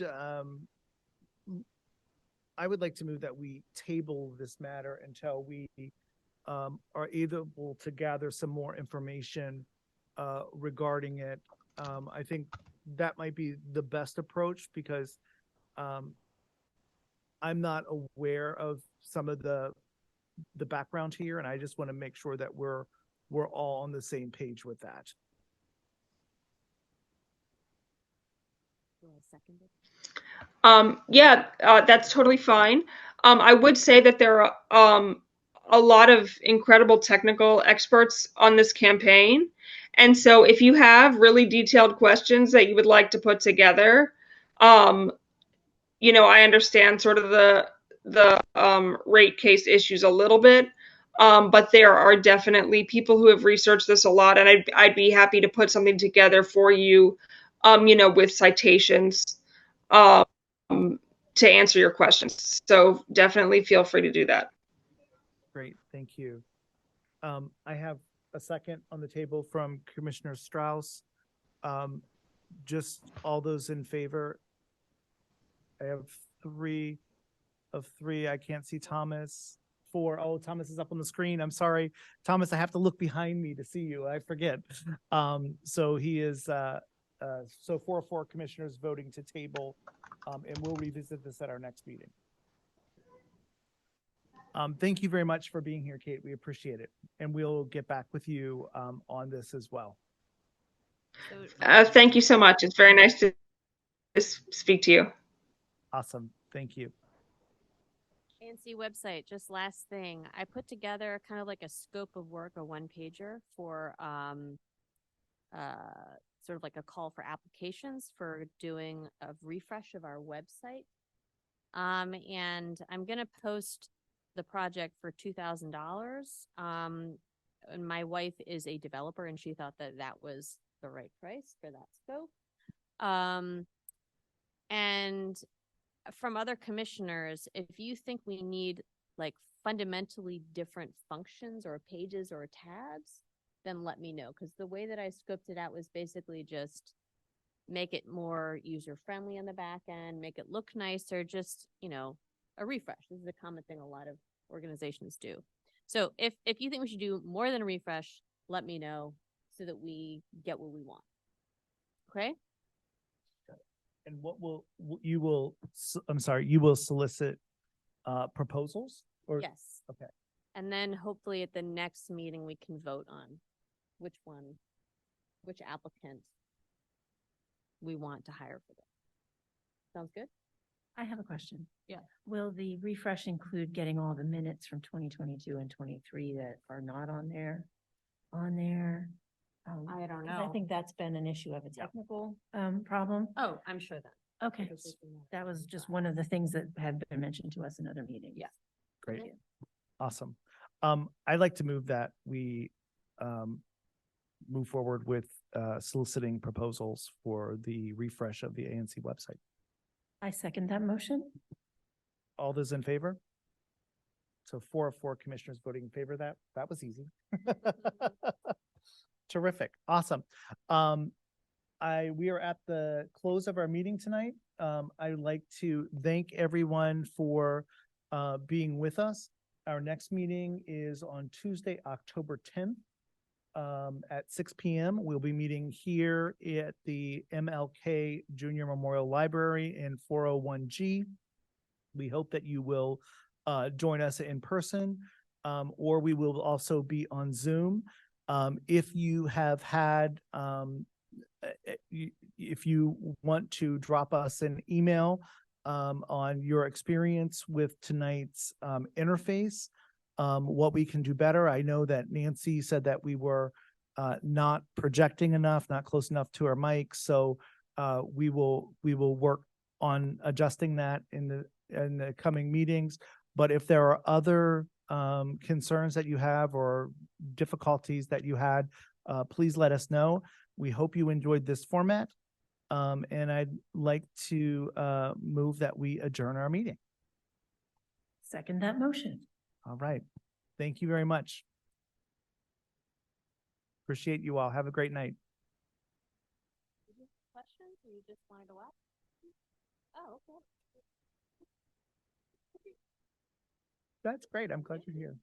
Speaker 2: like to move that we table this matter until we are able to gather some more information regarding it. I think that might be the best approach, because I'm not aware of some of the background here, and I just want to make sure that we're all on the same page with that.
Speaker 7: That's totally fine. I would say that there are a lot of incredible technical experts on this campaign. And so if you have really detailed questions that you would like to put together, I understand sort of the rate case issues a little bit. But there are definitely people who have researched this a lot, and I'd be happy to put something together for you, with citations to answer your questions. So definitely feel free to do that.
Speaker 2: Great, thank you. I have a second on the table from Commissioner Strauss. Just all those in favor? I have 3 of 3. I can't see Thomas. 4. Oh, Thomas is up on the screen. I'm sorry, Thomas. I have to look behind me to see you. I forget. So he is. So 4 of 4 commissioners voting to table, and we'll revisit this at our next meeting. Thank you very much for being here, Kate. We appreciate it, and we'll get back with you on this as well.
Speaker 7: Thank you so much. It's very nice to speak to you.
Speaker 2: Awesome. Thank you.
Speaker 18: ANC website, just last thing. I put together kind of like a scope of work, a one-pager for sort of like a call for applications for doing a refresh of our website. And I'm going to post the project for $2,000. And my wife is a developer, and she thought that that was the right price for that scope. And from other commissioners, if you think we need like fundamentally different functions or pages or tabs, then let me know. Because the way that I scoped it out was basically just make it more user-friendly on the back end, make it look nicer, just, a refresh. This is a common thing a lot of organizations do. So if you think we should do more than a refresh, let me know so that we get what we want. Okay?
Speaker 2: And you will solicit proposals? Or?
Speaker 18: Yes.
Speaker 2: Okay.
Speaker 18: And then hopefully at the next meeting, we can vote on which applicant we want to hire for this. Sounds good?
Speaker 10: I have a question.
Speaker 18: Yeah.
Speaker 10: Will the refresh include getting all the minutes from 2022 and 23 that are not on there?
Speaker 18: I don't
Speaker 10: 'Cause I
Speaker 18: know.
Speaker 10: think that's been an issue of a technical problem.
Speaker 18: Oh, I'm sure that.
Speaker 10: Okay, that was just one of the things that had been mentioned to us in other meetings.
Speaker 18: Yeah.
Speaker 2: Great. Awesome. I'd like to move that we move forward with soliciting proposals for the refresh of the ANC website.
Speaker 10: I second that motion.
Speaker 2: All those in favor? So 4 of 4 commissioners voting in favor of that. That was easy. Terrific. Awesome. We are at the close of our meeting tonight. I'd like to thank everyone for being with us. Our next meeting is on Tuesday, October 10th at 6 p.m. We'll be meeting here at the MLK Junior Memorial Library in 401G. We hope that you will join us in person, or we will also be on Zoom. If you have had, if you want to drop us an email on your experience with tonight's interface, what we can do better. I know that Nancy said that we were not projecting enough, not close enough to our mics, so we will work on adjusting that in the coming meetings. But if there are other concerns that you have or difficulties that you had, please let us know. We hope you enjoyed this format. And I'd like to move that we adjourn our meeting.
Speaker 10: Second that motion.
Speaker 2: All right. Thank you very much. Appreciate you all. Have a great night.
Speaker 18: Questions or you just wanted to watch? Oh, okay.
Speaker 2: That's great. I'm glad you're here.